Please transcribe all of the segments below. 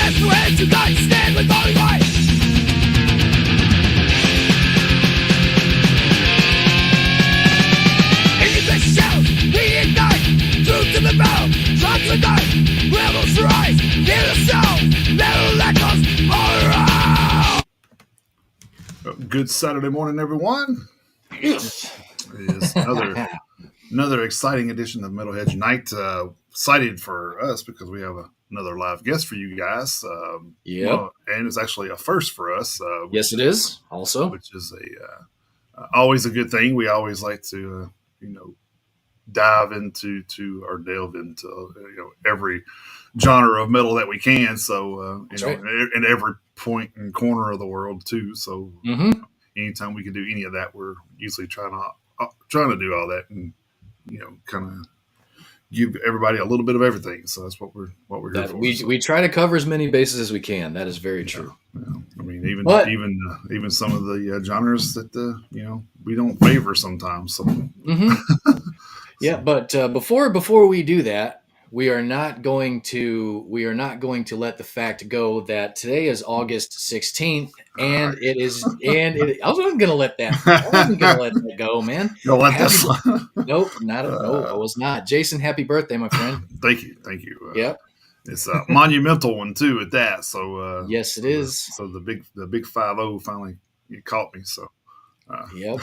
Lift your hands, you got to stand with all your might. In the shout, we ignite. Truth to the battle, drop the knife. Rebels rise, hear the sound. Metal echoes all around. Good Saturday morning, everyone. Yes. It is another exciting edition of Metalheads Unite. Excited for us because we have another live guest for you guys. Yep. And it's actually a first for us. Yes, it is. Also, which is always a good thing. We always like to dive into or delve into every genre of metal that we can. So right. in every point and corner of the world too. So anytime we can do any of that, we're usually trying to do all that and kind of give everybody a little bit of everything. So that's what we're here for. We try to cover as many bases as we can. That is very true. Yeah. I mean, even some of the genres that we don't favor sometimes. So. Yeah, but before we do that, we are not going to let the fact go that today is August 16th, and right. I wasn't going to let that go, man. You'll let this. Nope, I was not. Jason, happy birthday, my friend. Thank you. Yep. It's a monumental one too at that. So yes, it is. So the big 5-0 finally caught me. So yep.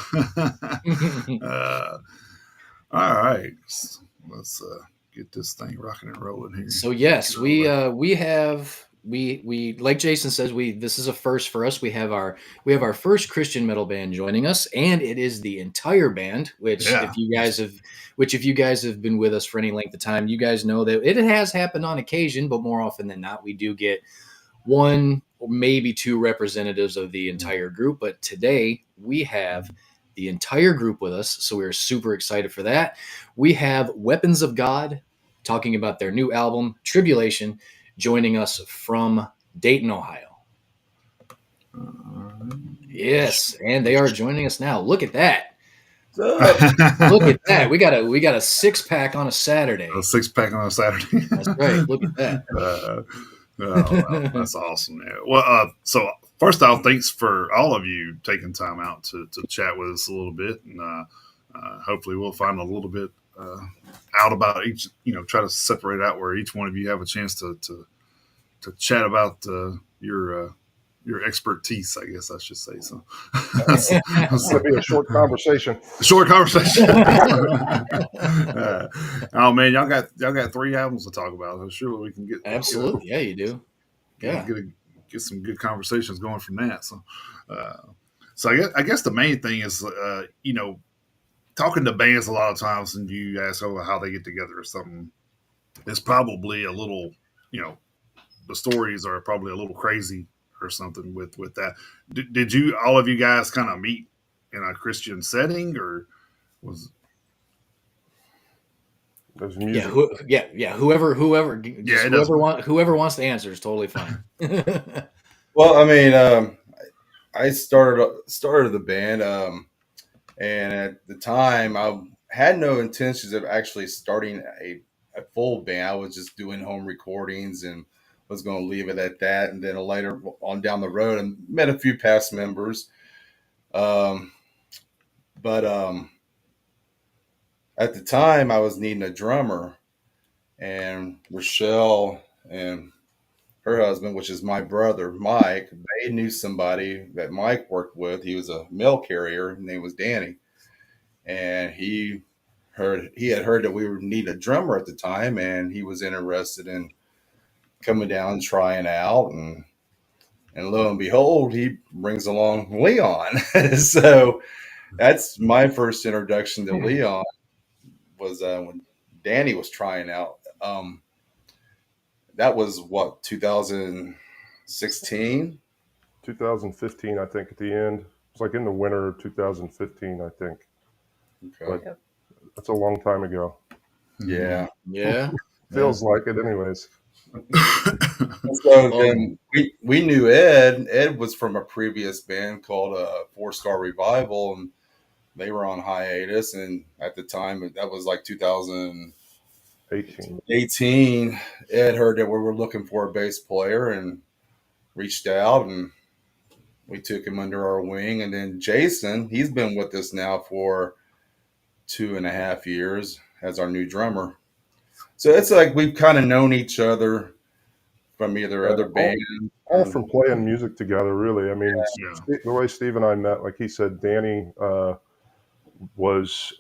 All right, let's get this thing rocking and rolling here. So yes, we have like Jason says, this is a first for us. We have our first Christian metal band joining us, and it is the entire band. Which if you guys have been with us for any length of time, you guys know that it has happened on occasion, but more often than not, we do get one or maybe two representatives of the entire group. But today we have the entire group with us, so we're super excited for that. We have Weapons of God talking about their new album, Tribulation, joining us from Dayton, Ohio. Yes, and they are joining us now. Look at that. Look at that. We got a 6-pack on a Saturday. A 6-pack on a Saturday. That's right. Look at that. Well, that's awesome, man. Well, so first off, thanks for all of you taking time out to chat with us a little bit, and hopefully we'll find a little bit out about each. Try to separate out where each one of you have a chance to chat about your expertise, I guess I should say. So it's going to be a short conversation. Oh man, y'all got 3 albums to talk about. I'm sure we can get absolutely. Yeah, you do. Yeah, get some good conversations going from that. So, I guess the main thing is talking to bands a lot of times, and you ask how they get together or something. It's probably a little the stories are probably a little crazy or something with that. Did you all of you guys kind of meet in a Christian setting, or was there's music? Whoever wants to answer is totally fine. Well, I mean, I started the band, and at the time I had no intentions of actually starting a full band. I was just doing home recordings and was going to leave it at that. And then later on down the road, I met a few past members. But at the time I was needing a drummer, and Rochelle and her husband, which is my brother, Mike, they knew somebody that Mike worked with. He was a mail carrier. His name was Danny. And he had heard that we would need a drummer at the time, and he was interested in coming down and trying out, and lo and behold, he brings along Leon. So that's my first introduction to Leon was when Danny was trying out. That was what, 2016? 2015, I think, at the end. It's like in the winter of 2015, I think. Okay. But that's a long time ago. Yeah. Feels like it anyways. So then we knew Ed. Ed was from a previous band called 4-Star Revival, and they were on hiatus. And at the time, that was like 2000, 18. 18, Ed heard that we were looking for a bass player and reached out, and we took him under our wing. And then Jason, he's been with us now for 2.5 years as our new drummer. So it's like we've kind of known each other from either other bands. All from playing music together, really. I mean, Yeah. the way Steve and I met, like he said, Danny was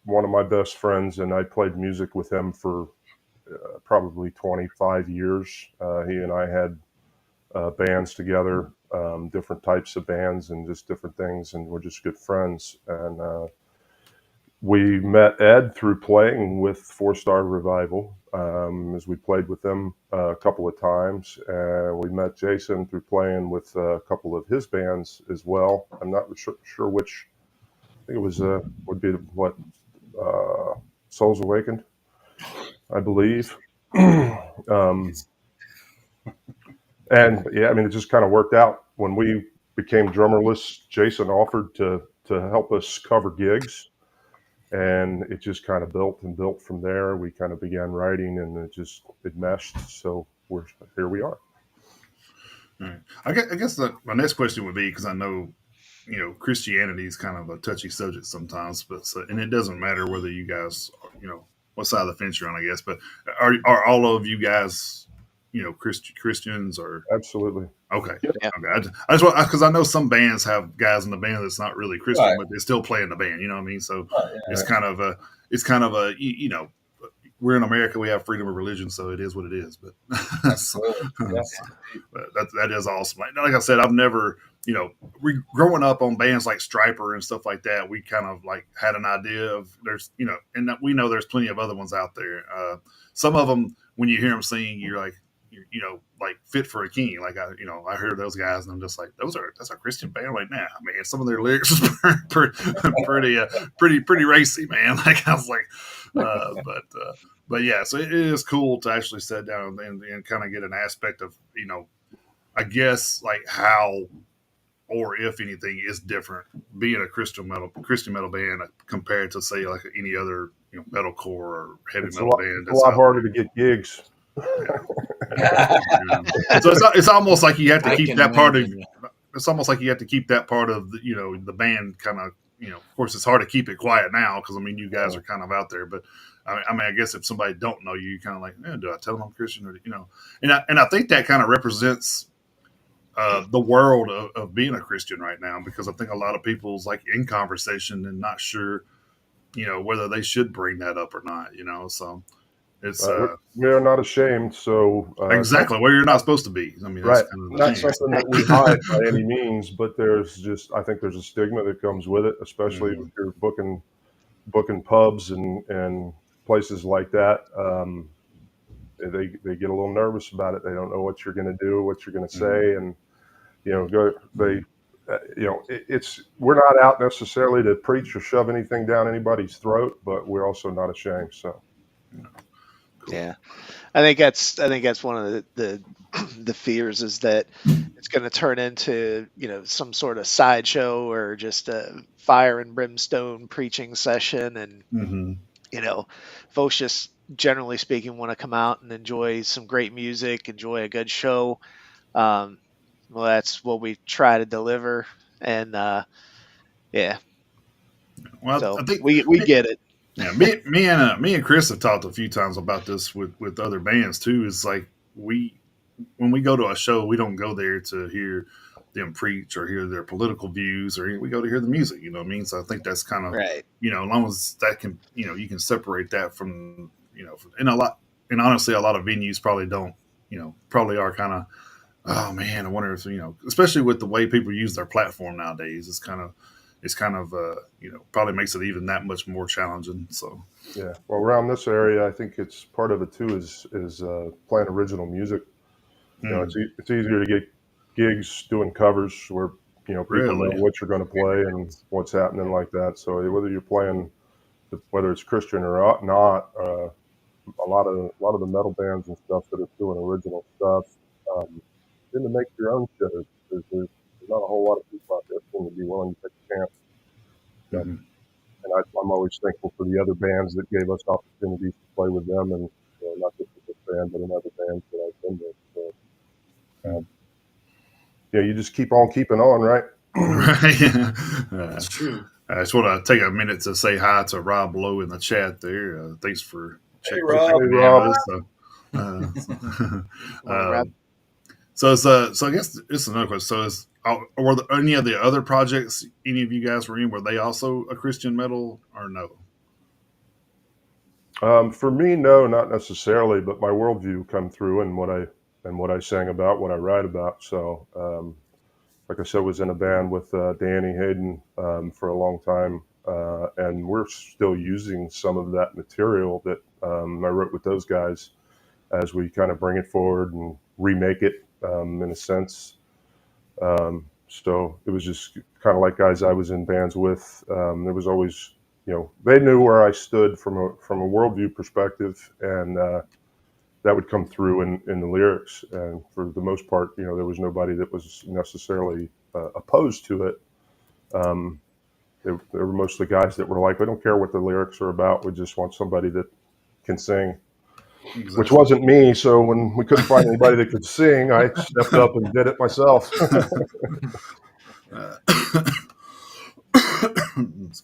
one of my best friends, and I played music with him for probably 25 years. He and I had bands together, different types of bands and just different things, and we're just good friends. And we met Ed through playing with Four Star Revival, as we played with them a couple of times. We met Jason through playing with a couple of his bands as well. I'm not sure which. I think it was would be what Souls Awakened, I believe. And yeah, I mean, it just kind of worked out. When we became drummerless, Jason offered to help us cover gigs, and it just kind of built and built from there. We kind of began writing, and it meshed. So here we are. All right. I guess my next question would be, because I know, Christianity is kind of a touchy subject sometimes, and it doesn't matter whether you guys, what side of the fence you're on, I guess. But are all of you guys, Christians or? Absolutely. Okay. Yeah. Okay. I just want, because I know some bands have guys in the band that's not really Christian, Right. but they still play in the band. You know what I mean? So Yeah. it's kind of a we're in America, we have freedom of religion, so it is what it is. But but that is awesome. Like I said, I've never, growing up on bands like Striper and stuff like that, we kind of like had an idea of there's, and we know there's plenty of other ones out there. Some of them, when you hear them sing, you're like, like Fit for a King. Like I heard those guys, and I'm just like, that's a Christian band. I'm like, nah, man, some of their lyrics is pretty racy, man. Like I was like, but yeah, so it is cool to actually sit down and kind of get an aspect of, I guess like how or if anything is different being a Christian metal band compared to say like any other metalcore or heavy It's metal band. It's a lot harder to get gigs. So it's almost like you have to I keep can that part of. imagine. It's almost like you have to keep that part of the band kind of. Of course, it's hard to keep it quiet now because I mean you guys are kind of out there, but I mean I guess if somebody don't know you, you kind of like, do I tell them I'm Christian or and I think that kind of represents the world of being a Christian right now, because I think a lot of people's like in conversation and not sure whether they should bring that up or not, so it's we are not ashamed. So exactly where you're not supposed to be. I mean, that's right, kind of not something that we hide by any means, but I think there's a stigma that comes with it, especially if you're booking pubs and places like that. They get a little nervous about it. They don't know what you're going to do, what you're going to say, and we're not out necessarily to preach or shove anything down anybody's throat, but we're also not ashamed. So, cool. Yeah, I think that's one of the fears is that it's going to turn into some sort of sideshow or just a fire and brimstone preaching session, and folks just generally speaking want to come out and enjoy some great music, enjoy a good show. Well, that's what we try to deliver, and yeah. Well, So I think we get it. Yeah, me and Chris have talked a few times about this with other bands too. Is like when we go to a show, we don't go there to hear them preach or hear their political views, or we go to hear the music. You know what I mean? So I think that's kind of Right. as long as that can you can separate that from and honestly a lot of venues probably don't probably are kind of, oh man, I wonder if especially with the way people use their platform nowadays, it's kind of probably makes it even that much more challenging. So yeah, well, around this area, I think it's part of it too is playing original music. It's easier to get gigs doing covers where people Really? know what you're going to play and what's happening like that. So whether you're playing, whether it's Christian or not, a lot of the metal bands and stuff that are doing original stuff tend to make your own shows. There's not a whole lot of people out there who would be willing to take a chance. And I'm always thankful for the other bands that gave us opportunities to play with them, and not just with this band, but in other bands that I've been with. So, yeah, you just keep on keeping on, right? Right. That's true. I just want to take a minute to say hi to Rob Lowe in the chat there. Thanks for Hey, Rob. checking Hey, in Rob. with us. Morning, Rob. So I guess this is another question. Were there any of the other projects any of you guys were in? Were they also a Christian metal or no? For me, no, not necessarily, but my worldview come through and what I sang about, what I write about. So, like I said, was in a band with Danny Hayden for a long time, and we're still using some of that material that I wrote with those guys as we kind of bring it forward and remake it in a sense. So it was just kind of like guys I was in bands with. There was always, they knew where I stood from a worldview perspective, and that would come through in the lyrics. And for the most part, there was nobody that was necessarily opposed to it. They were mostly guys that were like, we don't care what the lyrics are about. We just want somebody that can sing, Exactly. which wasn't me. So when we couldn't find anybody that could sing, I stepped up and did it myself.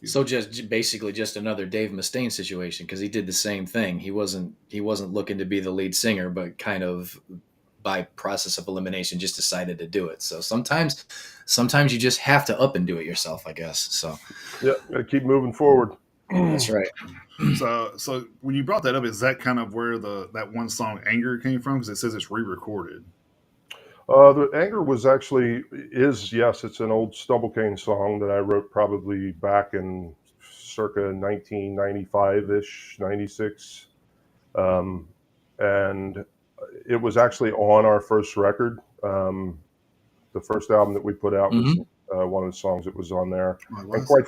So just basically just another Dave Mustaine situation, because he did the same thing. He wasn't looking to be the lead singer, but kind of by process of elimination just decided to do it. So sometimes you just have to up and do it yourself, I guess. So yeah, gotta keep moving forward. that's right. So when you brought that up, is that kind of where that one song "Anger" came from? Because it says it's re-recorded. The Anger yes, it's an old Stumblecane song that I wrote probably back in circa 1995-ish, 96. And it was actually on our first record. The first album that we put out was one of the songs that was on there. And quite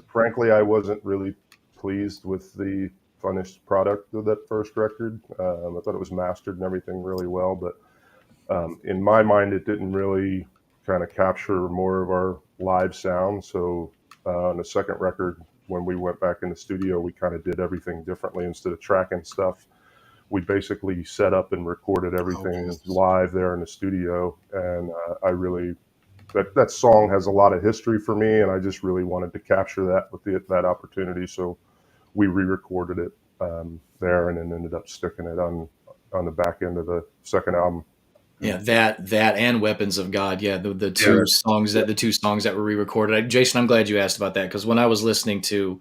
frankly, I wasn't really pleased with the finished product of that first record. I thought it was mastered and everything really well, but in my mind, it didn't really kind of capture more of our live sound. So on the second record, when we went back in the studio, we kind of did everything differently. Instead of tracking stuff, we basically set up and recorded everything live there in the studio. And I really, that song has a lot of history for me, and I just really wanted to capture that with that opportunity. So we re-recorded it there, and then ended up sticking it on the back end of the second album. Yeah, that and Weapons of God. Yeah, the two songs that were re-recorded. Jason, I'm glad you asked about that, because when I was listening to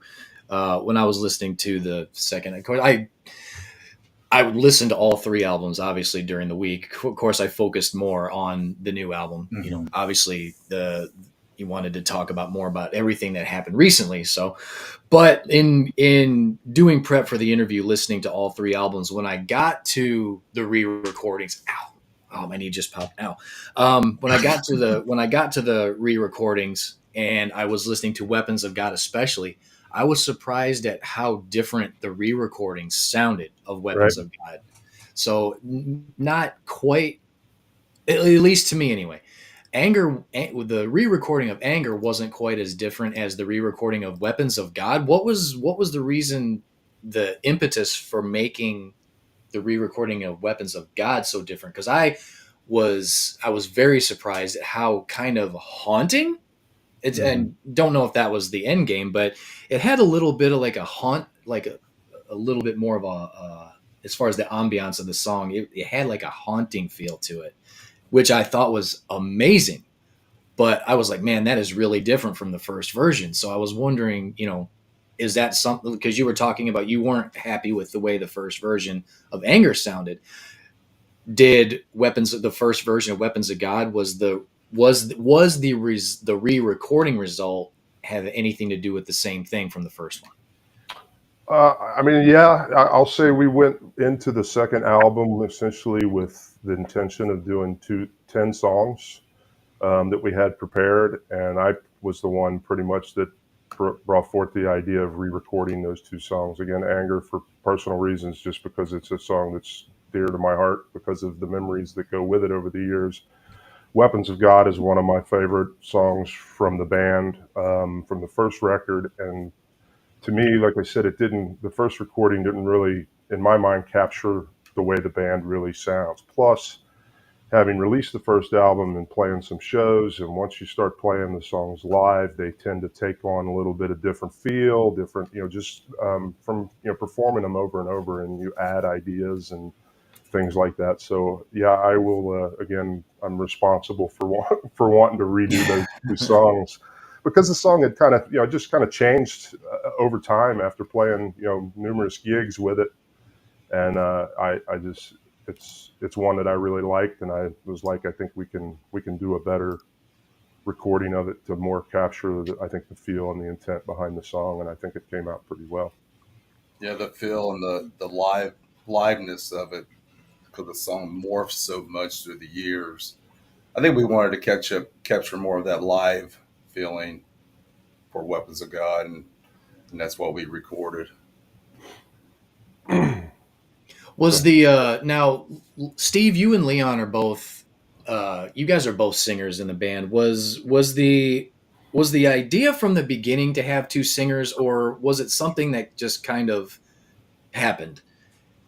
the second, of course, I would listen to all three albums obviously during the week. Of course, I focused more on the new album. Mm-hmm. Obviously you wanted to talk about more about everything that happened recently. So, but in doing prep for the interview, listening to all three albums, when I got to the re-recordings, my knee just popped out. When I got to the re-recordings and I was listening to Weapons of God, especially, I was surprised at how different the re-recordings sounded of Weapons of God. So not quite, at least to me anyway. The re-recording of Anger wasn't quite as different as the re-recording of Weapons of God. What was the reason, the impetus for making the re-recording of Weapons of God so different? Because I was very surprised at how kind of haunting it's, and don't know if that was the end game, but it had a little bit of like a haunt, like a little bit more of a as far as the ambiance of the song, it had like a haunting feel to it, which I thought was amazing. But I was like, man, that is really different from the first version. So I was wondering, is that something, because you were talking about you weren't happy with the way the first version of Anger sounded. Did the first version of Weapons of God, was the re-recording result have anything to do with the same thing from the first one? I'll say we went into the second album essentially with the intention of doing 10 songs that we had prepared, and I was the one pretty much that brought forth the idea of re-recording those two songs. Again, Anger for personal reasons, just because it's a song that's dear to my heart because of the memories that go with it over the years. Weapons of God is one of my favorite songs from the band, from the first record, and to me, like I said, the first recording didn't really, in my mind, capture the way the band really sounds. Plus, having released the first album and playing some shows, and once you start playing the songs live, they tend to take on a little bit of different feel, different, just from, performing them over and over, and you add ideas and things like that. So yeah, I will, again, I'm responsible for wanting to redo those two songs, because the song had kind of, just kind of changed over time after playing, numerous gigs with it. And I just, it's one that I really liked, and I was like, I think we can do a better recording of it to more capture I think the feel and the intent behind the song, and I think it came out pretty well. Yeah, the feel and the liveness of it, because the song morphs so much through the years. I think we wanted to capture more of that live feeling for Weapons of God, and that's what we recorded. Was the now, Steve, you and Leon are both you guys are both singers in the band. Was the idea from the beginning to have two singers, or was it something that just kind of happened?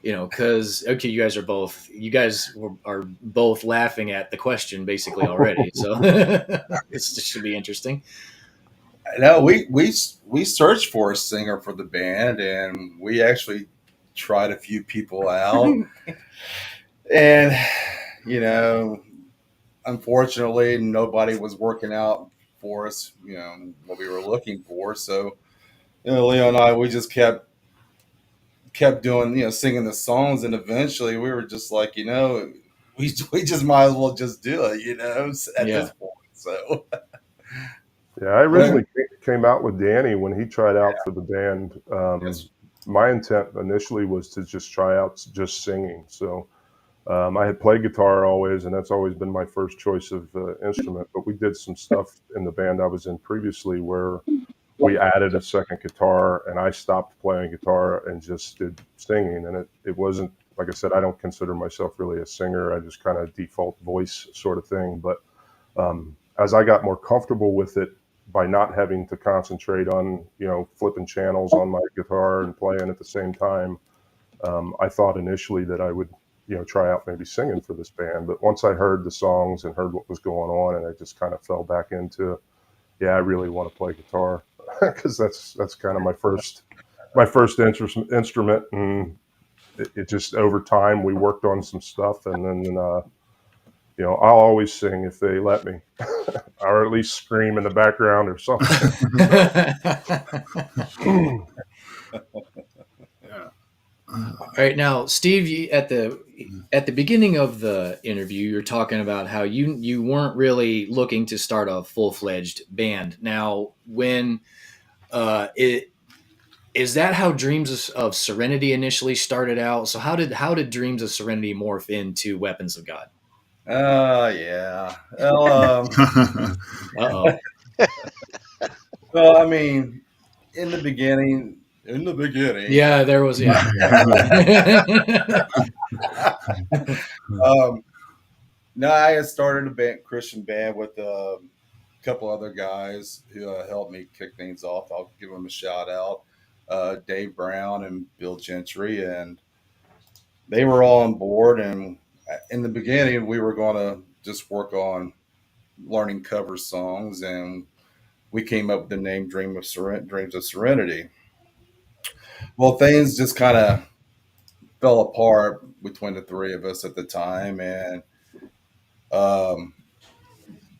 Because okay, you guys are both laughing at the question basically already, so this should be interesting. No, we searched for a singer for the band, and we actually tried a few people out, and you know, unfortunately, nobody was working out for us. What we were looking for. So, Leo and I, we just kept doing, singing the songs, and eventually we were just like, we just might as well just do it, at Yeah. this point. So, Yeah, I yeah, originally came out with Danny when he tried out for the band. yes, My intent initially was to just try out just singing. So I had played guitar always, and that's always been my first choice of instrument. But we did some stuff in the band I was in previously where we added a second guitar, and I stopped playing guitar and just did singing. And it wasn't, like I said, I don't consider myself really a singer. I just kind of default voice sort of thing. But as I got more comfortable with it, by not having to concentrate on, flipping channels on my guitar and playing at the same time, I thought initially that I would, try out maybe singing for this band. But once I heard the songs and heard what was going on, and I just kind of fell back into, yeah, I really want to play guitar, because that's kind of my first instrument, and it just, over time, we worked on some stuff, and then I'll always sing if they let me, or at least scream in the background or something. Yeah. All right, now, Steve, at the beginning of the interview, you're talking about how you weren't really looking to start a full-fledged band. Now, when it is that how Dreams of Serenity initially started out? So how did Dreams of Serenity morph into Weapons of God? yeah. Well, Uh oh. well, I mean, in the beginning, Yeah, there was yeah. um, no, I had started a Christian band with a couple other guys who helped me kick things off. I'll give them a shout out, Dave Brown and Bill Gentry, and they were all on board. And in the beginning, we were going to just work on learning cover songs, and we came up with the name Dreams of Serenity. Well, things just kind of fell apart between the three of us at the time, and um,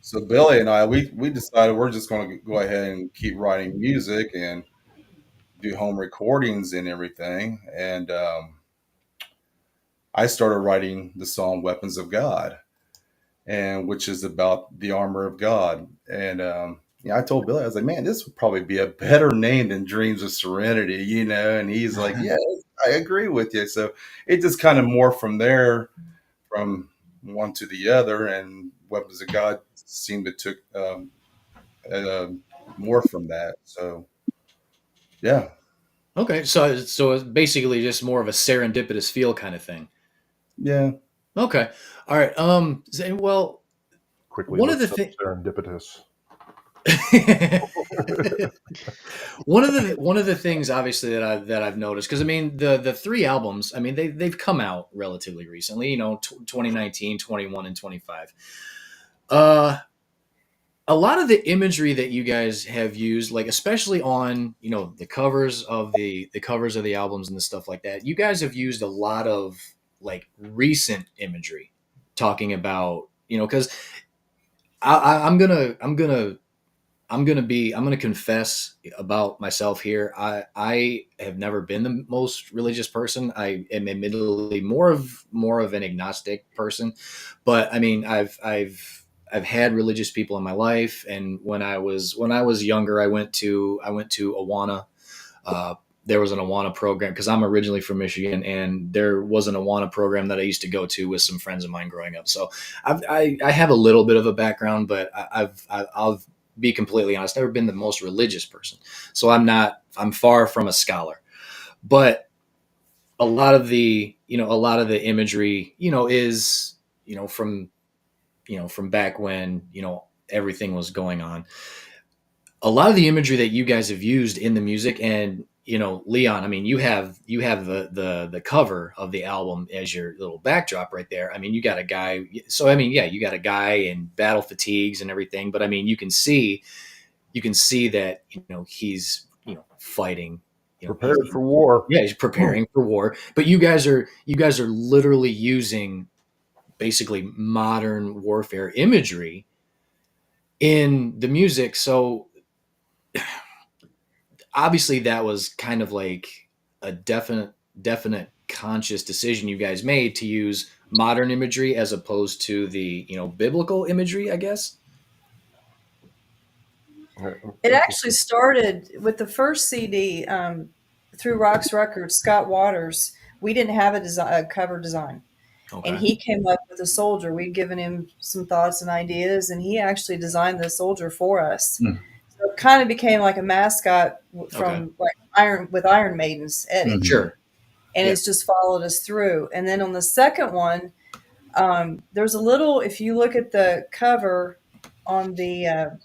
so Billy and I, we decided we're just going to go ahead and keep writing music and do home recordings and everything. And I started writing the song "Weapons of God," and which is about the armor of God. And I told Billy, I was like, "Man, this would probably be a better name than Dreams of Serenity," And he's like, "Yeah, I agree with you." So it just kind of morphed from there, from one to the other, and Weapons of God seemed to took uh, more from that. So yeah, Okay, so it's basically just more of a serendipitous feel kind of thing. yeah. Okay, all right. Well, Quickly one of the looks up things. serendipitous. One of the things obviously that I've noticed, because I mean the three albums, I mean they've come out relatively recently, 2019, 21, and 25. Uh a lot of the imagery that you guys have used, like especially on the covers of the covers of the albums and the stuff like that, you guys have used a lot of like recent imagery, talking about because I'm gonna confess about myself here. I have never been the most religious person. I am admittedly more of an agnostic person, but I mean I've had religious people in my life, and when I was younger, I went to Awana. There was an Awana program because I'm originally from Michigan, and there was an Awana program that I used to go to with some friends of mine growing up. So I have a little bit of a background, but I'll be completely honest. I've never been the most religious person, so I'm far from a scholar. But a lot of the imagery, is from back when everything was going on. A lot of the imagery that you guys have used in the music, and Leon, I mean you have the cover of the album as your little backdrop right there. I mean you got a guy, so I mean yeah, you got a guy in battle fatigues and everything, but I mean you can see that he's fighting, Prepared for war. yeah, he's preparing for war. But you guys are literally using basically modern warfare imagery in the music. So obviously that was kind of like a definite conscious decision you guys made to use modern imagery as opposed to the biblical imagery, I guess. It actually started with the first CD through Rock's Records. Scott Waters. We didn't have a cover design, and Okay. he came up with a soldier. We'd given him some thoughts and ideas, and he actually designed the soldier for us. Mm. So it kind of became like a mascot Okay. from like Iron Maiden's Eddie, Mhm. Sure. and Yeah. it's just followed us through. And then on the second one, there's a little. If you look at the cover on the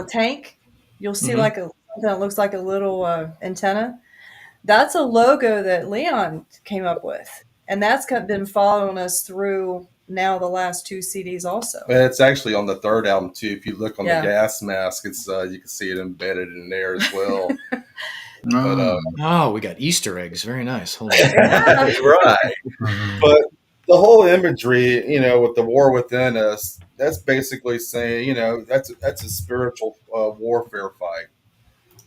tank, you'll see Hmm. like something that looks like a little antenna. That's a logo that Leon came up with, and that's been following us through now the last two CDs also. It's actually on the third album too. If you look on the Yeah. gas mask, it's you can see it embedded in there as well. But Oh. Oh, we got Easter eggs. Very nice. Hold on. Yeah. right. Mhm. But the whole imagery, with the war within us, that's basically saying, that's a spiritual warfare fight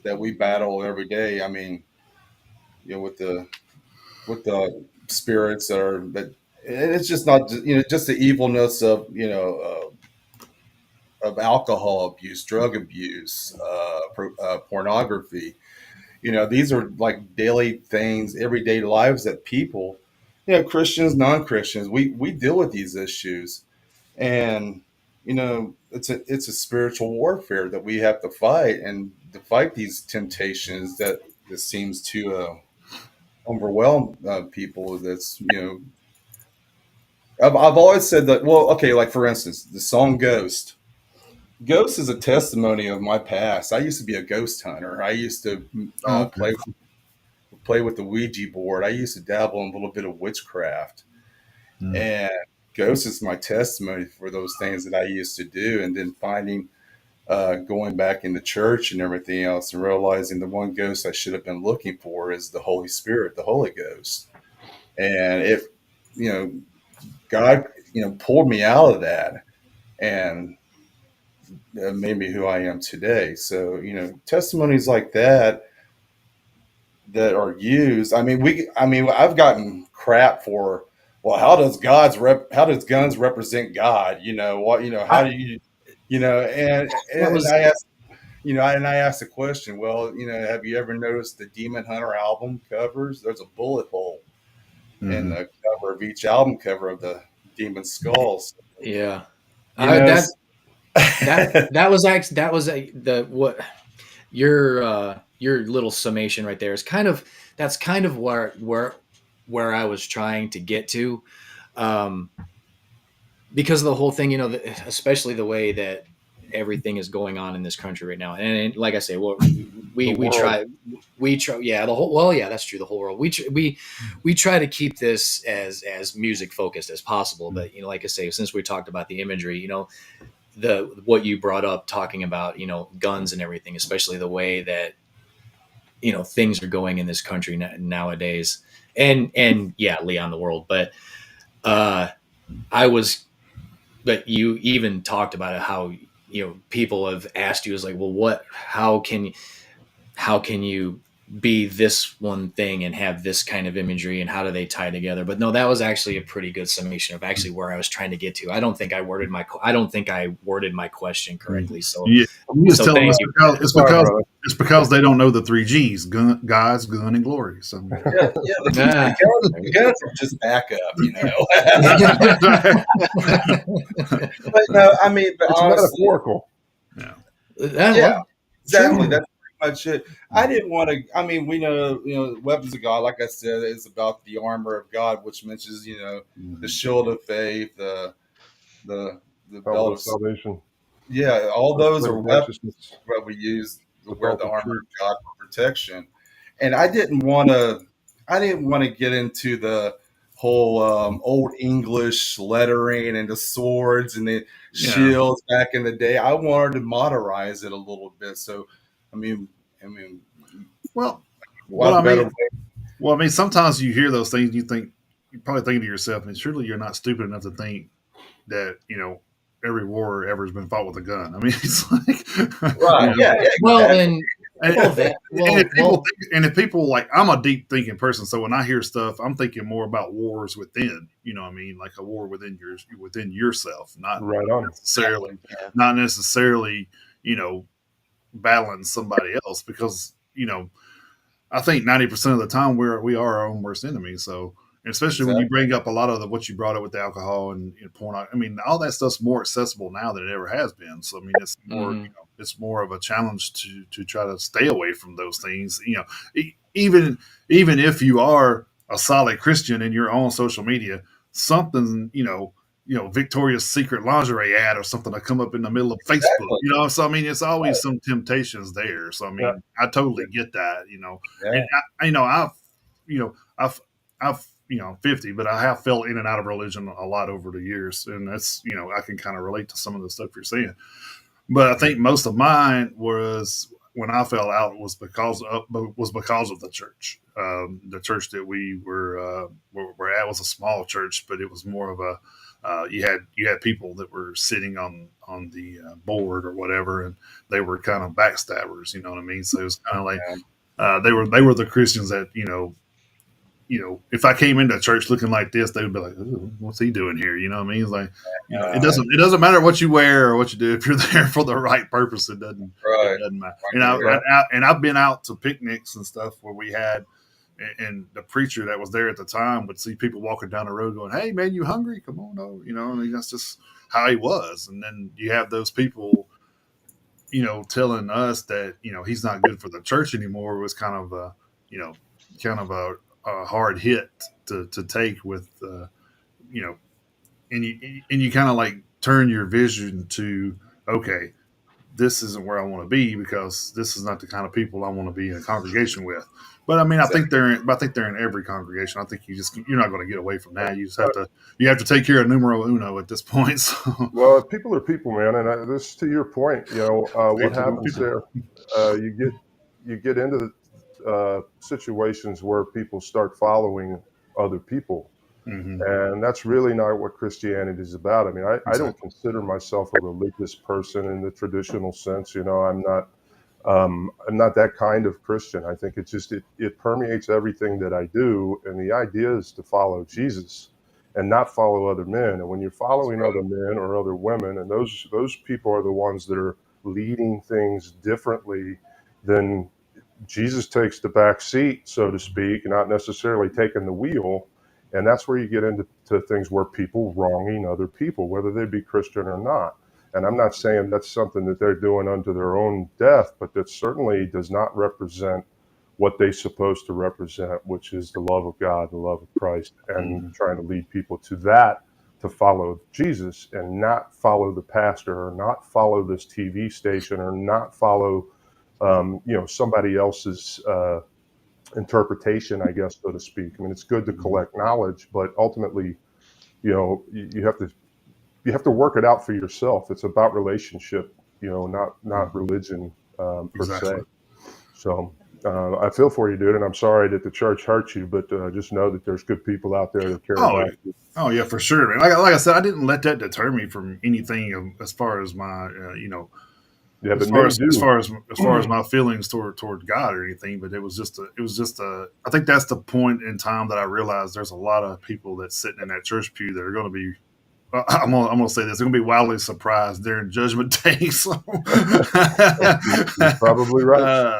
that we battle every day. I mean, with the spirits that and it's just not just the evilness of alcohol abuse, drug abuse, pornography. These are like daily things, everyday lives that people, Christians, non-Christians, we deal with these issues, and it's a spiritual warfare that we have to fight, and to fight these temptations that seems to overwhelm people. That's I've always said that. Well, okay, like for instance, the song "Ghost." Ghost is a testimony of my past. I used to be a ghost hunter. I used to Oh, okay. play with the Ouija board. I used to dabble in a little bit of witchcraft. Mm. And Ghost is my testimony for those things that I used to do. And then going back into church and everything else, and realizing the one ghost I should have been looking for is the Holy Spirit, the Holy Ghost. And you know, God, pulled me out of that and made me who I am today. So, testimonies like that are used. I've gotten crap for, well, how does guns represent God? How I, do and that and was I asked, and I asked the question, well, have you ever noticed the Demon Hunter album covers? There's a bullet hole in Mhm. the cover of each album cover of the Demon Skulls. yeah. You know, That that was the what your little summation right there is that's kind of where I was trying to get to, um, because of the whole thing, especially the way that everything is going on in this country right now. And like I say, well, we world. try, yeah, the whole, well, yeah, that's true. The whole world. We try to keep this as music focused as possible. But, you know, like I say, since we talked about the imagery, you know, what you brought up talking about, you know, guns and everything, especially the way that, you know, things are going in this country nowadays, and yeah, Leon, the world. But but you even talked about it, how, you know, people have asked you, is like, well, how can you be this one thing and have this kind of imagery, and how do they tie together? But no, that was actually a pretty good summation of actually where I was trying to get to. I don't think I worded my question correctly. So, Yeah, you just tell them thank it's you. it's because they don't know the 3 G's: gun, guys, gun, and glory. So. Yeah, the guns are just backup, you know. But no, I mean, but It's honestly, metaphorical. yeah, exactly. True. That's pretty much it. I didn't want to. I mean, we know, you know, weapons of God. Like I said, is about the armor of God, which mentions, you know, the shield of faith, the Belt belt of of, salvation. yeah, all those are weapons Righteousness. that we use to The wear belt the of armor truth. of God for protection. And I didn't want to get into the whole old English lettering and the swords and the shields back in the day. I wanted to modernize it a little bit. So, I mean, Well, what I better mean, sometimes you hear those things, and you probably think to yourself, and surely you're not stupid enough to think that, you know, every war ever has been fought with a gun. I mean, it's like, right? you know, Yeah, Well, exactly. and if people like, I'm a deep thinking person, so when I hear stuff, I'm thinking more about wars within. You know what I mean? Like a war within yourself, Right on. necessarily, Yeah. not necessarily, you know, battling somebody else, because, you know, I think 90% of the time we are our own worst enemy. So, especially when you bring up a lot of what you brought up with the alcohol and porn. I mean, all that stuff's more accessible now than it ever has been. So, I mean, it's more, Mhm. you know, it's more of a challenge to try to stay away from those things. You know, even if you are a solid Christian in your own social media, something, Victoria's Secret lingerie ad or something to come up in the middle of Facebook. Exactly. You know, so I mean, it's always some temptations there. So I mean, Yeah. I totally get that. You know, Yeah. and I've 50, but I have fell in and out of religion a lot over the years, and that's, I can kind of relate to some of the stuff you're saying. But I think most of mine was, when I fell out, was because of the church. The church that we were at was a small church, but it was more of a you had people that were sitting on the board or whatever, and they were kind of backstabbers. You know what I mean? So it was kind of like they were the Christians that if I came into church looking like this, they would be like, "Ooh, what's he doing here?" You know what I mean? It's like, it doesn't matter what you wear or what you do. If you're there for the right purpose, it doesn't matter. And I've been out to picnics and stuff where we had, and the preacher that was there at the time would see people walking down the road going, "Hey man, you hungry? Come on over." I mean, that's just how he was. And then you have those people, telling us that, he's not good for the church anymore. It was kind of a hard hit to take with, you know, and you kind of like turn your vision to, okay, this isn't where I want to be, because this is not the kind of people I want to be in a congregation with. But I mean, I think they're in every congregation. I think you're not going to get away from that. You just have to take care of numero uno at this point. So. Well, people are people, man, and this, to your point, what happens there? You get into situations where people start following other people, Mm-hmm. and that's really not what Christianity is about. I mean, I Exactly. don't consider myself a religious person in the traditional sense. I'm not that kind of Christian. I think it permeates everything that I do, and the idea is to follow Jesus and not follow other men. And when you're following other men or other women, and those people are the ones that are leading things differently, then Jesus takes the back seat, so to speak, not necessarily taking the wheel. And that's where you get into things where people wronging other people, whether they be Christian or not. And I'm not saying that's something that they're doing unto their own death, but that certainly does not represent what they're supposed to represent, which is the love of God, the love of Christ, and trying to lead people to that to follow Jesus and not follow the pastor, or not follow this TV station, or not follow, somebody else's interpretation, I guess, so to speak. I mean, it's good to collect knowledge, but ultimately, you have to work it out for yourself. It's about relationship, not religion per se. Exactly. So I feel for you, dude, and I'm sorry that the church hurt you, but just know that there's good people out there that care about you. Oh yeah, for sure, man. Like I said, I didn't let that deter me from anything as far as my, Yeah, but many do. as far as my feelings toward God or anything. But it was just I think that's the point in time that I realized there's a lot of people that's sitting in that church pew that are going to be. I'm gonna say this. They're gonna be wildly surprised during Judgment Day. So. You're probably right.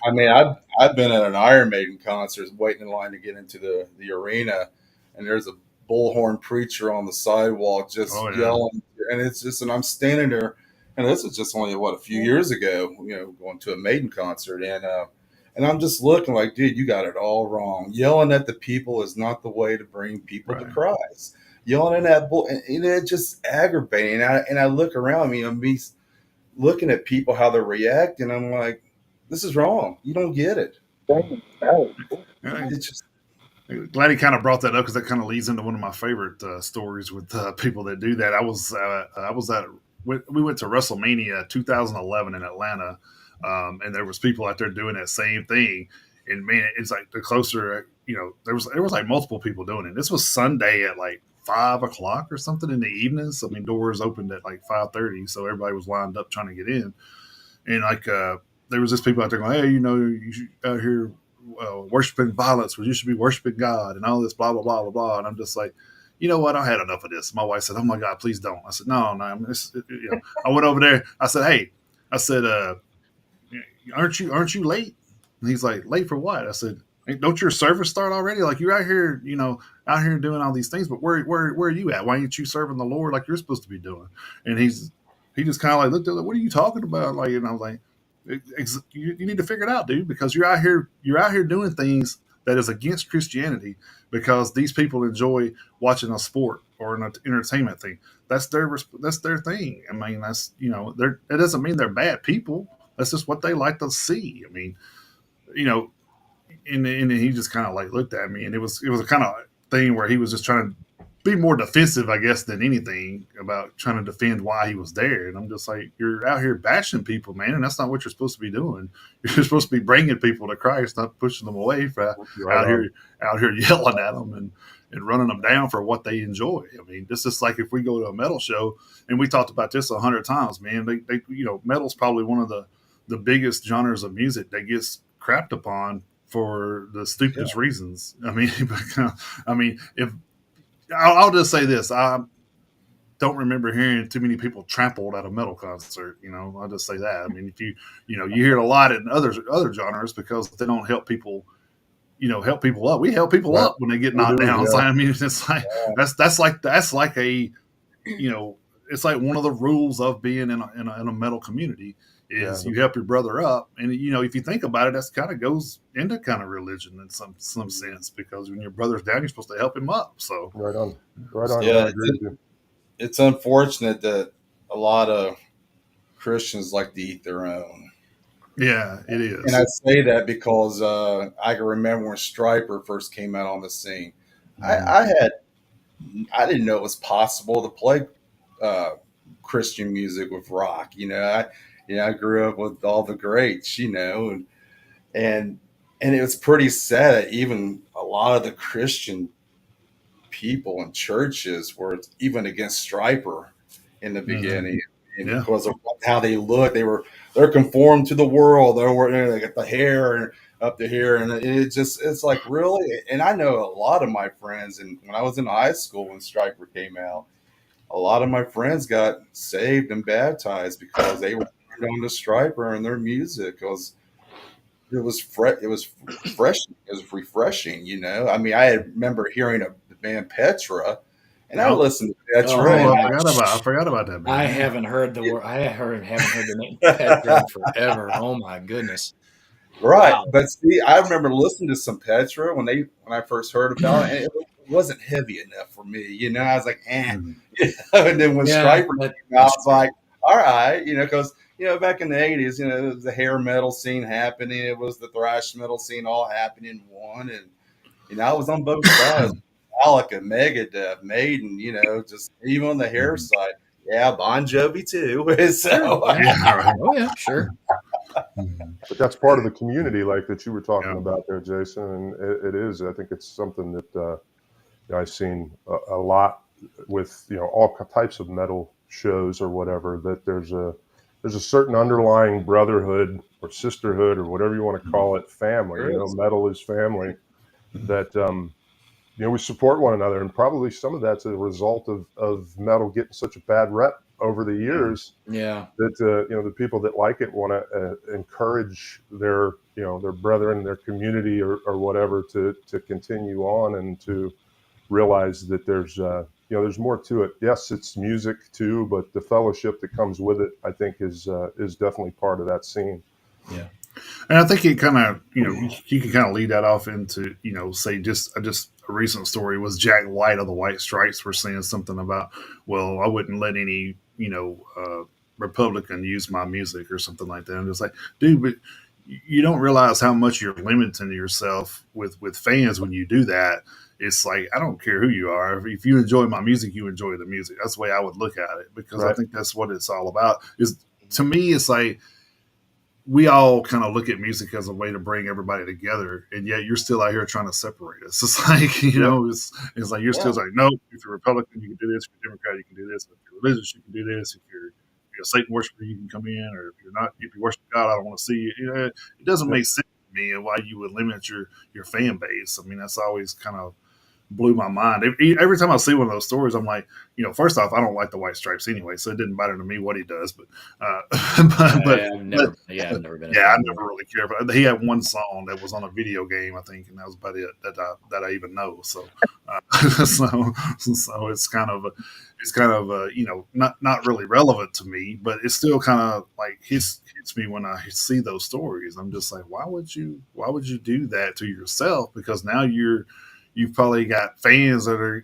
I mean, I've been at an Iron Maiden concert, waiting in line to get into the arena, and there's a bullhorn preacher on the sidewalk just yelling, and and I'm standing there, and this is just only a few years ago, going to a Maiden concert, and I'm just looking like, dude, you got it all wrong. Yelling at the people is not the way to bring people to Christ. Yelling at that bull, and it's just aggravating. And I look around me, me looking at people, how they're reacting. I'm like, this is wrong. You don't get it. It's just, glad he kind of brought that up because that kind of leads into one of my favorite stories with people that do that. We went to WrestleMania 2011 in Atlanta, and there was people out there doing that same thing. And man, it's like the closer, there was like multiple people doing it. This was Sunday at like 5 o'clock or something in the evening. So I mean, doors opened at like 5:30, so everybody was lined up trying to get in. And like there was just people out there going, hey, you should out here worshiping violence when you should be worshiping God and all this blah blah blah blah blah. And I'm just like, you know what? I had enough of this. My wife said, oh my God, please don't. I said, no. I went over there. I said, hey, aren't you late? And he's like, late for what? I said, hey, don't your service start already? Like you're out here, out here doing all these things, but where are you at? Why aren't you serving the Lord like you're supposed to be doing? And he just kind of like looked at it, what are you talking about? Like, and I was like, you need to figure it out, dude, because you're out here doing things that is against Christianity because these people enjoy watching a sport or an entertainment thing. That's their thing. I mean, that's it doesn't mean they're bad people. That's just what they like to see. I mean, and he just kind of like looked at me, and it was a kind of thing where he was just trying to be more defensive, I guess, than anything about trying to defend why he was there. And I'm just like, you're out here bashing people, man, and that's not what you're supposed to be doing. You're supposed to be bringing people to Christ, not pushing them away from out here yelling at them and running them down for what they enjoy. I mean, this is like if we go to a metal show, and we talked about this 100 times, man. They metal's probably one of the biggest genres of music that gets crapped upon for the stupidest reasons. I mean, if I'll just say this, I don't remember hearing too many people trampled at a metal concert. I'll just say that. I mean, if you hear it a lot in other genres because they don't help people. Help people up. We help people up when they get knocked down. Yeah. I mean, it's like that's like a it's like one of the rules of being in a metal community is you help your brother up. And if you think about it, that's kind of goes into kind of religion in some sense, because when your brother's down, you're supposed to help him up. So right on. Yeah, I agree with you. It's unfortunate that a lot of Christians like to eat their own. Yeah, it is. And I say that because I can remember when Stryper first came out on the scene. Mm-hmm. I didn't know it was possible to play Christian music with rock. I grew up with all the greats, and it was pretty sad that even a lot of the Christian people in churches were even against Stryper in the beginning, because of how they look. They're conformed to the world. They got the hair and up to here, and it's like, really. And I know a lot of my friends, and when I was in high school when Stryper came out, a lot of my friends got saved and baptized because they were on to Stryper and their music. It was refreshing. It was refreshing. I mean, I remember hearing the band Petra, and I listened to Petra. I forgot about that band. I haven't heard the word. Haven't heard the name Petra in forever. Oh my goodness! Right, wow. But see, I remember listening to some Petra when I first heard about it, and it was wasn't heavy enough for me. You know, I was like, eh. Mhm. And then when Yeah, Striper that- came out, I that's was true. like, all right, you know, because back in the '80s, it was the hair metal scene happening, it was the thrash metal scene all happening in one, and I was on both sides. Metallica, Megadeth, Maiden, just even on the hair Mhm. side. Yeah, Bon Jovi too. So Sure, yeah. Yeah, right. Oh yeah, sure. Mhm. But that's part of the community, like that you were talking Yeah. about there, Jason. And it is. I think it's something that I've seen a lot with all types of metal shows or whatever. That there's a certain underlying brotherhood or sisterhood or whatever you want to call it, family. there is. Metal is family. That we support one another, and probably some of that's a result of metal getting such a bad rep over the years. Yeah. That the people that like it want to encourage their their brethren, their community, or whatever to continue on and to realize that there's more to it. Yes, it's music too, but the fellowship that comes with it, I think, is definitely part of that scene. Yeah. And I think it kind of, you can kind of lead that off into, say just a recent story was Jack White of the White Stripes were saying something about, well, I wouldn't let any, Republican use my music or something like that. I'm just like, dude, but you don't realize how much you're limiting yourself with fans when you do that. It's like, I don't care who you are. If you enjoy my music, you enjoy the music. That's the way I would look at it, because I Right. think that's what it's all about. Is, to me, it's like, we all kind of look at music as a way to bring everybody together, and yet you're still out here trying to separate us. It's like, it's like you're still like, no, if you're Republican, you can do this. If you're Democrat, you can do this. If you're religious, you can do this. If you're a Satan worshiper, you can come in. Or if you're not, if you worship God, I don't want to see you. It doesn't make sense to me why you would limit your fan base. I mean, that's always kind of blew my mind. Every time I see one of those stories, I'm like, first off, I don't like the White Stripes anyway, so it didn't matter to me what he does. But, I've never been a yeah, I fan. never really cared. But he had one song that was on a video game, I think, and that was about it that I even know. So, so it's kind of not really relevant to me, but it's still kind of like hits me when I see those stories. I'm just like, why would you do that to yourself? Because now you've probably got fans that are,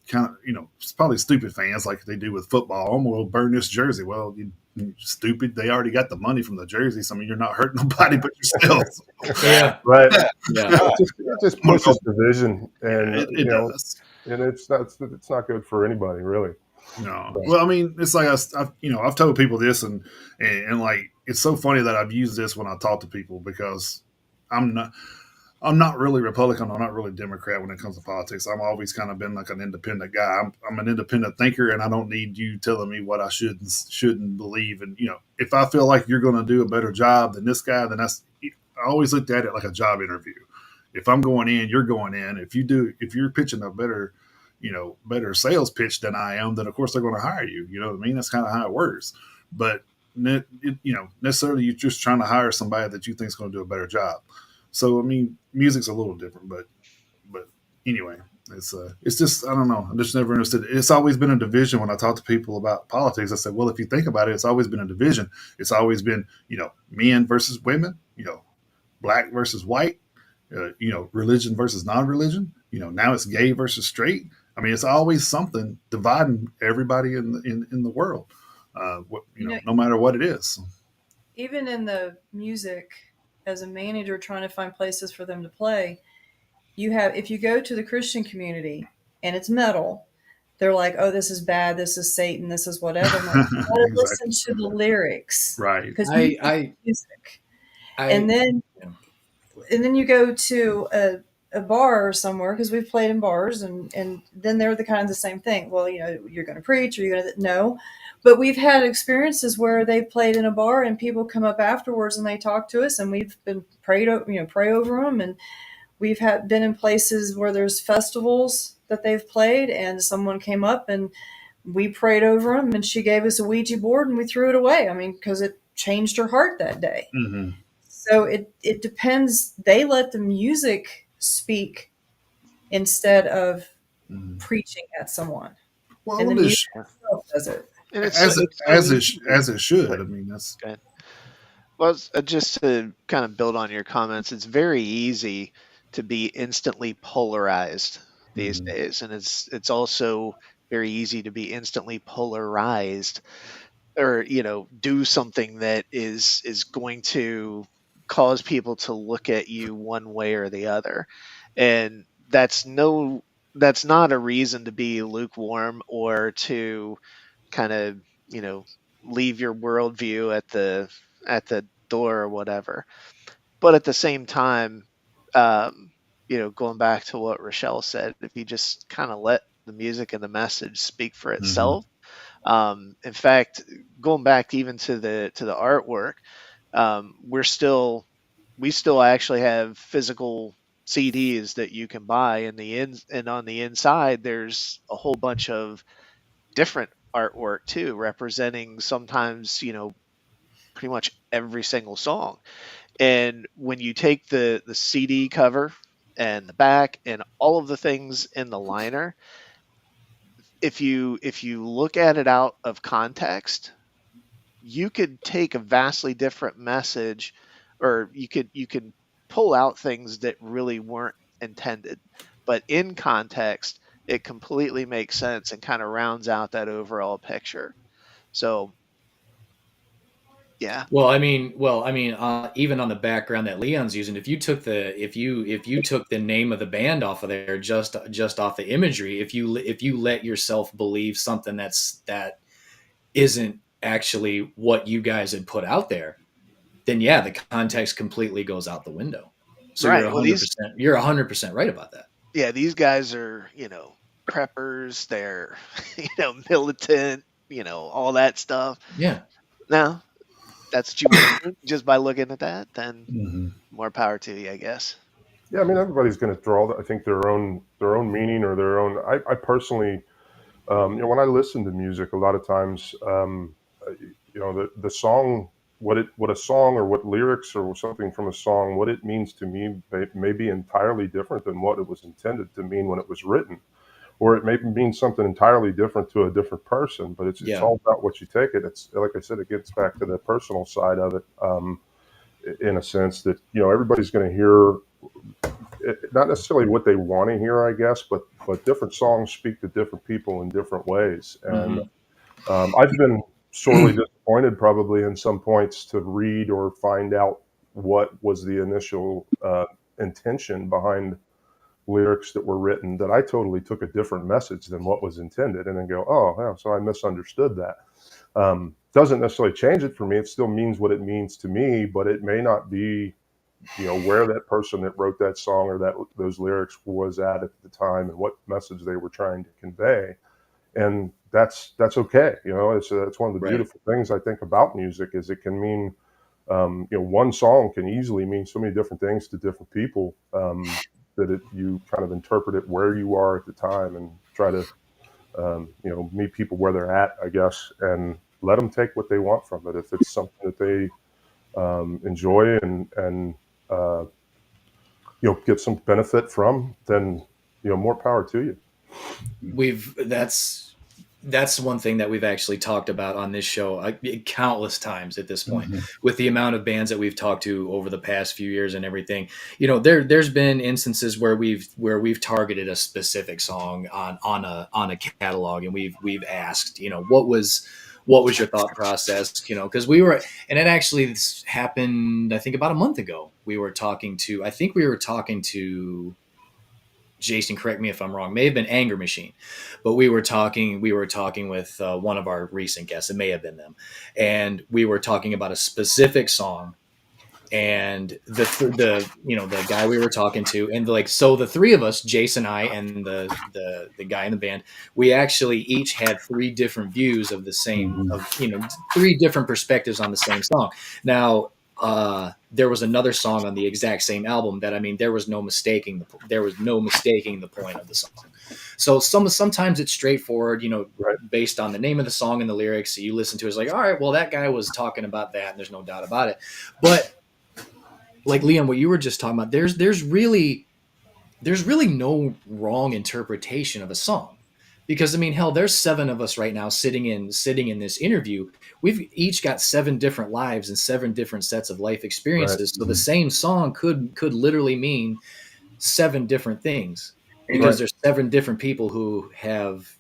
kind of, it's probably stupid fans like they do with football. I'm going to burn this jersey. Well, you stupid. They already got the money from the jerseys. I mean, you're not hurting nobody but yourself. Yeah. Right. Yeah. It just pushes division, and it does. and it's not good for anybody, really. No. Well, I mean, it's like I've told people this, and like it's so funny that I've used this when I talk to people, because I'm not. I'm not really Republican. I'm not really Democrat when it comes to politics. I've always kind of been like an independent guy. I'm an independent thinker, and I don't need you telling me what I should and shouldn't believe. And if I feel like you're going to do a better job than this guy, then that's. I always looked at it like a job interview. If I'm going in, you're going in. If you're pitching a better, better sales pitch than I am, then of course they're going to hire you. You know what I mean? That's kind of how it works. But necessarily you're just trying to hire somebody that you think is going to do a better job. So I mean, music's a little different, but anyway, it's just, I don't know. I just never understood. It's always been a division. When I talk to people about politics, I said, well, if you think about it, it's always been a division. It's always been men versus women, black versus white, religion versus non-religion. Now it's gay versus straight. I mean, it's always something dividing everybody in the world. No matter what it is. Even in the music, as a manager trying to find places for them to play, if you go to the Christian community and it's metal, they're like, oh, this is bad, this is Satan, this is whatever. I'm like, you gotta Exactly. listen to the lyrics, Right. because music. I And then you go to a bar or somewhere, because we've played in bars, and then they're the kind of the same thing. Well, you're going to preach, or you're going to no. But we've had experiences where they've played in a bar and people come up afterwards and they talk to us, and we've been pray over them. And we've been in places where there's festivals that they've played, and someone came up and we prayed over them, and she gave us a Ouija board and we threw it away. I mean, because it changed her heart that day. Mm-hmm. So it depends. They let the music speak instead of preaching at someone. Well, And the music itself does it. And as it should. I mean, that's okay. Well, just to kind of build on your comments, it's very easy to be instantly polarized these days, and it's also very easy to be instantly polarized, or do something that is going to cause people to look at you one way or the other, and that's not a reason to be lukewarm or to kind of leave your worldview at the door or whatever. But at the same time, going back to what Rochelle said, if you just kind of let the music and the message speak for itself. In fact, going back even to the artwork, we still actually have physical CDs that you can buy, and on the inside there's a whole bunch of different artwork too, representing sometimes pretty much every single song. And when you take the CD cover and the back and all of the things in the liner, if you look at it out of context, you could take a vastly different message, or you could pull out things that really weren't intended. But in context, it completely makes sense and kind of rounds out that overall picture. So, yeah. Even on the background that Leon's using, if you took the name of the band off of there, just off the imagery, if you let yourself believe something that isn't actually what you guys had put out there, then yeah, the context completely goes out the window. So Right. Well, you're 100% right about that. these guys are, preppers, they're, militant, all that stuff. Yeah. Now, that's what you want to think just by looking at that, then more power to you, I guess. Yeah, I mean, everybody's going to draw, I think, their own meaning or their own. I personally, when I listen to music, a lot of times, the song, what a song or what lyrics or something from a song, what it means to me may be entirely different than what it was intended to mean when it was written, or it may mean something entirely different to a different person. But it's all about what you take it. It's like I said, it gets back to the personal side of it, in a sense that everybody's going to hear not necessarily what they want to hear, I guess, but different songs speak to different people in different ways. And I've been sorely disappointed probably in some points to read or find out what was the initial intention behind lyrics that were written that I totally took a different message than what was intended, and then go, oh, yeah, so I misunderstood that. Doesn't necessarily change it for me. It still means what it means to me, but it may not be where that person that wrote that song or those lyrics was at the time and what message they were trying to convey. And that's okay. It's one of the beautiful things I think about music is it can mean, one song can easily mean so many different things to different people, that you kind of interpret it where you are at the time and try to, meet people where they're at, I guess, and let them take what they want from it. If it's something that they enjoy and get some benefit from, then more power to you. That's one thing that we've actually talked about on this show countless times at this point, with the amount of bands that we've talked to over the past few years and everything. There's been instances where we've targeted a specific song on a catalog, and we've asked, what was your thought process, because and it actually happened, I think, about a month ago. We were talking to Jason, correct me if I'm wrong, may have been Anger Machine, but we were talking with one of our recent guests. It may have been them, and we were talking about a specific song, and the guy we were talking to, and so the three of us, Jason, I, and the guy in the band, we actually each had three different views of the same, three different perspectives on the same song. Now, there was another song on the exact same album that, there was no mistaking the point of the song. So sometimes it's straightforward, based on the name of the song and the lyrics. So you listen to it, it's like, all right, well, that guy was talking about that, and there's no doubt about it. But like Leon, what you were just talking about, there's really no wrong interpretation of a song. Because hell, there's 7 of us right now sitting in this interview. We've each got 7 different lives and 7 different sets of life experiences. Right. So the same song could literally mean 7 different things. because there's 7 different people who have,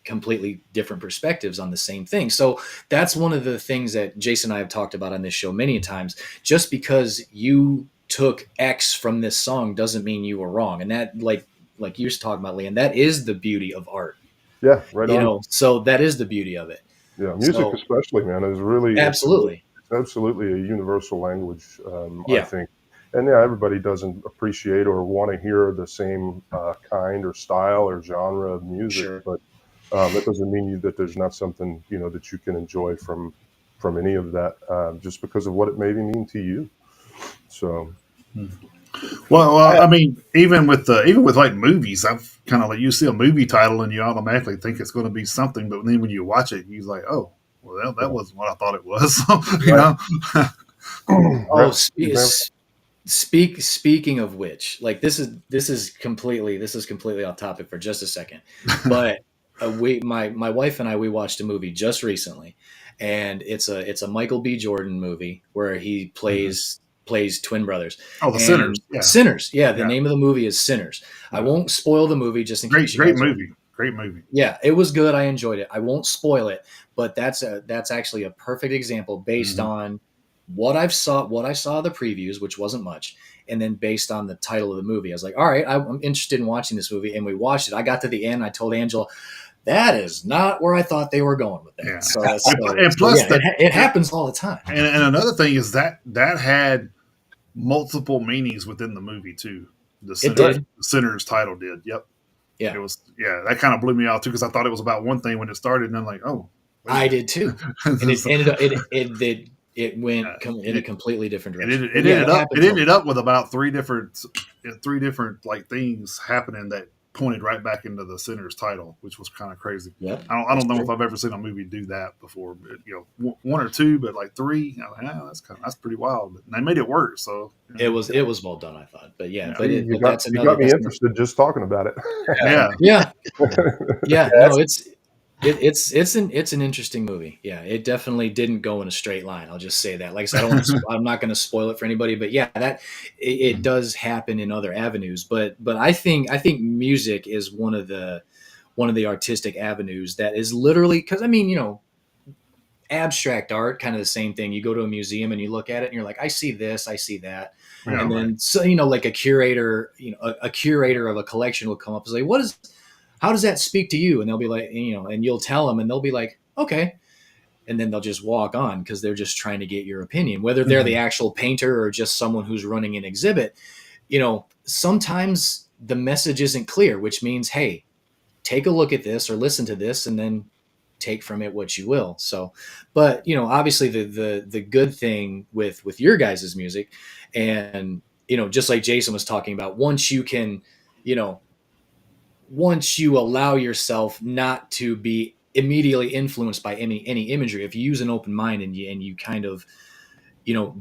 completely different perspectives on the same thing. So that's one of the things that Jason and I have talked about on this show many times. Just because you took X from this song doesn't mean you were wrong. And that, like you were talking about, Leon, that is the beauty of art. Yeah, right on. So that is the beauty of it. Yeah, music especially, man, is really absolutely it's absolutely a universal language. I Yeah. think, and yeah, everybody doesn't appreciate or want to hear the same kind or style or genre of music, Sure. but that doesn't mean that there's not something that you can enjoy from any of that, just because of what it maybe mean to you. So. Well, I mean, even with like movies, I've kind of like, you see a movie title and you automatically think it's going to be something, but then when you watch it, you're like, oh, well, that wasn't what I thought it was. you know. Oh, speaking of which, like this is completely off topic for just a second, but my wife and I, we watched a movie just recently, and it's a Michael B. Jordan movie where he plays twin brothers. Oh, the Sinners. Yeah. Sinners. Yeah, the name of the movie is Sinners. I won't spoil the movie just in case you Great guys movie. Great movie. Yeah, it was good. I enjoyed it. I won't spoil it, but that's actually a perfect example based on what I saw of the previews, which wasn't much, and then based on the title of the movie. I was like, all right, I'm interested in watching this movie, and we watched it. I got to the end. I told Angela, that is not where I thought they were going with that. Yeah. So, and plus, it happens all the time. And another thing is that had multiple meanings within the movie too. The Sinners title did. Yep. Yeah. It was. Yeah, that kind of blew me out too, because I thought it was about one thing when it started, and I'm like, oh. I did too. And it ended up it went in a completely different direction. It ended up with about three different like things happening that pointed right back into the Sinner's title, which was kind of crazy. Yeah, I don't know if I've ever seen a movie do that before. But, one or two, but like three, that's pretty wild. But they made it work. So it was well done, I thought. But yeah, but you got me interested just talking about it. Yeah. No, it's an interesting movie. Yeah, it definitely didn't go in a straight line. I'll just say that. Like I said, I'm not going to spoil it for anybody, but yeah, that it does happen in other avenues. But I think music is one of the artistic avenues that is literally, because I mean, abstract art, kind of the same thing. You go to a museum and you look at it and you're like, I see this, I see that. Yeah, and then so like a curator, a curator of a collection will come up and say, how does that speak to you? And they'll be like, and you'll tell them and they'll be like, okay. And then they'll just walk on because they're just trying to get your opinion, whether they're the actual painter or just someone who's running an exhibit. Sometimes the message isn't clear, which means, hey, take a look at this or listen to this and then take from it what you will. So, but obviously the good thing with your guys' music, and just like Jason was talking about, once you can, once you allow yourself not to be immediately influenced by any imagery, if you use an open mind and you kind of,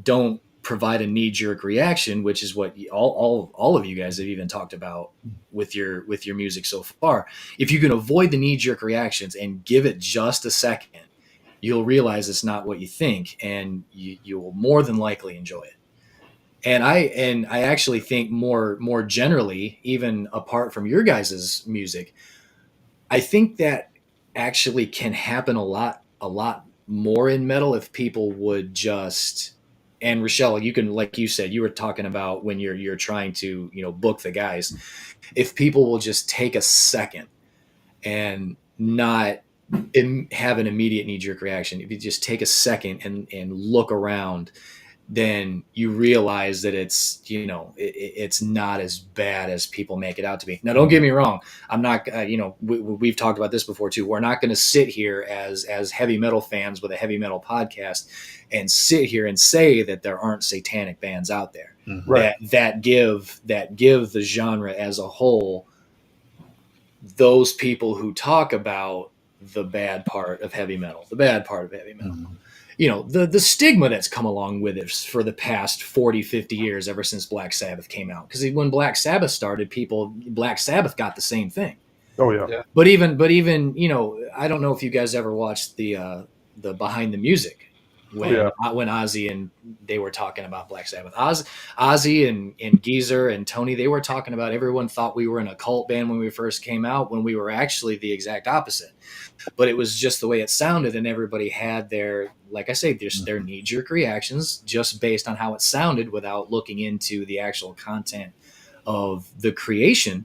don't provide a knee-jerk reaction, which is what all of you guys have even talked about with your music so far. If you can avoid the knee-jerk reactions and give it just a second, you'll realize it's not what you think, and you will more than likely enjoy it. And I actually think more generally, even apart from your guys' music, I think that actually can happen a lot more in metal if people would just. And Rochelle, you can, like you said, you were talking about when you're trying to book the guys. If people will just take a second and not have an immediate knee-jerk reaction, if you just take a second and look around, then you realize that it's it's not as bad as people make it out to be. Now, don't get me wrong. I'm not we've talked about this before too. We're not going to sit here as heavy metal fans with a heavy metal podcast and sit here and say that there aren't satanic bands out there that give the genre as a whole those people who talk about the bad part of heavy metal, the stigma that's come along with it for the past 40, 50 years, ever since Black Sabbath came out. Because when Black Sabbath started, Black Sabbath got the same thing. Oh yeah. But even I don't know if you guys ever watched the Behind the Music when Ozzy and they were talking about Black Sabbath. Ozzy and Geezer and Tony, they were talking about, everyone thought we were an occult band when we first came out, when we were actually the exact opposite. But it was just the way it sounded, and everybody had their, like I say, their knee-jerk reactions just based on how it sounded without looking into the actual content of the creation.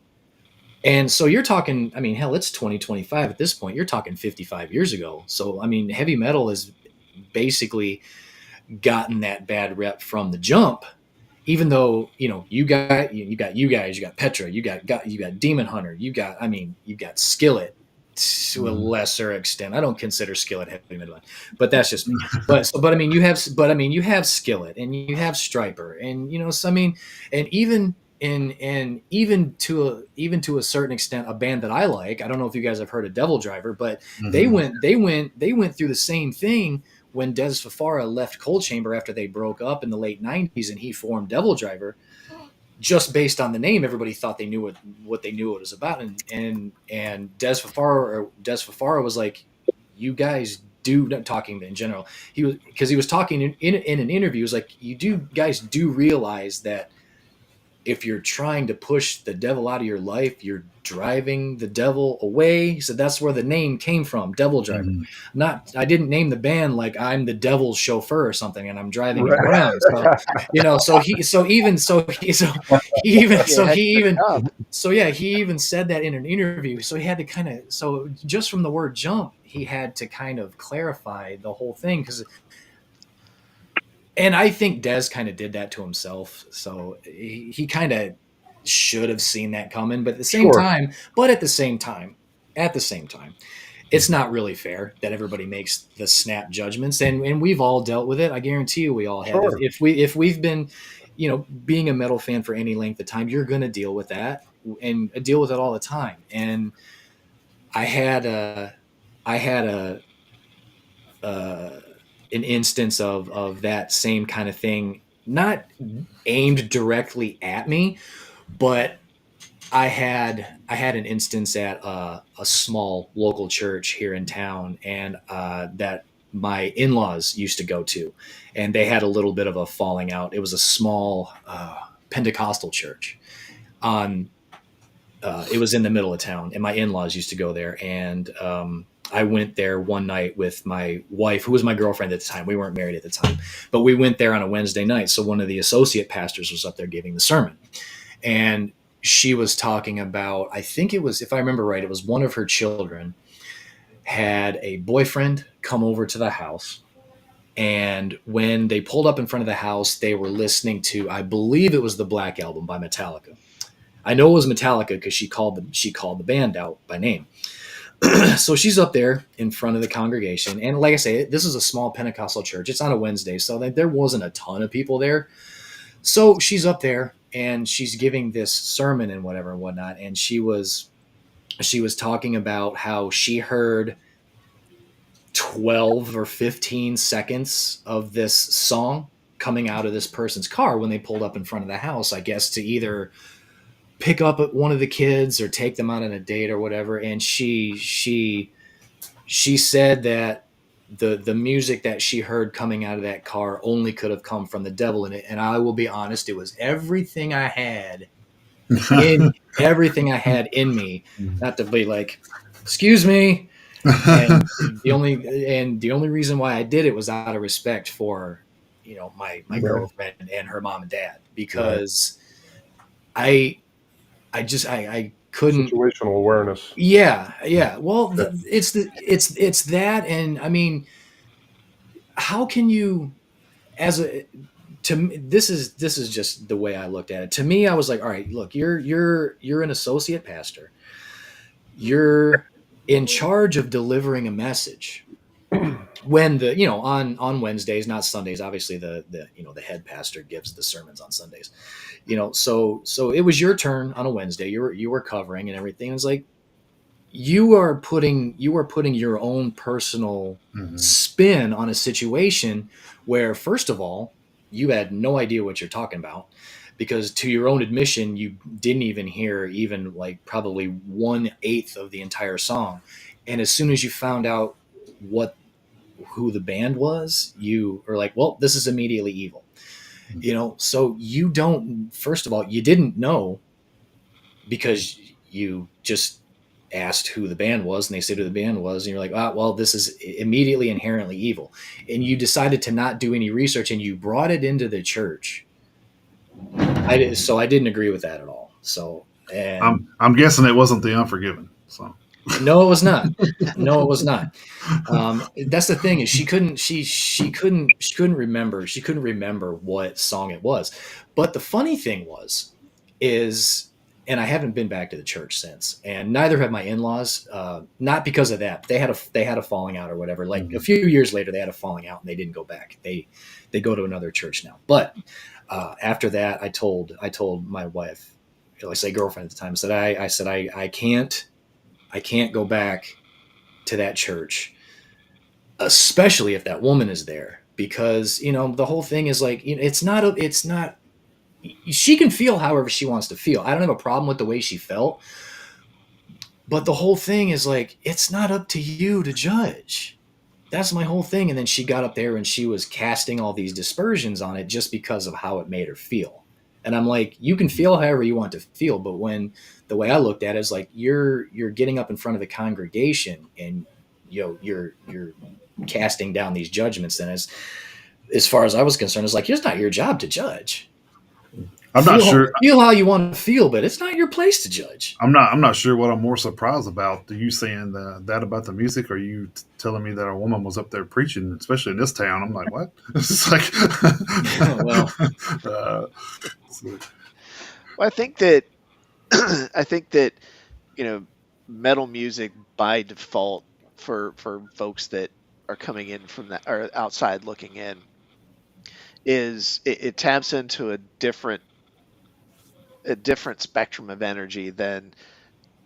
And so you're talking, I mean, hell, it's 2025 at this point. You're talking 55 years ago. So, I mean, heavy metal has basically gotten that bad rep from the jump, even though, you know, you got you guys, you got Petra, you got Demon Hunter, you've got Skillet to a lesser extent. I don't consider Skillet heavy metal, but that's just me. But I mean, you have Skillet and you have Striper, and you know, so I mean, and even to a certain extent, a band that I like. I don't know if you guys have heard of Devil Driver, but they went through the same thing when Des Fafara left Cold Chamber after they broke up in the late 90s, and he formed Devil Driver. Just based on the name, everybody thought they knew what they knew it was about, and Des Fafara was like, "You guys do," talking in general. He was talking in an interview. He was like, guys do realize that if you're trying to push the devil out of your life, you're driving the devil away. So that's where the name came from, Devil Driver. I didn't name the band like I'm the devil's chauffeur or something and I'm driving him around. So, you know, he even said that in an interview. So he had to so just from the word jump, he had to kind of clarify the whole thing, and I think Des kind of did that to himself. So he kind of should have seen that coming. But at the same time, it's not really fair that everybody makes the snap judgments. And we've all dealt with it. I guarantee you we all have. Sure. If we've been, you know, being a metal fan for any length of time, you're going to deal with that and deal with it all the time. And I had an instance of that same kind of thing, not aimed directly at me, but I had an instance at a small local church here in town, and that my in-laws used to go to, and they had a little bit of a falling out. It was a small Pentecostal church. It was in the middle of town, and my in-laws used to go there, and I went there one night with my wife, who was my girlfriend at the time. We weren't married at the time, but we went there on a Wednesday night. So one of the associate pastors was up there giving the sermon, and she was talking about, I think it was, if I remember right, it was one of her children had a boyfriend come over to the house. And when they pulled up in front of the house, they were listening to, I believe it was the Black Album by Metallica. I know it was Metallica because she called the band out by name. So she's up there in front of the congregation. And like I say, this is a small Pentecostal church. It's on a Wednesday, so there wasn't a ton of people there. So she's up there and she's giving this sermon and whatever and whatnot. And she was talking about how she heard 12 or 15 seconds of this song coming out of this person's car when they pulled up in front of the house, I guess, to either pick up one of the kids or take them out on a date or whatever. And she said that the music that she heard coming out of that car only could have come from the devil in it. And I will be honest, it was everything I had in me, not to be like, excuse me. And the only reason why I did it was out of respect for, you know, my girlfriend and her mom and dad, because I couldn't. Situational awareness. Yeah. Well, it's that, and I mean, how can you, to me, this is just the way I looked at it. To me, I was like, all right, look, you're an associate pastor. You're in charge of delivering a message. When on Wednesdays, not Sundays, obviously the head pastor gives the sermons on Sundays, so it was your turn on a Wednesday. You were covering and everything. It was like you were putting your own personal spin on a situation where, first of all, you had no idea what you're talking about, because to your own admission, you didn't even hear even like probably 1/8 of the entire song. And as soon as you found out what who the band was, you are like, well, this is immediately evil. So you don't, first of all, you didn't know because you just asked who the band was and they said who the band was. And you're like, well, this is immediately inherently evil. And you decided to not do any research and you brought it into the church. So I didn't agree with that at all. So, and I'm guessing it wasn't the Unforgiven. So no, it was not. No, it was not. That's the thing is she couldn't remember. She couldn't remember what song it was. But the funny thing is, and I haven't been back to the church since, and neither have my in-laws. Not because of that. They had a falling out or whatever. Like a few years later, they had a falling out and they didn't go back. They go to another church now. But after that, I told my wife, I say girlfriend at the time, I said I can't go back to that church, especially if that woman is there, because the whole thing is like, it's not. She can feel however she wants to feel. I don't have a problem with the way she felt, but the whole thing is like, it's not up to you to judge. That's my whole thing. And then she got up there and she was casting all these dispersions on it just because of how it made her feel. And I'm like, you can feel however you want to feel, but when the way I looked at it is like, you're getting up in front of the congregation and you're casting down these judgments. Then as far as I was concerned, it's like, it's not your job to judge. I'm not sure. Feel how you want to feel, but it's not your place to judge. I'm not sure what I'm more surprised about. Are you saying that about the music? Or are you telling me that a woman was up there preaching, especially in this town? I'm like, what? It's like, well, I think that metal music by default for folks that are coming in from that or outside looking in is it taps into a different spectrum of energy than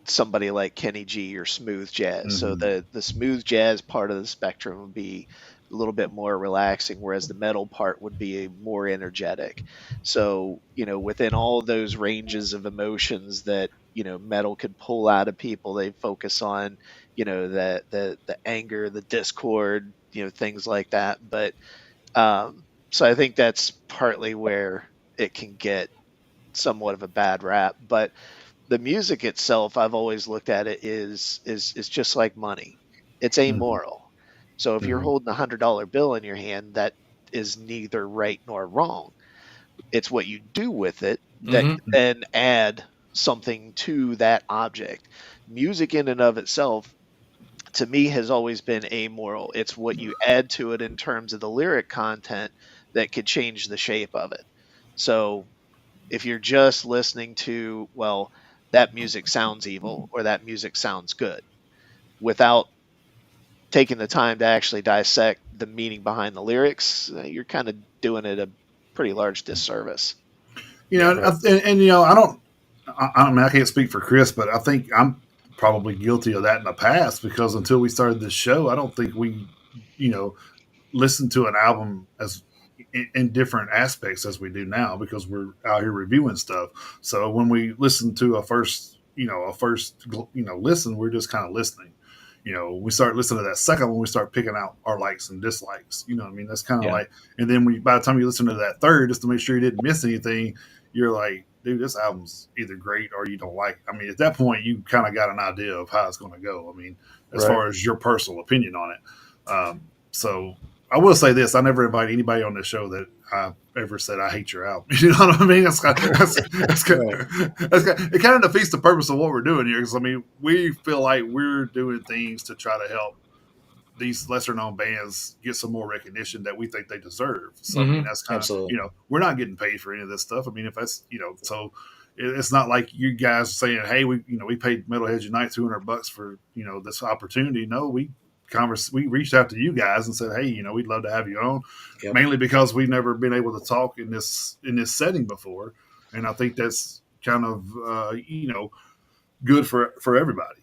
somebody like Kenny G or smooth jazz. So the smooth jazz part of the spectrum would be a little bit more relaxing, whereas the metal part would be more energetic. So, within all those ranges of emotions that, metal could pull out of people, they focus on, the anger, the discord, things like that. But so I think that's partly where it can get somewhat of a bad rap. But the music itself, I've always looked at it is just like money. It's amoral. So if you're holding $100 bill in your hand, that is neither right nor wrong. It's what you do with it that can then add something to that object. Music in and of itself, to me, has always been amoral. It's what you add to it in terms of the lyric content that could change the shape of it. So if you're just listening to, well, that music sounds evil or that music sounds good, without taking the time to actually dissect the meaning behind the lyrics, you're kind of doing it a pretty large disservice. I mean, I can't speak for Chris, but I think I'm probably guilty of that in the past, because until we started this show, I don't think we, listened to an album as in different aspects as we do now, because we're out here reviewing stuff. So when we listen to a first listen, we're just kind of listening. We start listening to that second one, we start picking out our likes and dislikes. You know what I mean? That's kind of like, and then by the time you listen to that third, just to make sure you didn't miss anything, you're like, dude, this album's either great or you don't like it. I mean, at that point, you kind of got an idea of how it's going to go. I mean, as far as your personal opinion on it. So I will say this: I never invite anybody on this show that I ever said I hate your album. You know what I mean? It kind of defeats the purpose of what we're doing here. Because I mean, we feel like we're doing things to try to help these lesser known bands get some more recognition that we think they deserve. So I mean, that's kind of, we're not getting paid for any of this stuff. I mean, if that's, so it's not like you guys saying, hey, we paid Metalheads Unite $200 for, this opportunity. No, we reached out to you guys and said, hey, we'd love to have you on, mainly because we've never been able to talk in this setting before. And I think that's kind of, good for everybody,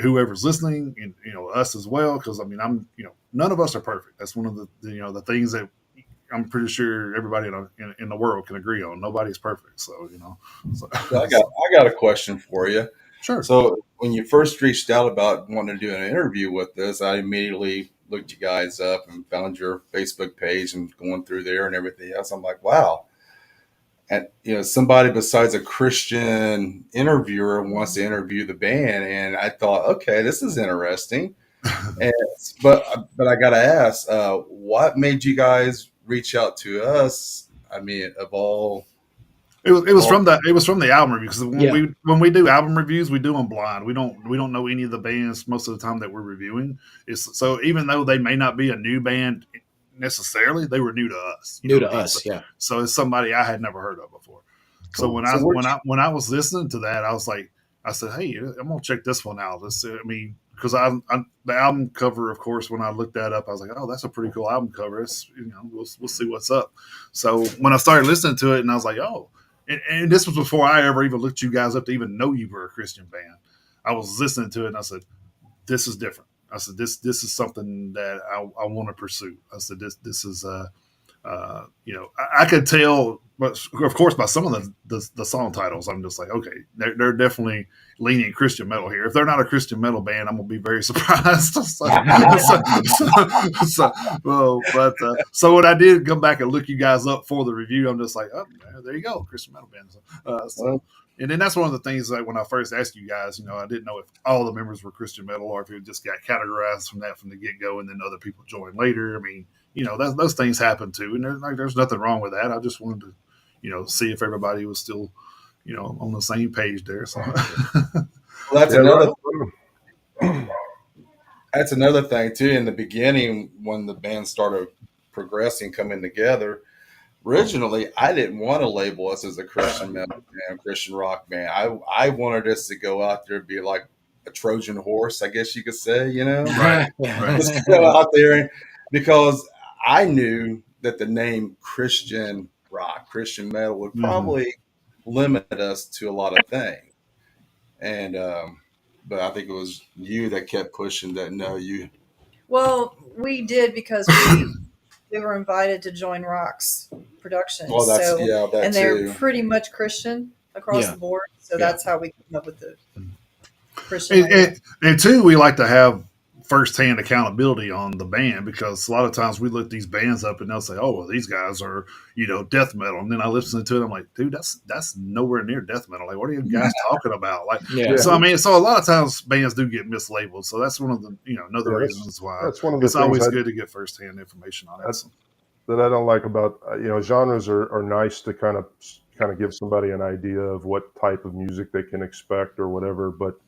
whoever's listening, and us as well, because I mean, none of us are perfect. That's one of the the things that I'm pretty sure everybody in the world can agree on. Nobody's perfect. So I got a question for you. Sure. So when you first reached out about wanting to do an interview with us, I immediately looked you guys up and found your Facebook page and going through there and everything else. I'm like, wow. And somebody besides a Christian interviewer wants to interview the band, and I thought, okay, this is interesting. And, but I gotta ask, what made you guys reach out to us? I mean, of all, It was all from the album review, because Yeah. when we do album reviews, we do them blind. We don't know any of the bands most of the time that we're reviewing. So even though they may not be a new band necessarily, they were new to us. You New know to what I mean? us, yeah. So it's somebody I had never heard of before. So Cool. when I was listening to that, I said, hey, I'm gonna check this one out. Because the album cover, of course, when I looked that up, I was like, oh, that's a pretty cool album cover. We'll see what's up. So when I started listening to it, and I was like, oh, and this was before I ever even looked you guys up to even know you were a Christian band. I was listening to it, and I said, this is different. I said, this is something that I want to pursue. I said, this is I could tell, but of course, by some of the song titles, I'm just like, okay, they're definitely leaning Christian metal here. If they're not a Christian metal band, I'm gonna be very surprised. So when I did come back and look you guys up for the review, I'm just like, oh, there you go, Christian metal band. And then that's one of the things that when I first asked you guys, I didn't know if all the members were Christian metal or if it just got categorized from the get go, and then other people joined later. I mean, those things happen too, and there's nothing wrong with that. I just wanted to, see if everybody was still, on the same page there. So that's another thing too. In the beginning, when the band started progressing, coming together, originally I didn't want to label us as a Christian metal band, Christian rock band. I wanted us to go out there and be like a Trojan horse, I guess you could say. Right. Just go out there, because I knew that the name Christian rock, Christian metal would probably limit us to a lot of things. And but I think it was you that kept pushing that. No, you. Well, we did because we were invited to join Rock's production. Well, and they're pretty much Christian across the board. So that's how we came up with the Christian. And two, we like to have firsthand accountability on the band, because a lot of times we look these bands up and they'll say, oh, well, these guys are, death metal. And then I listen to it, I'm like, dude, that's nowhere near death metal. Like, what are you guys talking about? Like, so a lot of times bands do get mislabeled. So that's one of the, another reasons why that's one of the it's always good to get firsthand information on it. That I don't like about, genres are nice to kind of give somebody an idea of what type of music they can expect or whatever. But,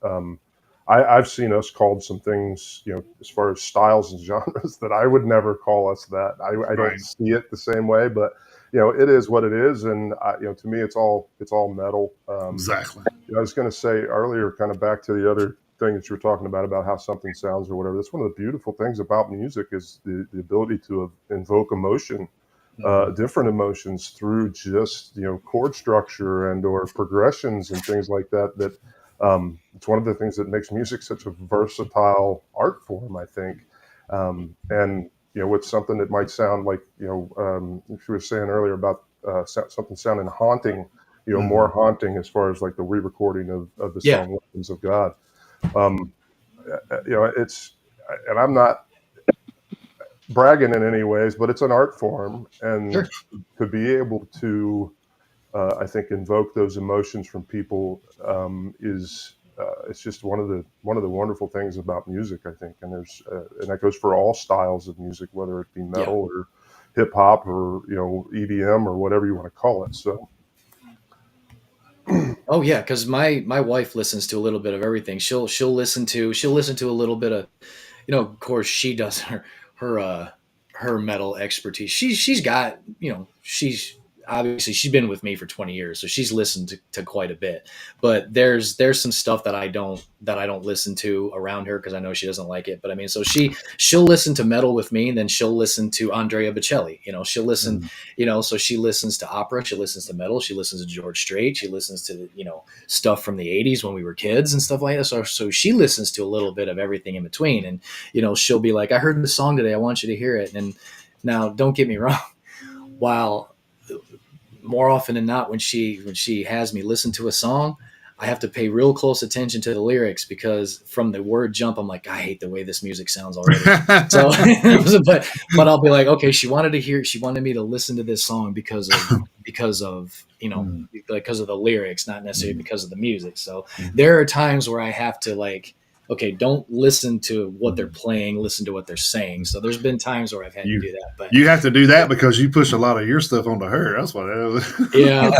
I've seen us called some things, as far as styles and genres, that I would never call us that. I don't see it the same way, but it is what it is, and to me, it's all metal. Exactly. I was going to say earlier, kind of back to the other thing that you were talking about how something sounds or whatever. That's one of the beautiful things about music, is the ability to invoke emotion, different emotions through just chord structure and or progressions and things like that. That it's one of the things that makes music such a versatile art form, I think. And with something that might sound like if you were saying earlier about something sounding haunting, more haunting as far as like the re-recording of the song "Weapons of God." It's, and I'm not bragging in any ways, but it's an art form, and to be able to I think invoke those emotions from people is it's just one of the wonderful things about music, I think. And there's and that goes for all styles of music, whether it be metal or hip hop or EDM or whatever you want to call it. So oh yeah, because my wife listens to a little bit of everything. She'll listen to a little bit of, of course she does her metal expertise. She's got, she's been with me for 20 years, so she's listened to quite a bit. But there's some stuff that I don't listen to around her, because I know she doesn't like it. But I mean, so she'll listen to metal with me, and then she'll listen to Andrea Bocelli. She'll listen, so she listens to opera, she listens to metal, she listens to George Strait, she listens to stuff from the 80s when we were kids and stuff like that. So she listens to a little bit of everything in between, and she'll be like, I heard the song today, I want you to hear it. And now, don't get me wrong, while more often than not, when she has me listen to a song, I have to pay real close attention to the lyrics, because from the word jump, I'm like, I hate the way this music sounds already. So, but I'll be like, okay, she wanted me to listen to this song because of because of the lyrics, not necessarily because of the music. So there are times where I have to like, okay, don't listen to what they're playing, listen to what they're saying. So there's been times where I've had to do that. But you have to do that because you push a lot of your stuff onto her. That's what it is. yeah.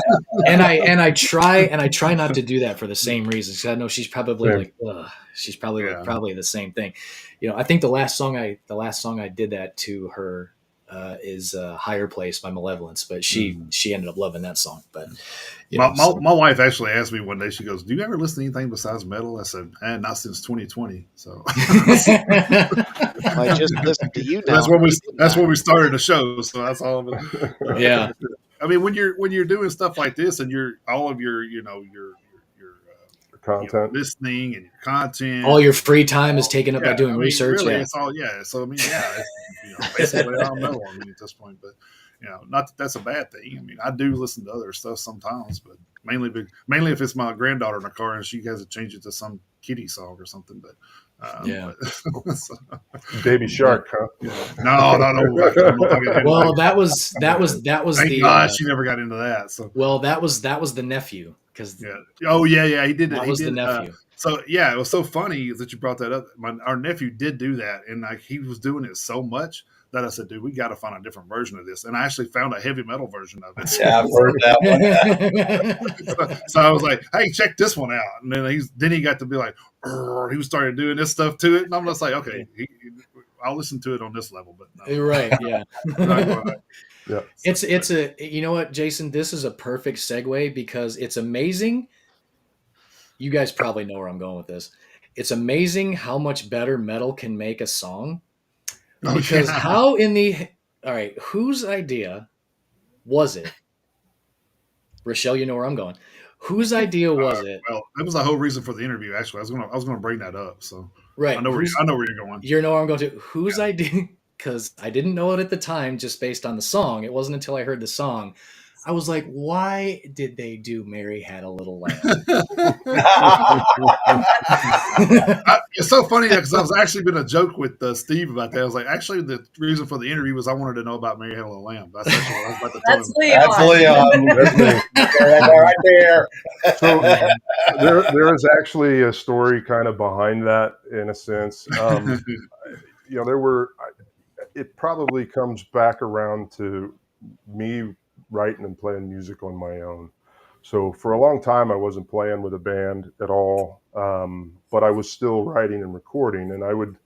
and I try not to do that for the same reasons. I know she's probably like, ugh, she's probably like probably the same thing. I think the last song I did that to her is Higher Place by Malevolence, but she ended up loving that song. But my wife actually asked me one day, she goes, do you ever listen to anything besides metal? I said, not since 2020. So I just listened to you now. That's when we started the show. So that's all of it. Yeah. I mean, when you're doing stuff like this and all of your content, listening and your content, all your free time is taken up by doing research. Really, it's all So I mean, it's, basically all metal on me at this point. But not that that's a bad thing. I mean, I do listen to other stuff sometimes, but mainly if it's my granddaughter in the car and she has to change it to some kiddie song or something. But Baby Shark, huh? No. Well, that was Thank God she never got into that. So that was the nephew, because he did. That was the nephew. It was so funny that you brought that up. Our nephew did do that, and he was doing it so much that I said, "Dude, we got to find a different version of this." And I actually found a heavy metal version of it. Yeah, I've heard that one. So I was like, "Hey, check this one out." And then he got to be like, he started doing this stuff to it, and I'm just like, "Okay, I'll listen to it on this level." But no. Right, yeah. Yeah. It's a you know what, Jason, this is a perfect segue, because it's amazing. You guys probably know where I'm going with this. It's amazing how much better metal can make a song. Because all right, whose idea was it? Rochelle, you know where I'm going. Whose idea was it? Well, that was the whole reason for the interview. Actually, I was gonna bring that up. So right, I know where you're going. You know where I'm going to. Whose idea? Because I didn't know it at the time, just based on the song. It wasn't until I heard the song, I was like, why did they do Mary Had a Little Lamb? It's so funny because I was actually been a joke with Steve about that. I was like, actually, the reason for the interview was I wanted to know about Mary Had a Little Lamb. That's actually what I was about to tell him. That's Leon. Right there. So there is actually a story kind of behind that, in a sense. It probably comes back around to me writing and playing music on my own. So for a long time, I wasn't playing with a band at all, but I was still writing and recording, and I would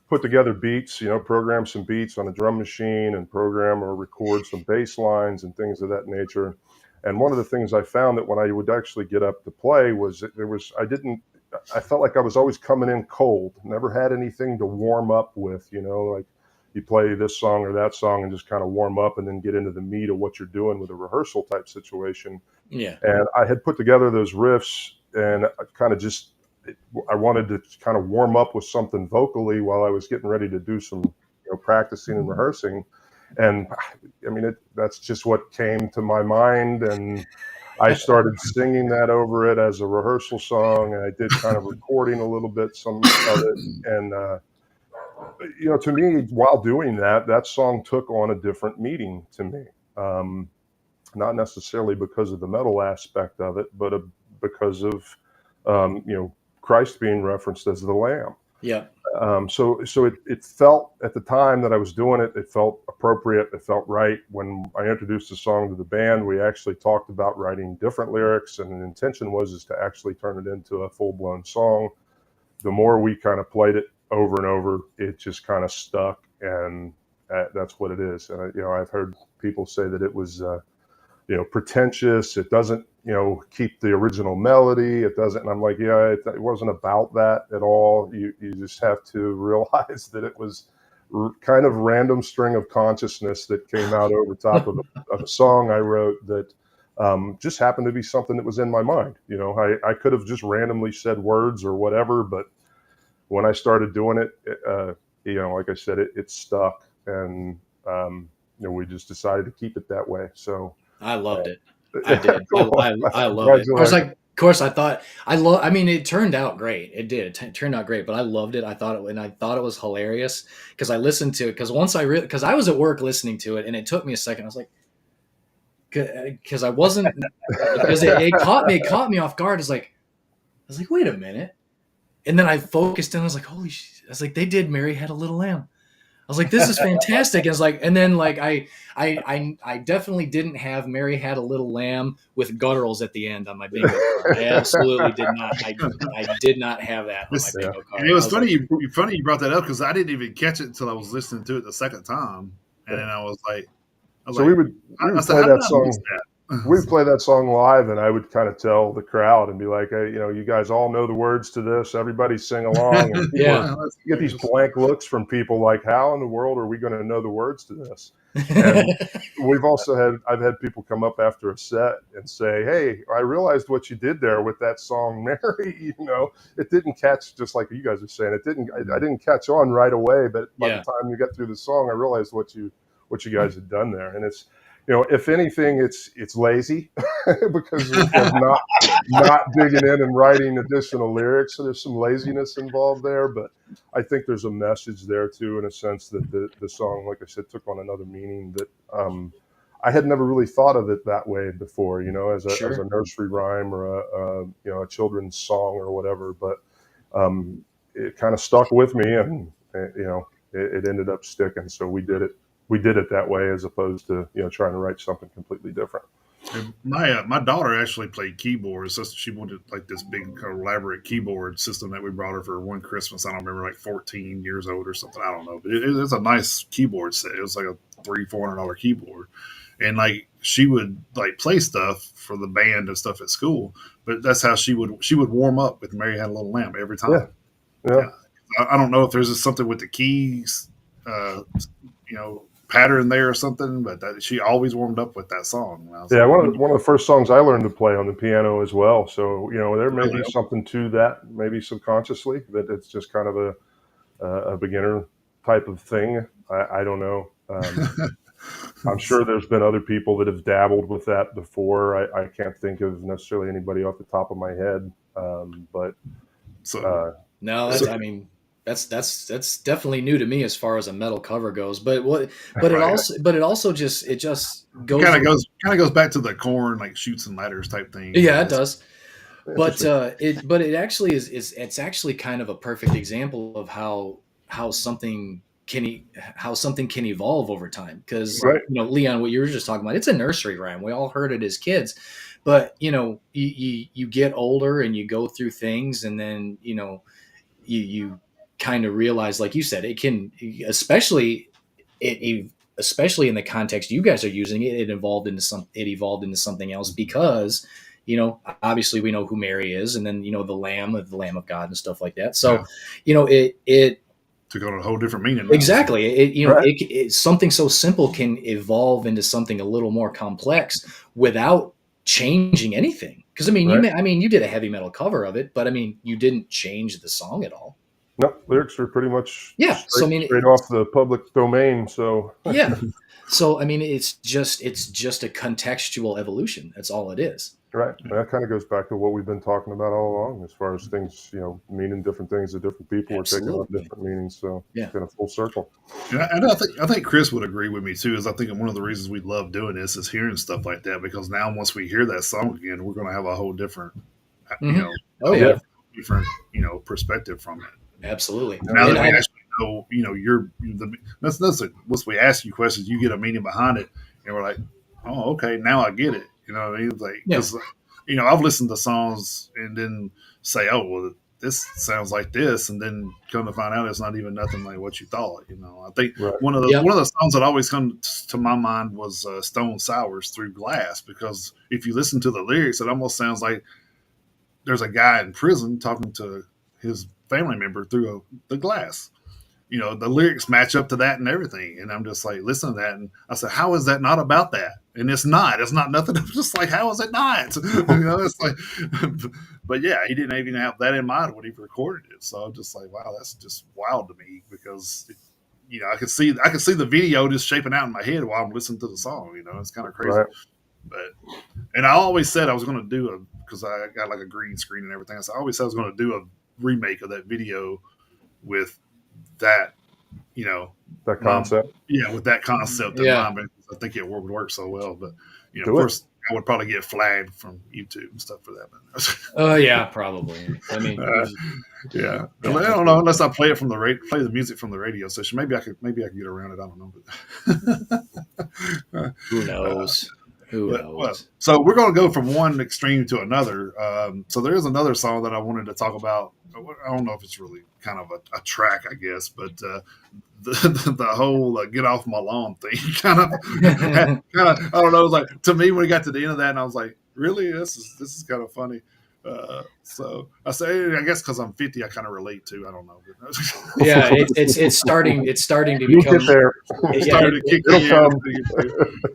put together beats, program some beats on a drum machine and program or record some bass lines and things of that nature. And one of the things I found that when I would actually get up to play was I felt like I was always coming in cold, never had anything to warm up with, like you play this song or that song and just kind of warm up and then get into the meat of what you're doing with a rehearsal type situation. Yeah. And I had put together those riffs, and I kind of I wanted to kind of warm up with something vocally while I was getting ready to do some practicing and rehearsing. And I mean, that's just what came to my mind. And I started singing that over it as a rehearsal song. And I did kind of recording a little bit, some of it. And, to me, while doing that song took on a different meaning to me. Not necessarily because of the metal aspect of it, but because of, Christ being referenced as the Lamb. Yeah. So it felt at the time that I was doing it, it felt appropriate. It felt right. When I introduced the song to the band, we actually talked about writing different lyrics, and the intention was to actually turn it into a full-blown song. The more we kind of played it over and over, it just kind of stuck, and that's what it is. And I've heard people say that it was pretentious. It doesn't keep the original melody. It doesn't. And I'm like, it wasn't about that at all. You just have to realize that it was kind of random string of consciousness that came out over top of a song I wrote that just happened to be something that was in my mind. I could have just randomly said words or whatever, but when I started doing it, like I said, it stuck, and we just decided to keep it that way. So I loved it. I did. Cool. I love it. I was like, Of course, I mean, it turned out great. It did. It turned out great, but I loved it. I thought it was hilarious because I listened to it because because I was at work listening to it, and it took me a second. I was like, because I wasn't because it caught me off guard. I was like, wait a minute, and then I focused and I was like, holy shit! I was like, they did Mary Had a Little Lamb. I was like, this is fantastic. And then I definitely didn't have Mary Had a Little Lamb with gutturals at the end on my bingo card. I absolutely did not. I did not have that on my bingo card. And it was funny. Funny you brought that up because I didn't even catch it until I was listening to it the second time, and then I was like, we would play that song. We would play that song live, and I would kind of tell the crowd and be like, hey, you guys all know the words to this. Everybody sing along. And you get these blank looks from people like, how in the world are we going to know the words to this? And I've had people come up after a set and say, hey, I realized what you did there with that song, Mary. It didn't catch, just like you guys are saying. I didn't catch on right away, but by the time you got through the song, I realized what you guys had done there. And it's, if anything, it's lazy because of not digging in and writing additional lyrics. So there's some laziness involved there, but I think there's a message there too, in a sense that the song, like I said, took on another meaning that I had never really thought of it that way before. As a nursery rhyme or a children's song or whatever. But it kind of stuck with me, and it ended up sticking. So we did it that way, as opposed to trying to write something completely different. And my daughter actually played keyboards. So she wanted like this big elaborate keyboard system that we brought her for one Christmas. I don't remember, like 14 years old or something. I don't know, but it's a nice keyboard set. It was like a $300-$400 keyboard, and like she would like play stuff for the band and stuff at school. But that's how she would warm up with Mary Had a Little Lamb every time. Yeah. I don't know if there's something with the keys, pattern there or something, but she always warmed up with that song. One of the first songs I learned to play on the piano as well. So there may be something to that, maybe subconsciously, that it's just kind of a beginner type of thing. I don't know. I'm sure there's been other people that have dabbled with that before. I can't think of necessarily anybody off the top of my head, but no, that's definitely new to me as far as a metal cover goes. But it also just goes kind of goes back to the Korn, like Chutes and Ladders type thing. Yeah, it does. But it actually it's actually kind of a perfect example of how something can evolve over time. Because Leon, what you were just talking about, it's a nursery rhyme. We all heard it as kids, but you get older and you go through things, and then you kind of realize, like you said, it can, especially in the context you guys are using it, it evolved into something else, because obviously we know who Mary is, and then the Lamb of God and stuff like that. So it took on a whole different meaning. Exactly. It something so simple can evolve into something a little more complex without changing anything. Because you did a heavy metal cover of it, but you didn't change the song at all. No, lyrics are pretty much straight off the public domain. So so it's just a contextual evolution. That's all it is. Right. And that kind of goes back to what we've been talking about all along, as far as things, meaning different things to different people, or taking on different meanings. So it's been a full circle. And I think Chris would agree with me too. Is I think one of the reasons we love doing this is hearing stuff like that, because now once we hear that song again, we're going to have a whole different, different perspective from it. Absolutely. Now that we actually know, once we ask you questions, you get a meaning behind it, and we're like, oh, okay, now I get it. You know what I mean? Like, because I've listened to songs and then say, oh, well, this sounds like this, and then come to find out it's not even nothing like what you thought. I think one of the songs that always comes to my mind was Stone Sour's "Through Glass," because if you listen to the lyrics, it almost sounds like there's a guy in prison talking to his family member through the glass. The lyrics match up to that and everything. And I'm just like, listen to that. And I said, how is that not about that? And it's not nothing. I'm just like, how is it not? It's like, but yeah, he didn't even have that in mind when he recorded it. So I'm just like, wow, that's just wild to me, because, I could see the video just shaping out in my head while I'm listening to the song. It's kind of crazy. Right. And I always said I was going to do because I got like a green screen and everything. So I always said I was going to do a remake of that video with that, That concept. with that concept in mind. Because I think it would work so well. But of course, I would probably get flagged from YouTube and stuff for that. Oh yeah, probably. I mean, yeah. I don't know unless I play it from play the music from the radio station. Maybe I could get around it. I don't know. Who knows? Who knows? So we're going to go from one extreme to another. So there is another song that I wanted to talk about. I don't know if it's really kind of a track, I guess, but the whole "Get Off My Lawn" thing kind of I don't know. It was like, to me, when we got to the end of that, and I was like, really, this is kind of funny. So I say, I guess because I'm 50, I kind of relate to. I don't know. Yeah, it's starting to become. Get there.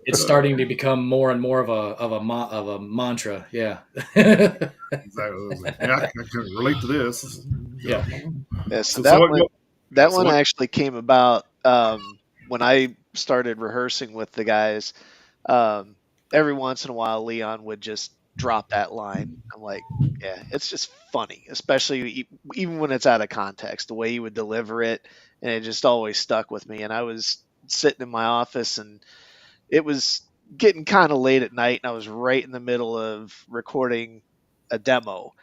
It's starting to become more and more of a mantra. Yeah. Exactly. I can relate to this. Yeah. So that one actually came about when I started rehearsing with the guys. Every once in a while, Leon would just drop that line. I'm like, yeah, it's just funny, especially even when it's out of context, the way he would deliver it, and it just always stuck with me. And I was sitting in my office, and it was getting kind of late at night, and I was right in the middle of recording a demo,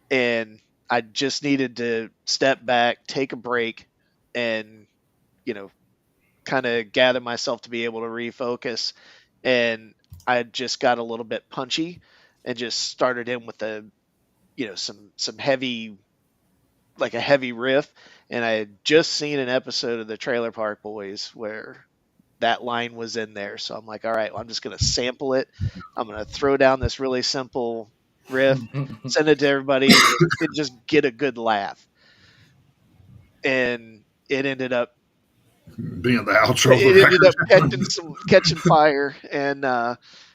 and I just needed to step back, take a break, and kind of gather myself to be able to refocus. And I just got a little bit punchy and just started in with some heavy, like a heavy riff. And I had just seen an episode of the Trailer Park Boys where that line was in there. So I'm like, all right, well, I'm just going to sample it. I'm going to throw down this really simple riff, send it to everybody, and just get a good laugh. And it ended up being the outro. It ended up catching fire, and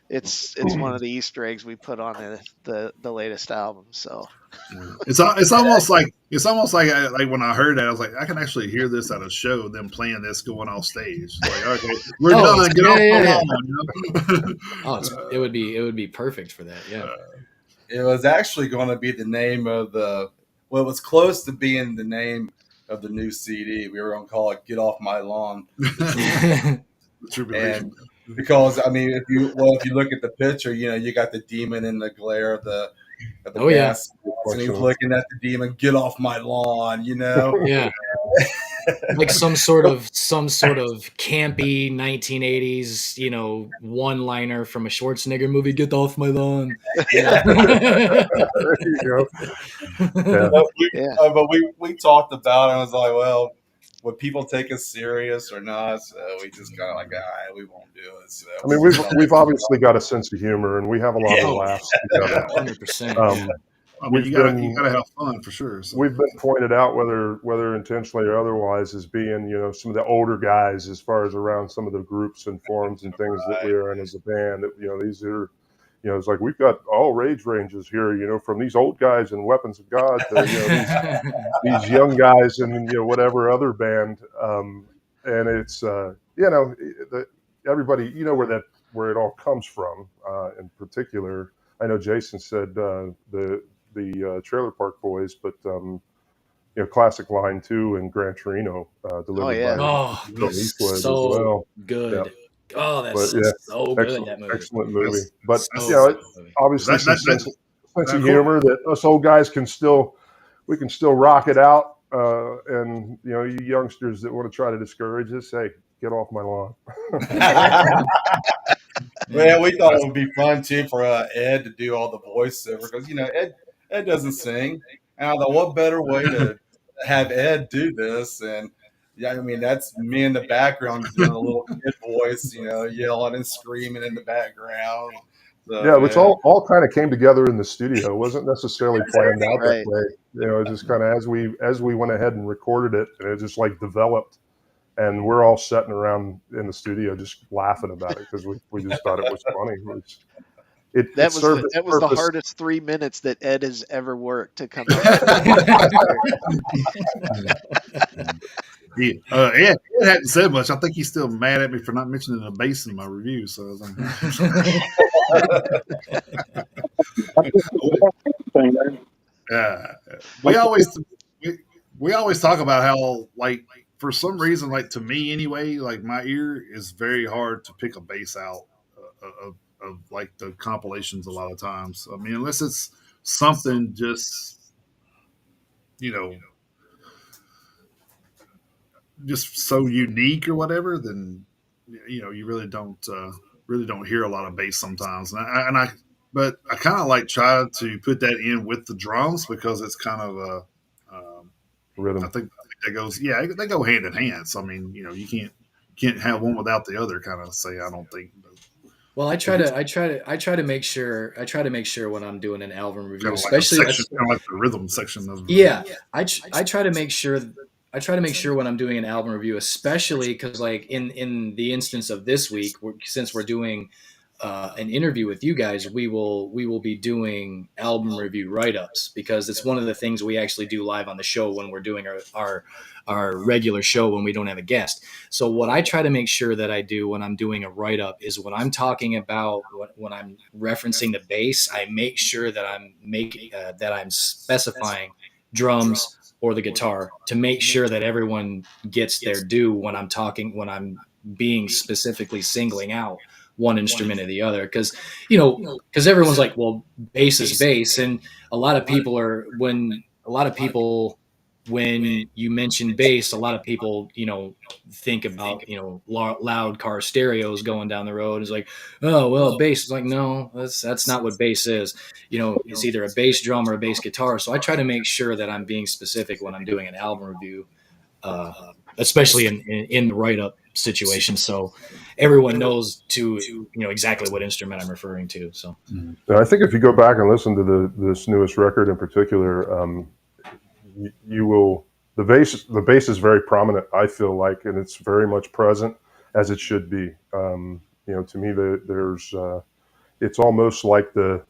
it's one of the Easter eggs we put on the latest album. So it's almost like when I heard that, I was like, I can actually hear this at a show, them playing this going off stage. Like, okay, we're done. Get off the lawn. It would be perfect for that. Yeah. It was actually going to be the name of it was close to being the name of the new CD. We were going to call it "Get Off My Lawn." Tribulation. And because if you look at the picture, you got the demon in the glare of the gas, and he's looking at the demon. Get off my lawn, Yeah. Like some sort of campy 1980s, one-liner from a Schwarzenegger movie. Get off my lawn. Yeah. There you go. But we talked about it. I was like, well, would people take us serious or not? So we just kind of like, all right, we won't do it. So we've obviously got a sense of humor, and we have a lot of laughs together. 100%. You gotta have fun for sure. So. We've been pointed out, whether intentionally or otherwise, as being some of the older guys as far as around some of the groups and forums and things that we are in as a band. That these are, it's like we've got all rage ranges here. From these old guys in Weapons of God to these young guys in whatever other band, and it's everybody where it all comes from. In particular, I know Jason said the Trailer Park Boys, but classic line 2 and Gran Torino delivered by Eastwood as well. Good. Yeah. Oh, that's so good. That movie. Excellent movie. But obviously some sense of humor that us old guys can still rock it out. And you youngsters that want to try to discourage us, hey, get off my lawn. Well, we thought it would be fun too for Ed to do all the voiceover because Ed doesn't sing, and I thought, what better way to have Ed do this? And that's me in the background doing a little kid voice, yelling and screaming in the background. So, which all kind of came together in the studio. It wasn't necessarily planned out that way. It just kind of as we went ahead and recorded it, and it just like developed. And we're all sitting around in the studio just laughing about it because we just thought it was funny. That was the hardest 3 minutes that Ed has ever worked to come out. Ed hadn't said much. I think he's still mad at me for not mentioning the bass in my review. So Uh, we always we, we always talk about how like for some reason like to me anyway like my ear is very hard to pick a bass out of like the compilations a lot of times. I mean unless it's something just you know just so unique or whatever, then you really don't hear a lot of bass sometimes. And I but I kind of like try to put that in with the drums because it's kind of a I Rhythm. think that goes yeah they go hand in hand. So I mean you can't have one without the other kind of say I don't think. But Well, if it's I try to make sure when I'm doing an album review, kind of like a especially section, kind of like the rhythm section of yeah, I try to make sure when I'm doing an album review, especially because like in the instance of this week, since we're doing an interview with you guys, we will be doing album review write ups because it's one of the things we actually do live on the show when we're doing our regular show when we don't have a guest. So what I try to make sure that I do when I'm doing a write up is when I'm talking about when I'm referencing the bass, I make sure that I'm specifying drums or the guitar to make sure that everyone gets their due when I'm being specifically singling out one instrument or the other because everyone's like well bass is bass and a lot of people are when you mention bass a lot of people think about loud car stereos going down the road. It's like oh well bass is like no that's not what bass is. It's either a bass drum or a bass guitar. So I try to make sure that I'm being specific when I'm doing an album review, uh, especially in the write up situation. So everyone knows exactly what instrument I'm referring to. So Mhm. And I think if you go back and listen to this newest record in particular, you will the bass is very prominent. I feel like, and it's very much present as it should be. To me, there's it's almost like the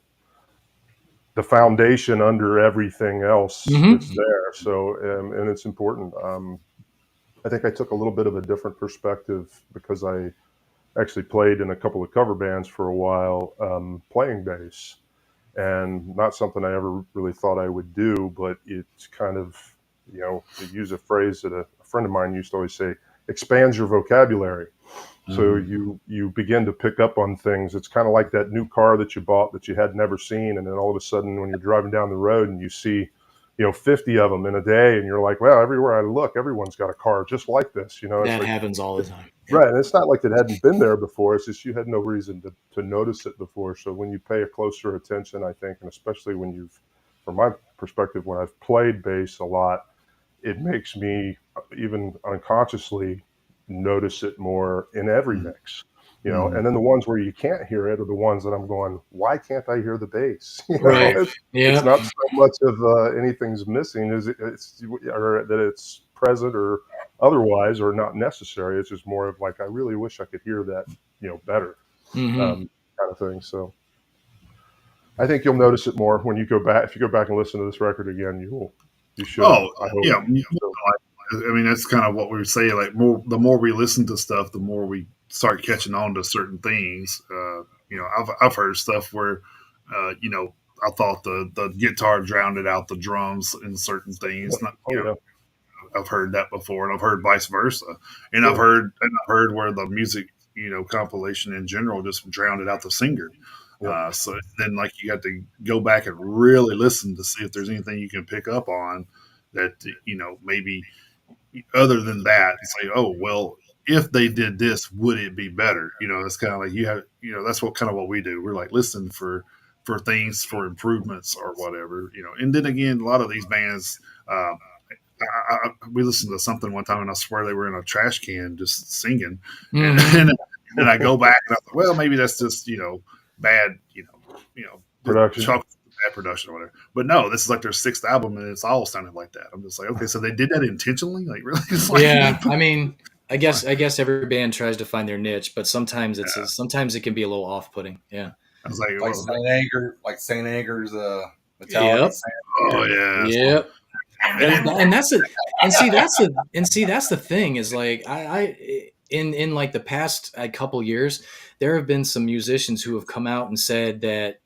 foundation under everything else mm-hmm. that's there. So and it's important. I think I took a little bit of a different perspective because I actually played in a couple of cover bands for a while, playing bass, and not something I ever really thought I would do, but it's kind of, to use a phrase that a friend of mine used to always say, expands your vocabulary. So Mhm. you begin to pick up on things. It's kind of like that new car that you bought that you had never seen, and then all of a sudden, when you're driving down the road and you see, 50 of them in a day, and you're like, well, everywhere I look, everyone's got a car just like this. It's That like, happens all the time. right. And it's not like it hadn't been there before. It's just you had no reason to notice it before. So when you pay a closer attention, I think, and especially from my perspective, when I've played bass a lot, it makes me even unconsciously notice it more in every Mhm. mix. Mhm. And then the ones where you can't hear it are the ones that I'm going, why can't I hear the bass? Right. It's Yeah. not so much of anything's missing, or that it's present or otherwise or not necessary. It's just more of like, I really wish I could hear that, better, Mm-hmm. um, kind of thing. So I think you'll notice it more when you go back. If you go back and listen to this record again, you should. Oh, I hope. yeah. So, I mean, that's kind of what we were saying. Like, the more we listen to stuff, the more we start catching on to certain things. I've heard stuff where, I thought the guitar drowned out the drums in certain things. Not, oh yeah, I've heard that before, and I've heard vice versa, and sure. I've heard where the music, compilation in general just drowned out the singer. Yep. So then, like, you got to go back and really listen to see if there's anything you can pick up on that maybe other than that, and say, oh well, if they did this, would it be better? It's kind of like you have, that's what we do. We're like listening for things for improvements or whatever. And then again, a lot of these bands. We listened to something one time, and I swear they were in a trash can just singing, and Mm-hmm. and then I go back and I thought, well, maybe that's just bad, just Production. chalk bad production or whatever. But no, this is like their sixth album, and it's all sounded like that. I'm just like, okay, so they did that intentionally, like really? It's like, Yeah. I mean, I guess every band tries to find their niche, but sometimes yeah. sometimes it can be a little off-putting. Yeah. I was like, Like well, Saint Anger's Metallica. Yep. oh yeah, Yep. and, And that's it. And see that's the thing is like I in like the past couple years there have been some musicians who have come out and said that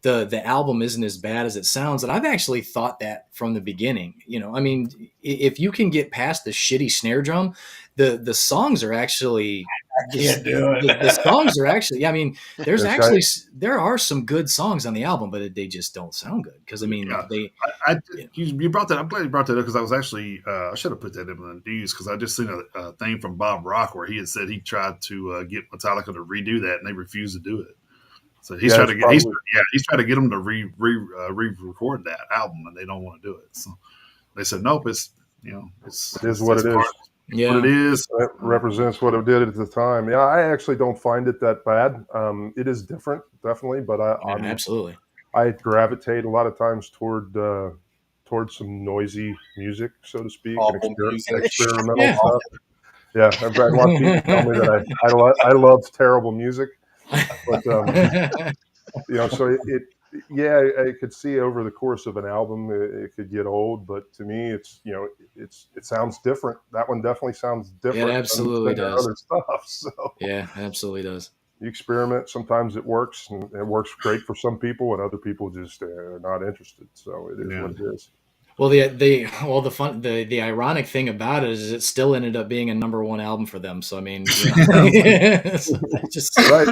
the album isn't as bad as it sounds. And I've actually thought that from the beginning. I mean, if you can get past the shitty snare drum, the songs are actually can't do it. the songs are actually. I mean, there's Yes, actually there are some good songs on the album, but they just don't sound good because I mean Yeah. they. You brought that. I'm glad you brought that up because I was actually I should have put that in the news because I just seen a thing from Bob Rock where he had said he tried to get Metallica to redo that and they refused to do it. So he's trying to get he's trying to get them to re-record that album and they don't want to do it. So they said nope. It is what it is. Yeah, what it is. It represents what it did at the time. Yeah, I actually don't find it that bad. It is different, definitely, but absolutely. I gravitate a lot of times toward some noisy music, so to speak, and experimental Yeah. stuff. Yeah, I've had a lot of people tell me that I love terrible music, but so I could see over the course of an album it could get old, but to me it sounds different. That one definitely sounds different. It absolutely than does. other stuff. So Yeah, absolutely does. you experiment. Sometimes it works, and it works great for some people, and other people just are not interested. So it is what it is. Well, the ironic thing about it is it still ended up being a #1 album for them. So I mean, just Right.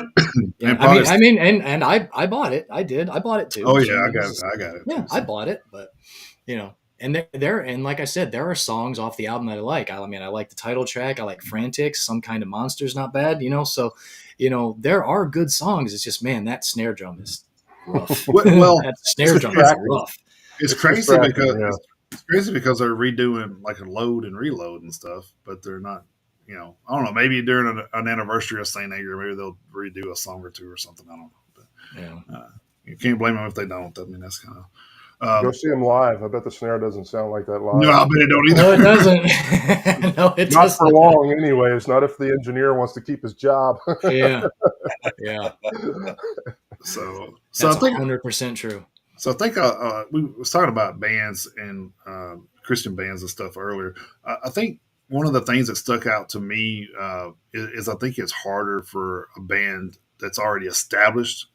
Yeah, and I bought it. I did. I bought it too. Oh yeah, I got it. Yeah, I bought it, but and and like I said, there are songs off the album that I like. I mean, I like the title track. I like Frantics. Some Kind of Monster's not bad. So there are good songs. It's just, man, that snare drum is rough. Well, that snare drum is rough. It's crazy because they're redoing like a load and reload and stuff, but they're not. I don't know. Maybe during an anniversary of St. Anger, maybe they'll redo a song or two or something. I don't know. But, you can't blame them if they don't. I mean, that's kind of. Go see them live. I bet the snare doesn't sound like that live. No, I bet it don't either. No, it doesn't. No, it Not doesn't. for long, anyways. Not if the engineer wants to keep his job. Yeah. So That's I think 100% true. So I think we was talking about bands and Christian bands and stuff earlier. I think one of the things that stuck out to me is I think it's harder for a band that's already established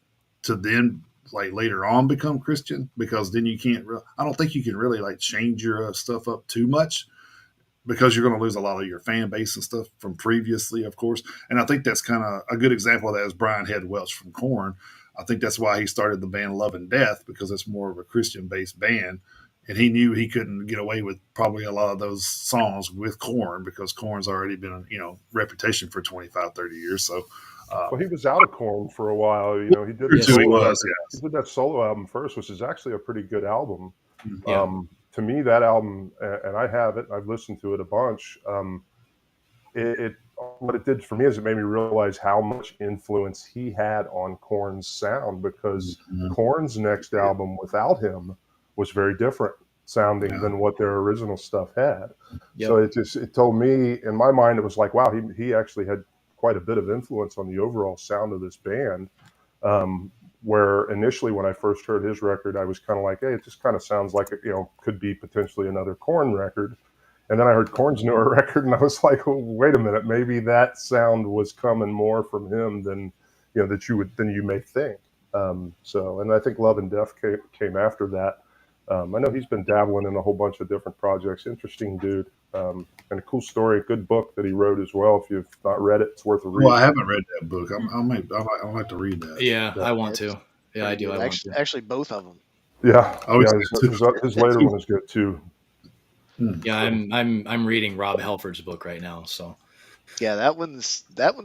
to then like later on become Christian because then you can't. I don't think you can really like change your stuff up too much because you're going to lose a lot of your fan base and stuff from previously, of course. And I think that's kind of a good example of that is Brian Head Welch from Korn. I think that's why he started the band Love and Death because it's more of a Christian-based band, and he knew he couldn't get away with probably a lot of those songs with Korn because Korn's already been reputation for 25, 30 years. So, well, he was out of Korn for a while. He did he did that solo album first, which is actually a pretty good album. Yeah. To me, that album, and I have it, I've listened to it a bunch. What it did for me is it made me realize how much influence he had on Korn's sound because Korn's next album without him was very different sounding than what their original stuff had. Yep. So it told me, in my mind, it was like, wow, he actually had quite a bit of influence on the overall sound of this band. Where initially when I first heard his record, I was kind of like, hey, it just kind of sounds like it, could be potentially another Korn record. And then I heard Korn's newer record, and I was like, oh, "Wait a minute! Maybe that sound was coming more from him than than you may think." And I think Love and Death came after that. I know he's been dabbling in a whole bunch of different projects. Interesting dude, and a cool story. Good book that he wrote as well. If you've not read it, it's worth a read. Well, I haven't read that book. I'll like to read that. Yeah, I want to. Yeah, I do. I want to. Actually, both of them. Yeah, his later one is good too. Yeah, I'm reading Rob Halford's book right now. So yeah, that one's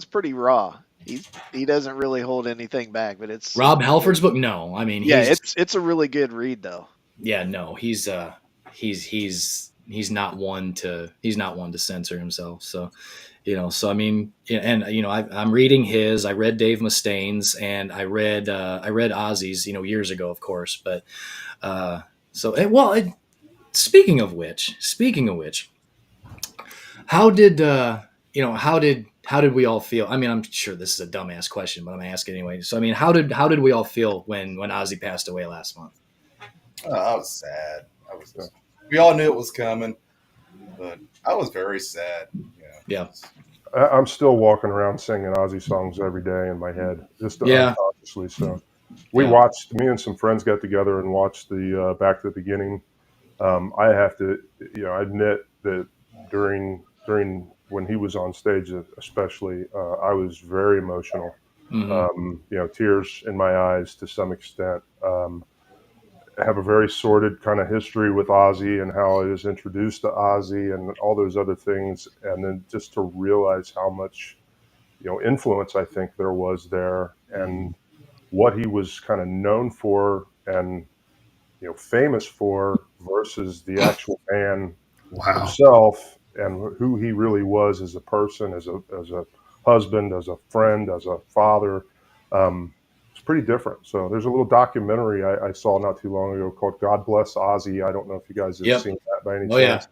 pretty raw. He doesn't really hold anything back, but it's Rob Halford's book. No, I mean, it's a really good read though. Yeah, no, he's not one to censor himself. So, so I mean, and I'm reading his. I read Dave Mustaine's, and I read Ozzy's, years ago, of course. But speaking of which, how did we all feel? I mean, I'm sure this is a dumbass question, but I'm gonna ask it anyway. So, I mean, how did we all feel when Ozzy passed away last month? I was sad. We all knew it was coming, but I was very sad. Yeah. I'm still walking around singing Ozzy songs every day in my head, just unconsciously. So We Yeah. watched. Me and some friends got together and watched the Back to the Beginning. I have to, admit that during when he was on stage, especially, I was very emotional. Hmm. Tears in my eyes to some extent. I have a very sordid kind of history with Ozzy and how I was introduced to Ozzy and all those other things, and then just to realize how much influence I think there was there, and what he was kind of known for and famous for versus the actual man Wow. himself and who he really was as a person, as a husband, as a friend, as a father. It's pretty different. So there's a little documentary I saw not too long ago called "God Bless Ozzy." I don't know if you guys have Yep. seen that by any Oh yeah. chance,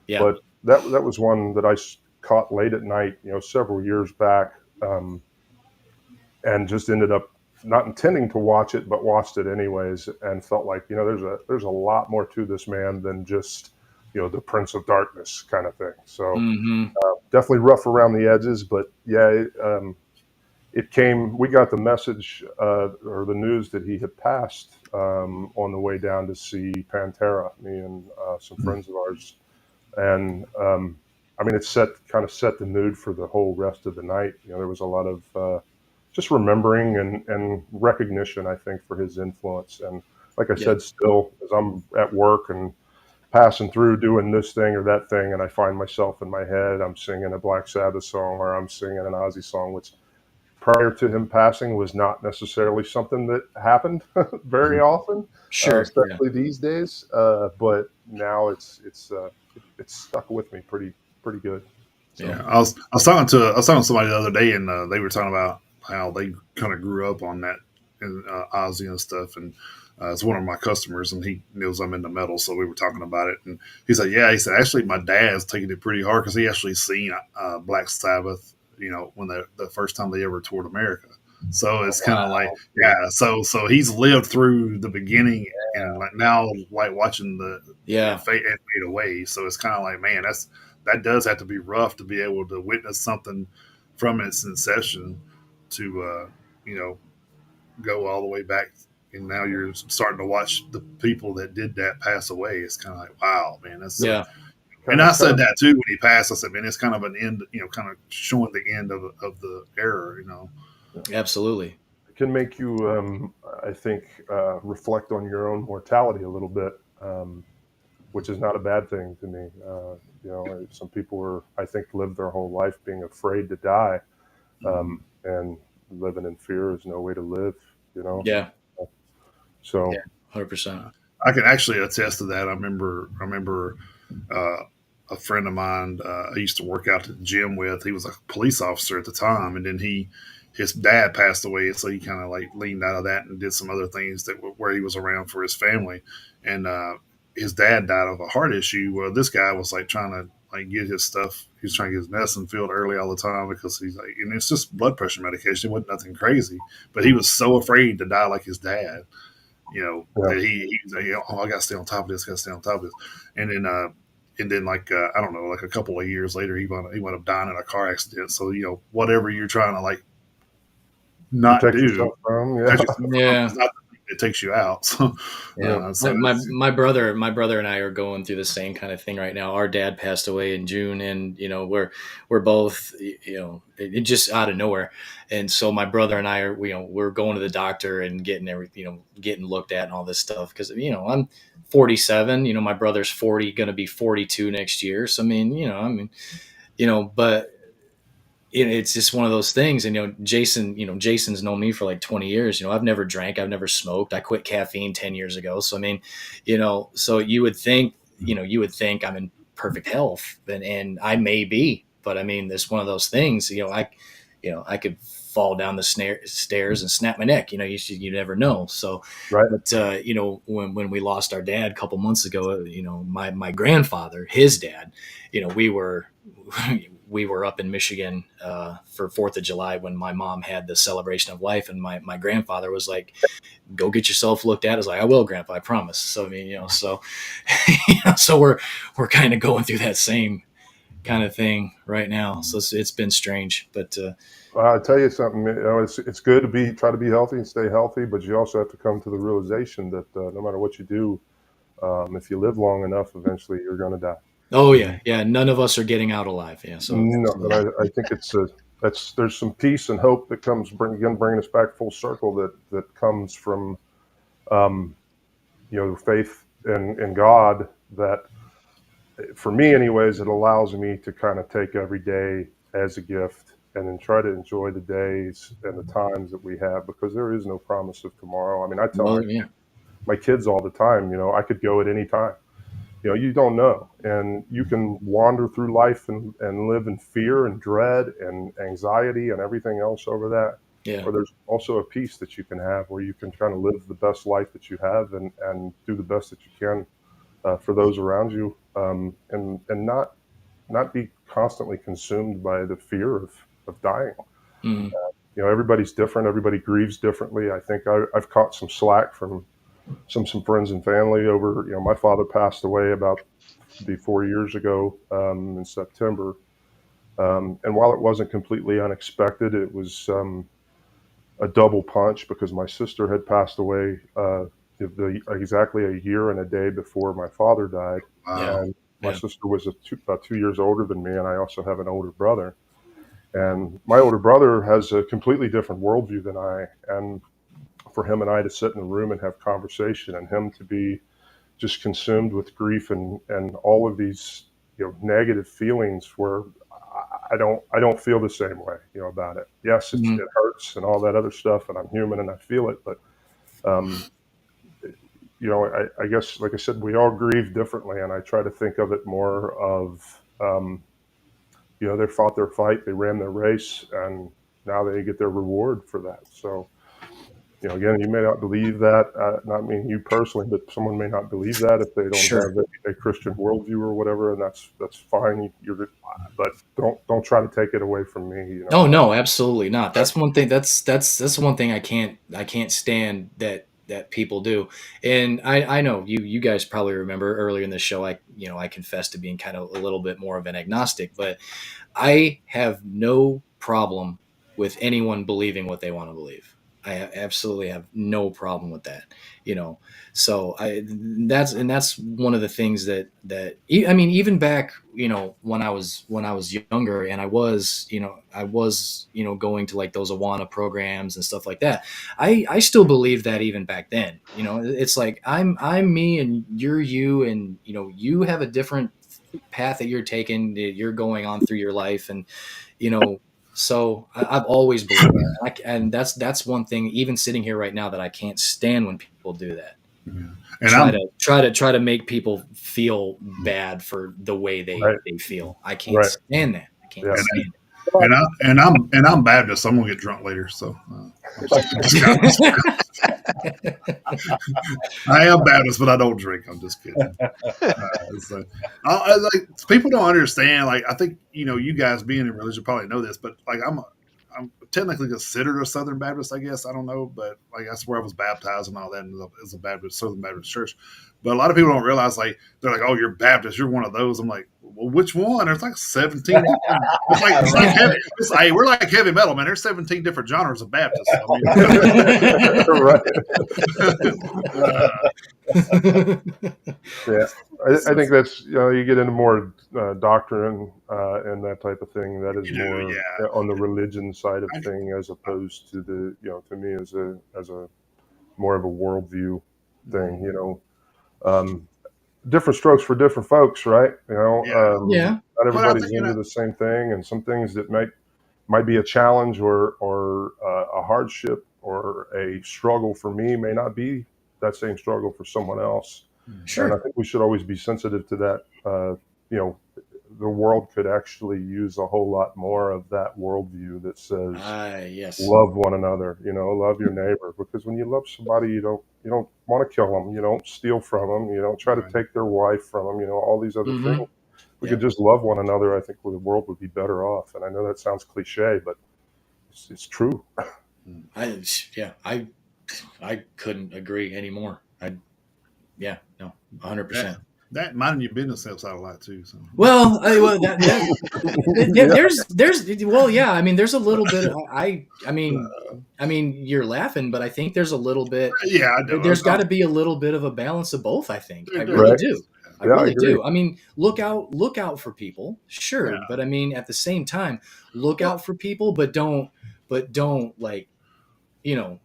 Yeah. but that was one that I caught late at night, several years back, and just ended up not intending to watch it, but watched it anyways, and felt like there's a lot more to this man than just the Prince of Darkness kind of thing. So Hmm. definitely rough around the edges, but yeah, it came. We got the message or the news that he had passed on the way down to see Pantera. Me and some friends of ours, and I mean, it kind of set the mood for the whole rest of the night. There was a lot of just remembering and recognition, I think, for his influence. And like I Yeah. said, still, as I'm at work and passing through doing this thing or that thing, and I find myself in my head, I'm singing a Black Sabbath song or I'm singing an Ozzy song, which prior to him passing was not necessarily something that happened very often, Sure. Yeah. especially these days. But now it's stuck with me pretty good. So Yeah. Yeah, I was talking to somebody the other day, and they were talking about how they kind of grew up on that and Ozzy and stuff. And it's one of my customers, and he knows I'm into metal, so we were talking about it. And he said, "Yeah," he said, "actually, my dad's taking it pretty hard because he actually seen Black Sabbath, when the first time they ever toured America." So it's kind of like, yeah. So he's lived through the beginning, and like now, like watching the Yeah. fade away. So it's kind of like, man, that does have to be rough to be able to witness something from its inception to go all the way back, and now you're starting to watch the people that did that pass away. It's kind of like, wow, man, that's. Yeah. And kind of I kind said of that too when he passed. I said, man, it's kind of an end, kind of showing the end of the era. Absolutely. can make you, I think, reflect on your own mortality a little bit, which is not a bad thing to me. Some people are, I think, live their whole life being afraid to die, and living in fear is no way to live. You know, Yeah. Yeah. so 100%. I can actually attest to that. I remember uh, a friend of mine I used to work out at the gym with. He was a police officer at the time, and then his dad passed away, so he kind of like leaned out of that and did some other things where he was around for his family. And his dad died of a heart issue. Well, this guy was like trying to like get his stuff. He was trying to get his medicine filled early all the time because he's like, and it's just blood pressure medication. It wasn't nothing crazy, but he was so afraid to die like his dad, yeah, that he's like, oh, I got to stay on top of this, got to stay on top of this. And then like, I don't know, like a couple of years later, he wound up dying in a car accident. So, whatever you're trying to like not protect do, yourself from, protect yeah, yourself from Yeah. is not the thing that takes you out. So, Yeah. so My brother and I are going through the same kind of thing right now. Our dad passed away in June, and we're both, it just out of nowhere. And so my brother and I are, we're going to the doctor and getting everything, getting looked at and all this stuff because I'm 47. My brother's 40, going to be 42 next year. So but it's just one of those things. And Jason's known me for like 20 years. I've never drank, I've never smoked. I quit caffeine 10 years ago. So so you would think I'm in perfect health, and I may be, but it's one of those things. I could fall down the stairs and snap my neck. You never know. So, right, but when we lost our dad a couple months ago, my grandfather, his dad, we were we were up in Michigan for 4th of July when my mom had the celebration of life, and my grandfather was like, "Go get yourself looked at." I was like, "I will, Grandpa, I promise." So so so we're kind of going through that same kind of thing right now. So it's been strange, but I'll tell you something. It's good to try to be healthy and stay healthy, but you also have to come to the realization that no matter what you do, if you live long enough, eventually you're going to die. oh yeah, none of us are getting out alive. Yeah, so No, and I think there's some peace and hope that comes bringing us back full circle that comes from um, faith in God. That for me, anyways, it allows me to kind of take every day as a gift and then try to enjoy the days and the times that we have, because there is no promise of tomorrow. I mean, I tell well, yeah. my kids all the time, I could go at any time. You don't know, and you can wander through life and live in fear and dread and anxiety and everything else over that. Yeah. Or there's also a peace that you can have where you can kind of live the best life that you have and do the best that you can for those around you, and not be constantly consumed by the fear of dying. Mhm. Everybody's different. Everybody grieves differently. I think I've caught some slack from some friends and family over. My father passed away about 4 years ago in September, and while it wasn't completely unexpected, it was a double punch because my sister had passed away exactly a year and a day before my father died. Wow. And my Yeah. sister was about 2 years older than me, and I also have an older brother. And my older brother has a completely different worldview than I. And for him and I to sit in a room and have conversation, and him to be just consumed with grief and all of these negative feelings, where I don't feel the same way about it. Yes, it Mhm. hurts and all that other stuff, and I'm human and I feel it, but um, I guess, like I said, we all grieve differently, and I try to think of it more of they fought their fight, they ran their race, and now they get their reward for that. So again, you may not believe that, not mean you personally, but someone may not believe that if they don't Sure. have a Christian worldview or whatever, and that's fine. But don't try to take it away from me. Oh no, absolutely not. I- That's one thing. That's one thing I can't stand that people do. And I know you guys probably remember earlier in the show I confessed to being kind of a little bit more of an agnostic, but I have no problem with anyone believing what they want to believe. I absolutely have no problem with that, you know. So that's one of the things I mean, even back, when I was younger, and I was going to like those Awana programs and stuff like that. I still believe that even back then. It's like I'm me and you're you, and you have a different path that you're taking, that you're going on through your life, and you know so I've always believed that, and that's one thing, even sitting here right now, that I can't stand when people do that. Yeah. And Try to make people feel bad for the way they right, they feel. I can't right, stand that. I can't yeah. stand I'm Baptist. So I'm gonna get drunk later. So it. I am Baptist, but I don't drink. I'm just kidding. So, like, people don't understand. Like, I think you guys being in religion probably know this, but like I'm technically considered a Southern Baptist, I guess. I don't know, but like that's where I was baptized and all that as a Baptist, Southern Baptist church. But a lot of people don't realize, like, they're like, "Oh, you're Baptist. You're one of those." I'm like, "Well, which one?" There's like 17. It's like heavy. Hey, we're like heavy metal, man. There's 17 different genres of Baptists. I Right. mean, Yeah, I think that's you get into more doctrine and that type of thing. That is you do, more yeah. on the religion side of I, thing, as opposed to to me as a more of a worldview thing. Different strokes for different folks, right? yeah. Yeah. Not But I think everybody's into the same thing, and some things that might be a challenge or a hardship or a struggle for me may not be that same struggle for someone else. And I Sure. think we should always be sensitive to that. You know, the world could actually use a whole lot more of that worldview that says Yes. love one another. Love your neighbor, because when you love somebody, you don't want to kill them. You don't steal from them. You don't try to Right. take their wife from them. All these other Hmm. things. If we Yeah. could just love one another, I think the world would be better off. And I know that sounds cliche, but it's true. I couldn't agree anymore. Yeah, no, Yeah. 100%. That minding your business helps out a lot too. So. Well, yeah. I mean, there's a little bit. I mean, you're laughing, but I think there's a little bit. Yeah, I know. There's got to be a little bit of a balance of both. I think. I There really Right. do. I Yeah, I really agree. do. I mean, look out for people, sure, Yeah. but I mean, at the same time, look out for people, but don't like,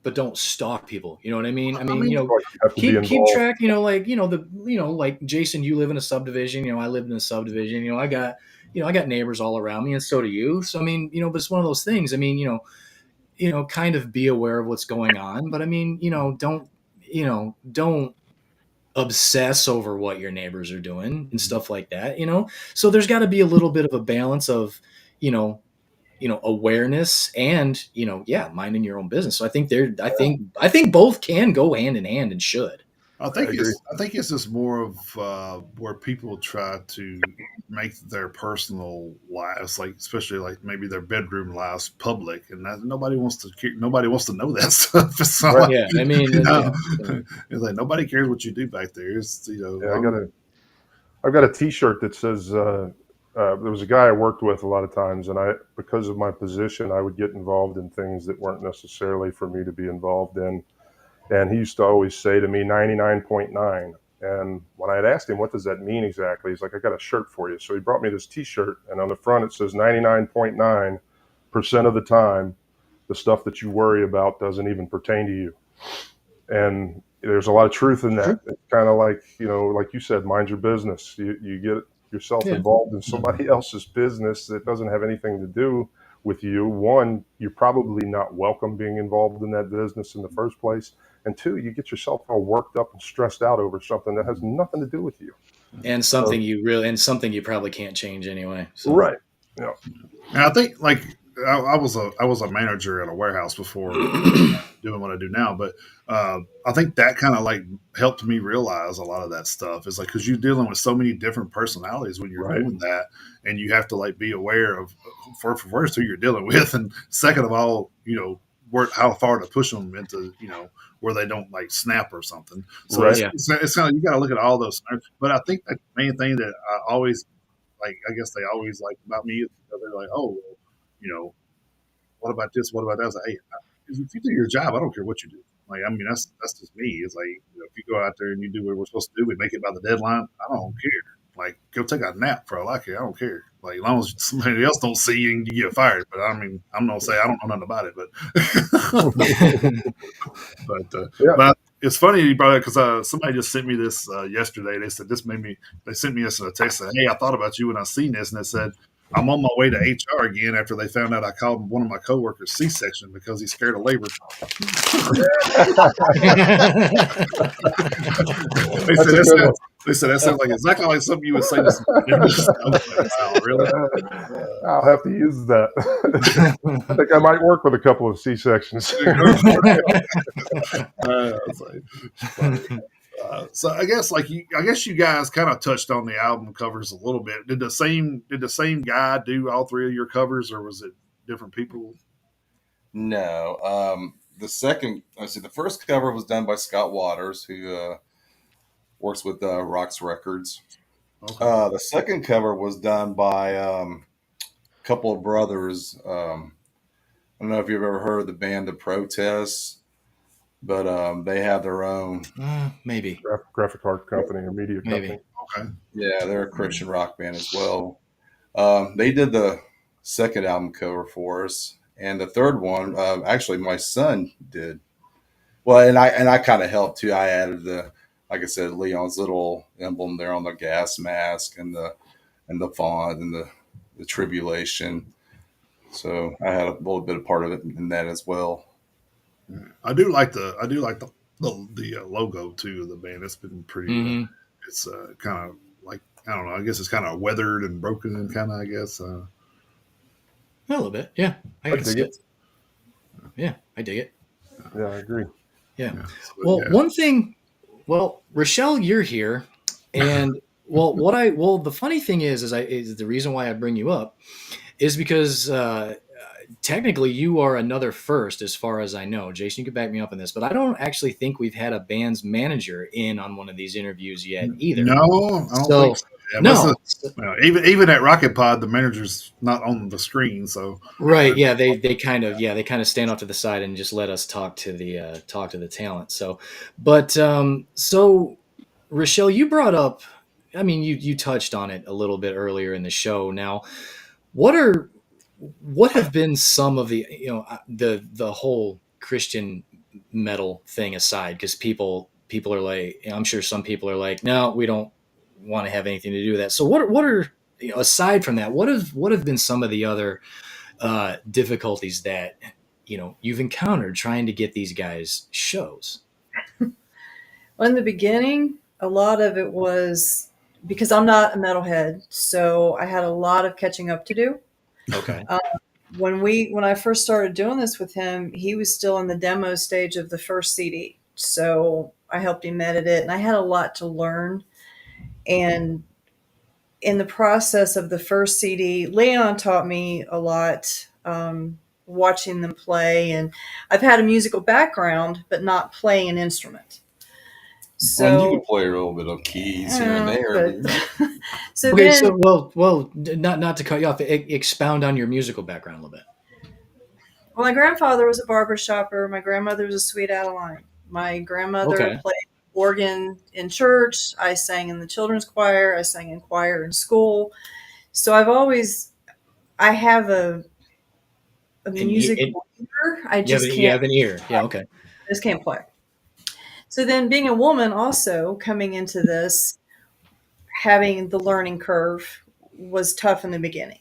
but don't stalk people. You know what I mean? I mean, Like you have to be keep involved. track. Like like Jason, you live in a subdivision. I lived in a subdivision. I got neighbors all around me, and so do you. So I mean, but it's one of those things. I mean, kind of be aware of what's going on, but I mean, don't obsess over what your neighbors are doing and stuff like that. So there's got to be a little bit of a balance of, awareness and, yeah, minding your own business. So I think both can go hand in hand and should. I think it's just more of where people try to make their personal lives, like especially like maybe their bedroom lives, public, and nobody wants to know that stuff. It's not Right. like, Yeah. I mean, know, yeah. it's like nobody cares what you do back there. It's Yeah, I've got a T-shirt that says there was a guy I worked with a lot of times, and because of my position, I would get involved in things that weren't necessarily for me to be involved in. And he used to always say to me 99.9. And when I had asked him, what does that mean exactly? He's like, I got a shirt for you. So he brought me this T-shirt, and on the front it says 99.9% of the time, the stuff that you worry about doesn't even pertain to you. And there's a lot of truth in that. It's kind of like, like you said, mind your business. You get yourself involved in somebody else's business that doesn't have anything to do with you. One, you're probably not welcome being involved in that business in the first place. And two, you get yourself all worked up and stressed out over something that has nothing to do with you. And something you probably can't change anyway. So. Right. Yeah. And I think like I was a manager at a warehouse before doing what I do now, but I think that kind of like helped me realize a lot of that stuff. Is like because you're dealing with so many different personalities when you're doing that, and you have to like be aware of first who you're dealing with, and second of all, how far to push them into where they don't like snap or something. So it's kind of, you got to look at all those scenarios. But I think the main thing that I always like, I guess they always like about me is they're like, oh, what about this? What about that? I was like, hey, if you do your job, I don't care what you do. Like, I mean, that's just me. It's like, if you go out there and you do what we're supposed to do, we make it by the deadline. I don't care. Like, go take a nap for all I care. I don't care. Like, as long as somebody else don't see you and you get fired. But I mean, I'm gonna say I don't know nothing about it. But it's funny you brought it because somebody just sent me this yesterday. They said they sent me this in a text. Said, hey, I thought about you when I seen this, and it said, I'm on my way to HR again after they found out I called one of my coworkers C-section because he's scared of labor. They said that sounds like exactly like something you would say to somebody. Like, wow, really? I'll have to use that. I think I might work with a couple of C-sections. So I guess you guys kind of touched on the album covers a little bit. Did the same guy do all three of your covers, or was it different people? No. The first cover was done by Scott Waters, who works with Rocks Records. Okay. The second cover was done by a couple of brothers. I don't know if you've ever heard of the band The Protests, but they have their own maybe graphic art company or media company. Okay. Yeah, they're a Christian rock band as well. They did the second album cover for us, and the third one, actually, my son did. Well, and I kind of helped too. I added like I said, Leon's little emblem there on the gas mask and the font and the Tribulation. So I had a little bit of part of it in that as well. I do like the logo too of the band. It's been pretty. Mm-hmm. It's kind of like, I don't know. I guess it's kind of weathered and broken and kind of, I guess. A little bit, yeah. I dig it. Yeah, I dig it. Yeah, I agree. Yeah. One thing. Well, Rochelle, you're here, and the funny thing is the reason why I bring you up is because technically you are another first as far as I know. Jason, you can back me up on this, but I don't actually think we've had a band's manager in on one of these interviews yet either. No, I don't think So so. Yeah, no. well, even at Rocket Pod, the manager's not on the screen, so Right. Yeah. They kind of stand off to the side and just let us talk to the talent. So, but so Rochelle, you brought up. I mean, you touched on it a little bit earlier in the show. Now, what are what have been some of the the whole Christian metal thing aside? Because people are like, I'm sure some people are like, no, we don't want to have anything to do with that. So what are aside from that, what have been some of the other difficulties that you've encountered trying to get these guys shows? Well, in the beginning, a lot of it was because I'm not a metalhead, so I had a lot of catching up to do. Okay. When I first started doing this with him, he was still in the demo stage of the first CD. So I helped him edit it, and I had a lot to learn. And in the process of the first CD, Leon taught me a lot, watching them play. And I've had a musical background, but not playing an instrument. And you So, can play a little bit of keys here and there. but, so Okay. then, So not to cut you off. Expound on your musical background a little bit. well, my grandfather was a barber shopper. My grandmother was a sweet Adeline. My grandmother Okay. played organ in church. I sang in the children's choir. I sang in choir in school. So I have a And it, musical ear. I you have just you can't, have an ear. Yeah. Okay. just can't play. So then being a woman also coming into this, having the learning curve was tough in the beginning.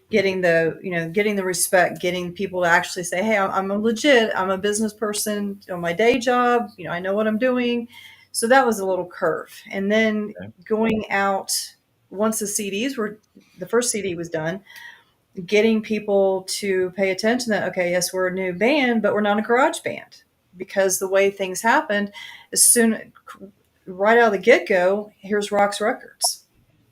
Getting the respect, getting people to actually say, hey, I'm a legit, I'm a business person on my day job, I know what I'm doing. So that was a little curve. And then Okay. going out, once the first CD was done, getting people to pay attention that, okay, yes, we're a new band, but we're not a garage band, because the way things happened, as soon right out of the get-go, here's Rock's Records.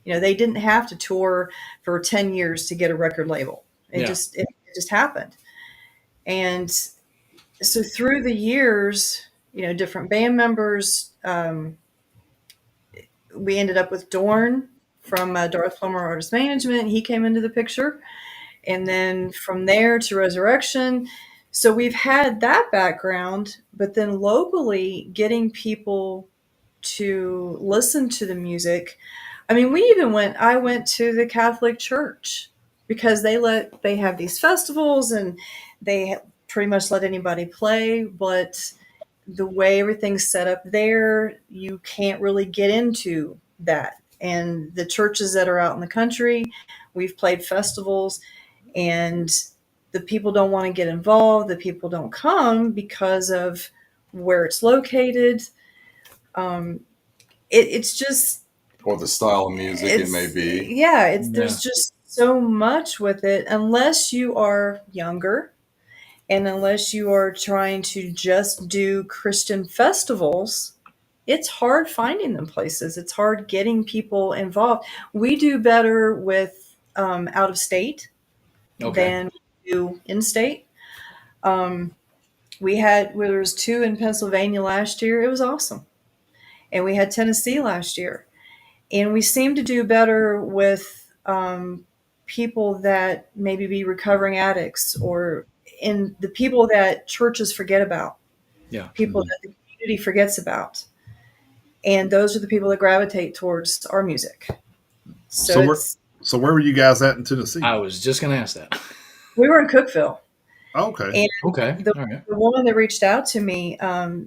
They didn't have to tour for 10 years to get a record label. Yeah. It just happened. And so through the years, different band members, we ended up with Dorn from Darth Plummer Artist Management. He came into the picture. And then from there to Resurrection. So we've had that background, but then locally getting people to listen to the music. I mean, I went to the Catholic Church because they have these festivals, and they pretty much let anybody play, but the way everything's set up there, you can't really get into that. And the churches that are out in the country, we've played festivals, and the people don't want to get involved. The people don't come because of where it's located. Um, it's just, Or the style of music it may be. yeah, Yeah. there's just so much with it. Unless you are younger, and unless you are trying to just do Christian festivals, it's hard finding them places. It's hard getting people involved. We do better with out of state Okay. than we do in state. Um, there was two in Pennsylvania last year. It was awesome. And we had Tennessee last year. And we seem to do better with people that maybe be recovering addicts, or in the people that churches forget about, Yeah. people that the community forgets about. And those are the people that gravitate towards our music. So where were you guys at in Tennessee? I was just gonna ask that. we were in Cookeville. Okay. And Okay. the, All right. the woman that reached out to me,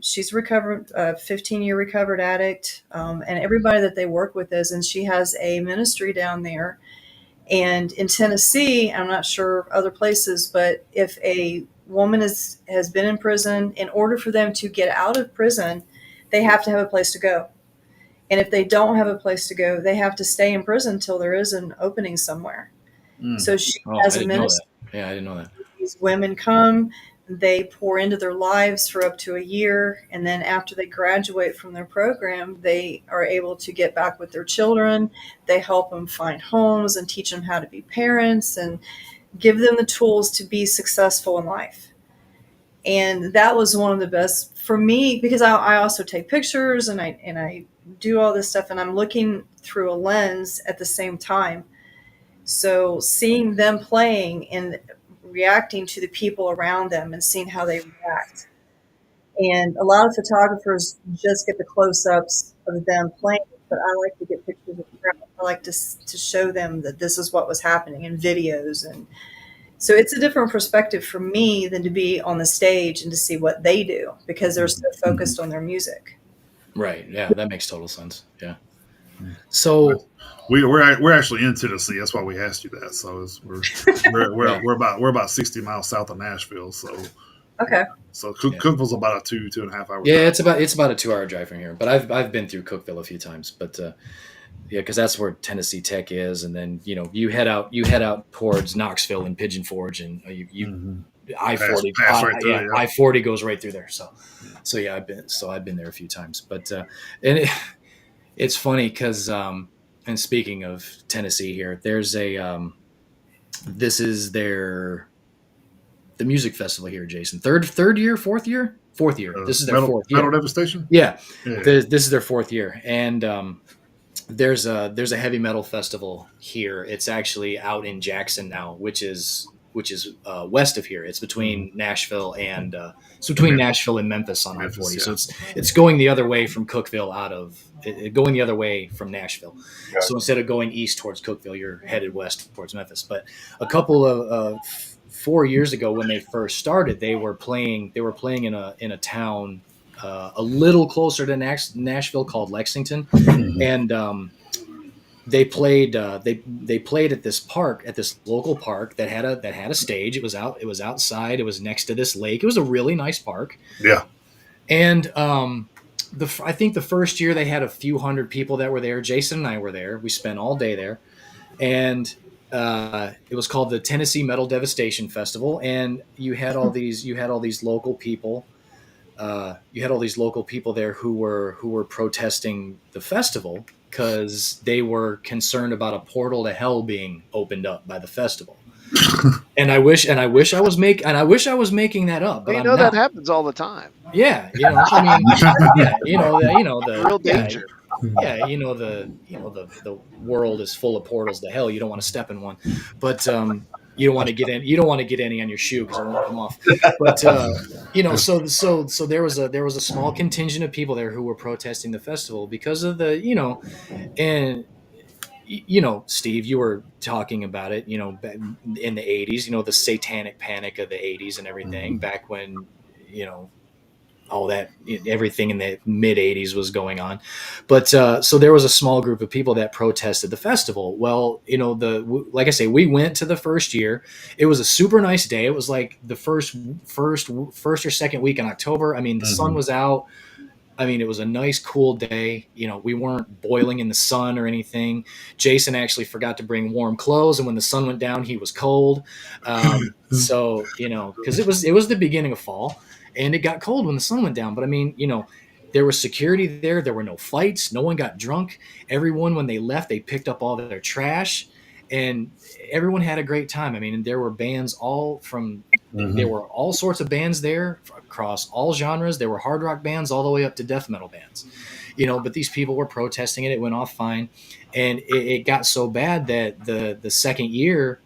she's recovered, 15-year recovered addict, and everybody that they work with is, and she has a ministry down there. And in Tennessee, I'm not sure other places, but if a woman has been in prison, in order for them to get out of prison, they have to have a place to go. And if they don't have a place to go, they have to stay in prison until there is an opening somewhere. So she Oh, I has a didn't know ministry. that. Yeah, I didn't know that. These women come, they pour into their lives for up to a year, and then after they graduate from their program, they are able to get back with their children. They help them find homes and teach them how to be parents, and give them the tools to be successful in life. And that was one of the best for me, because I also take pictures and I do all this stuff, and I'm looking through a lens at the same time. So seeing them playing and reacting to the people around them and seeing how they react. And a lot of photographers just get the close-ups of them playing, but I like to get pictures of the crowd. I like to show them that this is what was happening in videos. And so it's a different perspective for me than to be on the stage and to see what they do, because they're so focused on their music. Right. Yeah, that makes total sense. Yeah. So we're actually in Tennessee. That's why we asked you that. So Yeah. we're about 60 miles south of Nashville. So Okay. so Cookville's about a 2.5 hour. yeah, drive. it's about a 2 hour drive from here. But I've been through Cookville a few times. But yeah, because that's where Tennessee Tech is, and then you head out towards Knoxville and Pigeon Forge, and you I-40 Pass right through it, yeah. I-40 goes right through there. So yeah, I've been there a few times. But and it's funny because and speaking of Tennessee here, there's this is the music festival here, Jason. Third year, fourth year. This is their fourth year. Metal Devastation. Yeah. This is their fourth year, and there's a heavy metal festival here. It's actually out in Jackson now, which is west of here. It's between Nashville and Nashville and Memphis on I-40. Yeah. So it's going the other way from Cookville going the other way from Nashville. Yeah. So instead of going east towards Cookville, you're headed west towards Memphis. But a couple of 4 years ago, when they first started, they were playing in a town a little closer to Nashville called Lexington, and they played they played at this local park that had a stage. It was outside. It was next to this lake. It was a really nice park. Yeah. And I think the first year they had a few hundred people that were there. Jason and I were there. We spent all day there, and it was called the Tennessee Metal Devastation Festival. And you had all these local people. You had all these local people there who were protesting the festival because they were concerned about a portal to hell being opened up by the festival. And I wish I was making that up, but Well, that happens all the time. Yeah, I mean, the Real danger. Yeah, the world is full of portals to hell. You don't want to step in one, but you don't want to get in. You don't want to get any on your shoe because it won't come off. But so there was a small contingent of people there who were protesting the festival because of the and. Steve, you were talking about it, in the 80s, the satanic panic of the 80s and everything, back when, all that, everything in the mid 80s was going on. But so there was a small group of people that protested the festival. Well, like I say, we went to the first year. It was a super nice day. It was like the first or second week in October. I mean, the sun was out. I mean, it was a nice, cool day. We weren't boiling in the sun or anything. Jason actually forgot to bring warm clothes, and when the sun went down, he was cold. So, because it was the beginning of fall, and it got cold when the sun went down. But I mean, there was security there. There were no fights. No one got drunk. Everyone, when they left, they picked up all their trash, and everyone had a great time. I mean, there were bands there were all sorts of bands there across all genres. There were hard rock bands all the way up to death metal bands, but these people were protesting it. It went off fine. And it got so bad that the second year,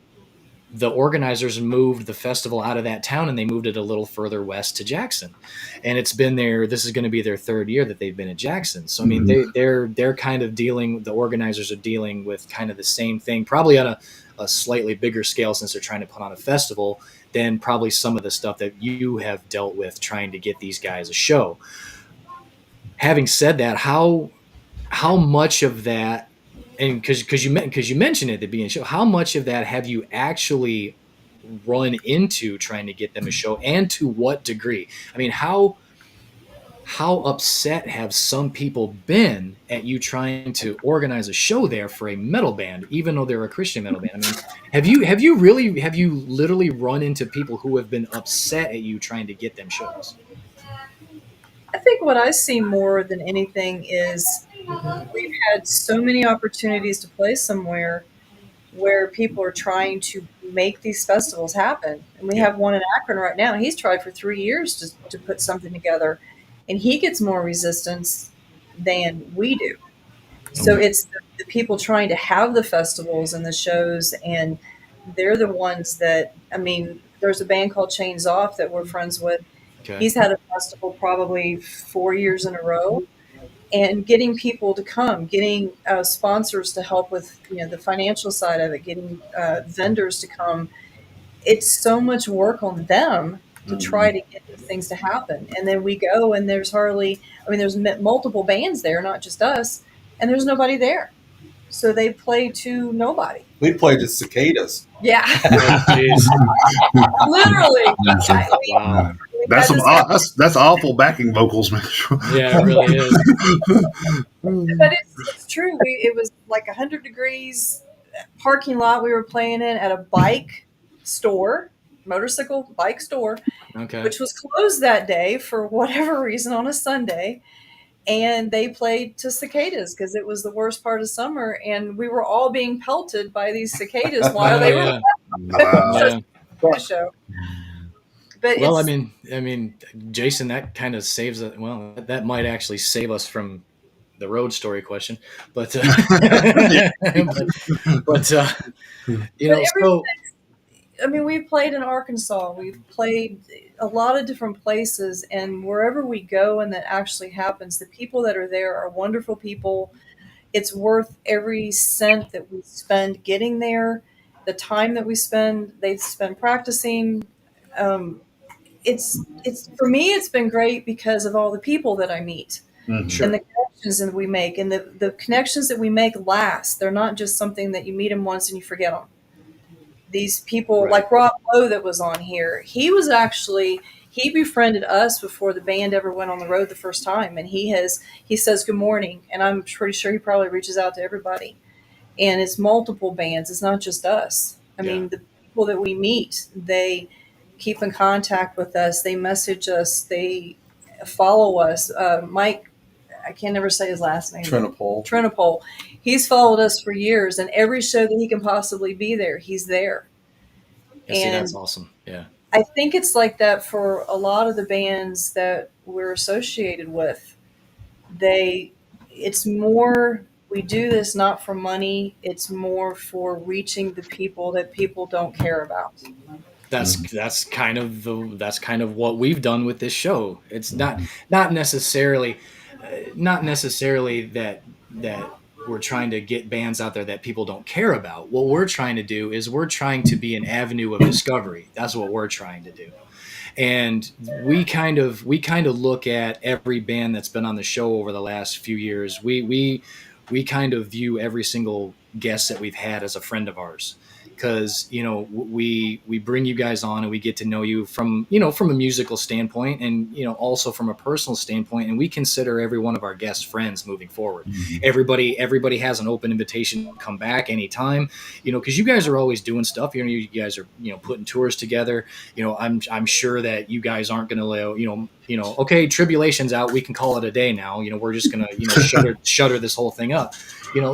the organizers moved the festival out of that town and they moved it a little further west to Jackson. And it's been this is going to be their third year that they've been at Jackson. So, I mean, they're kind of the organizers are dealing with kind of the same thing, probably on a slightly bigger scale, since they're trying to put on a festival, than probably some of the stuff that you have dealt with trying to get these guys a show. Having said that, how much of that, and because you mentioned it at the beginning of the show, how much of that have you actually run into trying to get them a show, and to what degree? I mean, how upset have some people been at you trying to organize a show there for a metal band, even though they're a Christian metal band? I mean, have you literally run into people who have been upset at you trying to get them shows? I think what I see more than anything is we've had so many opportunities to play somewhere where people are trying to make these festivals happen. And we Yeah. have one in Akron right now. He's tried for 3 years to put something together, and he gets more resistance than we do. So it's the people trying to have the festivals and the shows, and they're the ones that, I mean, there's a band called Chains Off that we're friends with. Okay. He's had a festival probably 4 years in a row, and getting people to come, getting sponsors to help with the financial side of it, getting vendors to come. It's so much work on them to try to get these things to happen, and then we go and there's hardly. I mean, there's multiple bands there, not just us, and there's nobody there. So they play to nobody. We played the cicadas. Yeah, Oh, jeez. literally. Wow. We That's had some this that's awful backing vocals, man. Yeah, it really is. But it's true. It was like 100 degrees parking lot we were playing in at a bike store, motorcycle bike store, Okay. which was closed that day for whatever reason on a Sunday. And they played to cicadas because it was the worst part of summer, and we were all being pelted by these cicadas while Oh, they were yeah. Wow. Yeah. the show. But Well, it's I mean, Jason, that kind of saves it. Well, that might actually save us from the road story question, but you but know, every so I mean, we've played in Arkansas. We've played a lot of different places, and wherever we go and that actually happens, the people that are there are wonderful people. It's worth every cent that we spend getting there, the time that they spend practicing. Um, it's for me, it's been great because of all the people that I meet sure, and the connections that we make, and the connections that we make last. They're not just something that you meet them once and you forget them. These people right, like Rob Lowe that was on here, he befriended us before the band ever went on the road the first time, and he says good morning, and I'm pretty sure he probably reaches out to everybody, and it's multiple bands, it's not just us. I yeah, mean, the people that we meet, they keep in contact with us, they message us, they follow us. Mike, I can never say his last name. Trinopole. Trinopole. He's followed us for years, and every show that he can possibly be there, he's there. yeah. See, that's And awesome. Yeah, I think it's like that for a lot of the bands that we're associated with. They, it's more, we do this not for money, it's more for reaching the people that people don't care about. that's kind of what we've done with this show. It's not necessarily that we're trying to get bands out there that people don't care about. What we're trying to do is we're trying to be an avenue of discovery. That's what we're trying to do. And we kind of look at every band that's been on the show over the last few years. We kind of view every single guest that we've had as a friend of ours, because we bring you guys on and we get to know you from a musical standpoint, and also from a personal standpoint, and we consider every one of our guests friends moving forward. Everybody has an open invitation to come back anytime, because you guys are always doing stuff. You guys are putting tours together. I'm sure that you guys aren't going to okay, Tribulation's out, we can call it a day now. We're just going to shutter this whole thing up.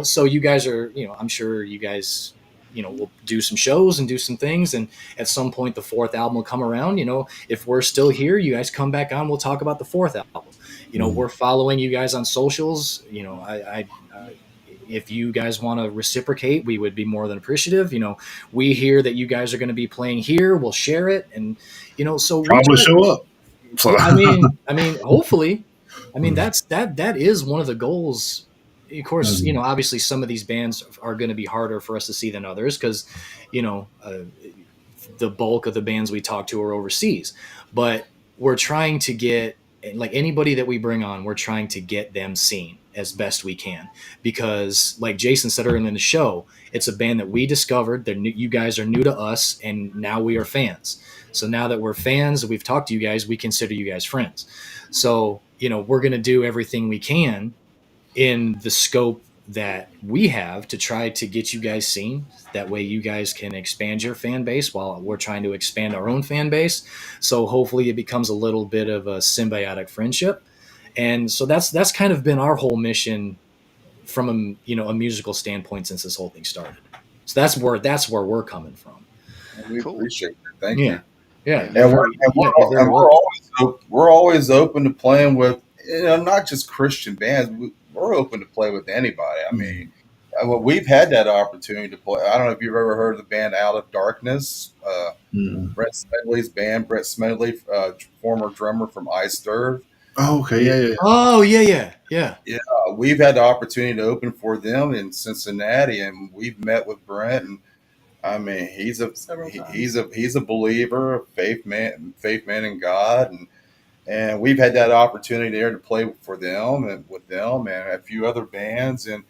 So you guys are, I'm sure you guys we'll do some shows and do some things, and at some point the fourth album will come around. If we're still here, you guys come back on, we'll talk about the fourth album. We're following you guys on socials. If you guys want to reciprocate, we would be more than appreciative. We hear that you guys are going to be playing here, we'll share it, and so Probably show up. So. I mean, hopefully, that is one of the goals. Of course, obviously some of these bands are going to be harder for us to see than others, because, the bulk of the bands we talk to are overseas. But we're trying to get, like, anybody that we bring on, we're trying to get them seen as best we can, because, like Jason said earlier in the show, it's a band that we discovered. You guys are new to us, and now we are fans. So now that we're fans, we've talked to you guys, we consider you guys friends. So, we're going to do everything we can in the scope that we have to try to get you guys seen. That way you guys can expand your fan base while we're trying to expand our own fan base. So hopefully it becomes a little bit of a symbiotic friendship. And so that's kind of been our whole mission from a musical standpoint since this whole thing started. So that's where we're coming from. We Cool. appreciate it. Thank Yeah. you. Yeah. And Never, we're, and we're always open to playing with, not just Christian bands. We're open to play with anybody. I mean, well, we've had that opportunity to play. I don't know if you've ever heard of the band Out of Darkness. Brett Smedley's band. Brett Smedley, former drummer from Ice Dirt. Oh, okay, yeah. Oh, yeah. We've had the opportunity to open for them in Cincinnati, and we've met with Brent. And I mean, he's a believer, a faith man in God, and we've had that opportunity there to play for them and with them and a few other bands. And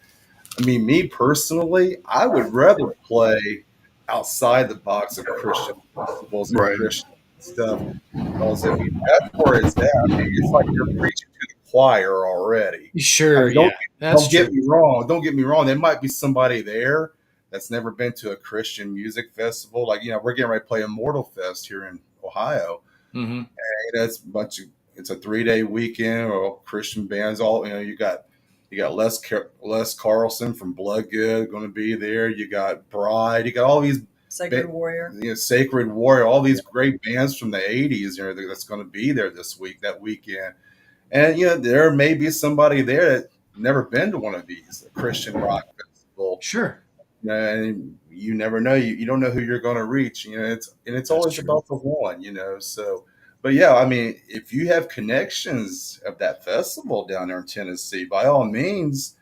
I mean, me personally, I would rather play outside the box of Christian festivals and Right. Christian stuff. Because I mean, that's where it's at. I mean, it's like you're preaching to the choir already. Sure. I mean, That's don't get true. me wrong. Don't get me wrong. There might be somebody there that's never been to a Christian music festival. Like, we're getting ready to play Immortal Fest here in Ohio. Mm-hmm. It's a 3-day weekend of Christian bands. All you got Les Carlson from Bloodgood going to be there. You got Bride. You got all these Sacred Warrior. Sacred Warrior. All these great bands from the '80s. That's going to be there that weekend. And there may be somebody there that never been to one of these Christian rock festival. Sure. And you never know. You don't know who you're going to reach. It's always true. about the one. So. But yeah, I mean, if you have connections of that festival down there in Tennessee, by all means,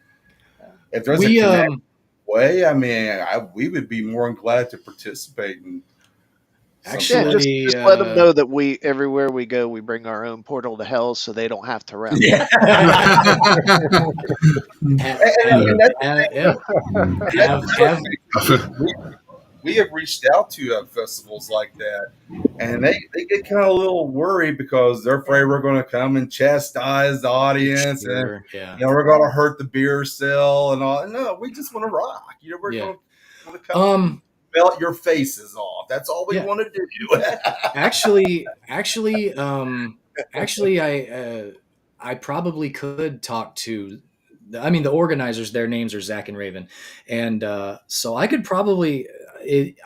if there's a connection way, I mean, we would be more than glad to participate in. Actually, just let them know that everywhere we go, we bring our own portal to hell, so they don't have to rent. Yeah. We have reached out to festivals like that, and they get kind of a little worried because they're afraid we're going to come and chastise the audience, and we're going to hurt the beer sale and all. No, we just want to rock. We're going to come melt your faces off. That's all we want to do. Actually, I probably could talk to. I mean, the organizers, their names are Zach and Raven. And so I could probably,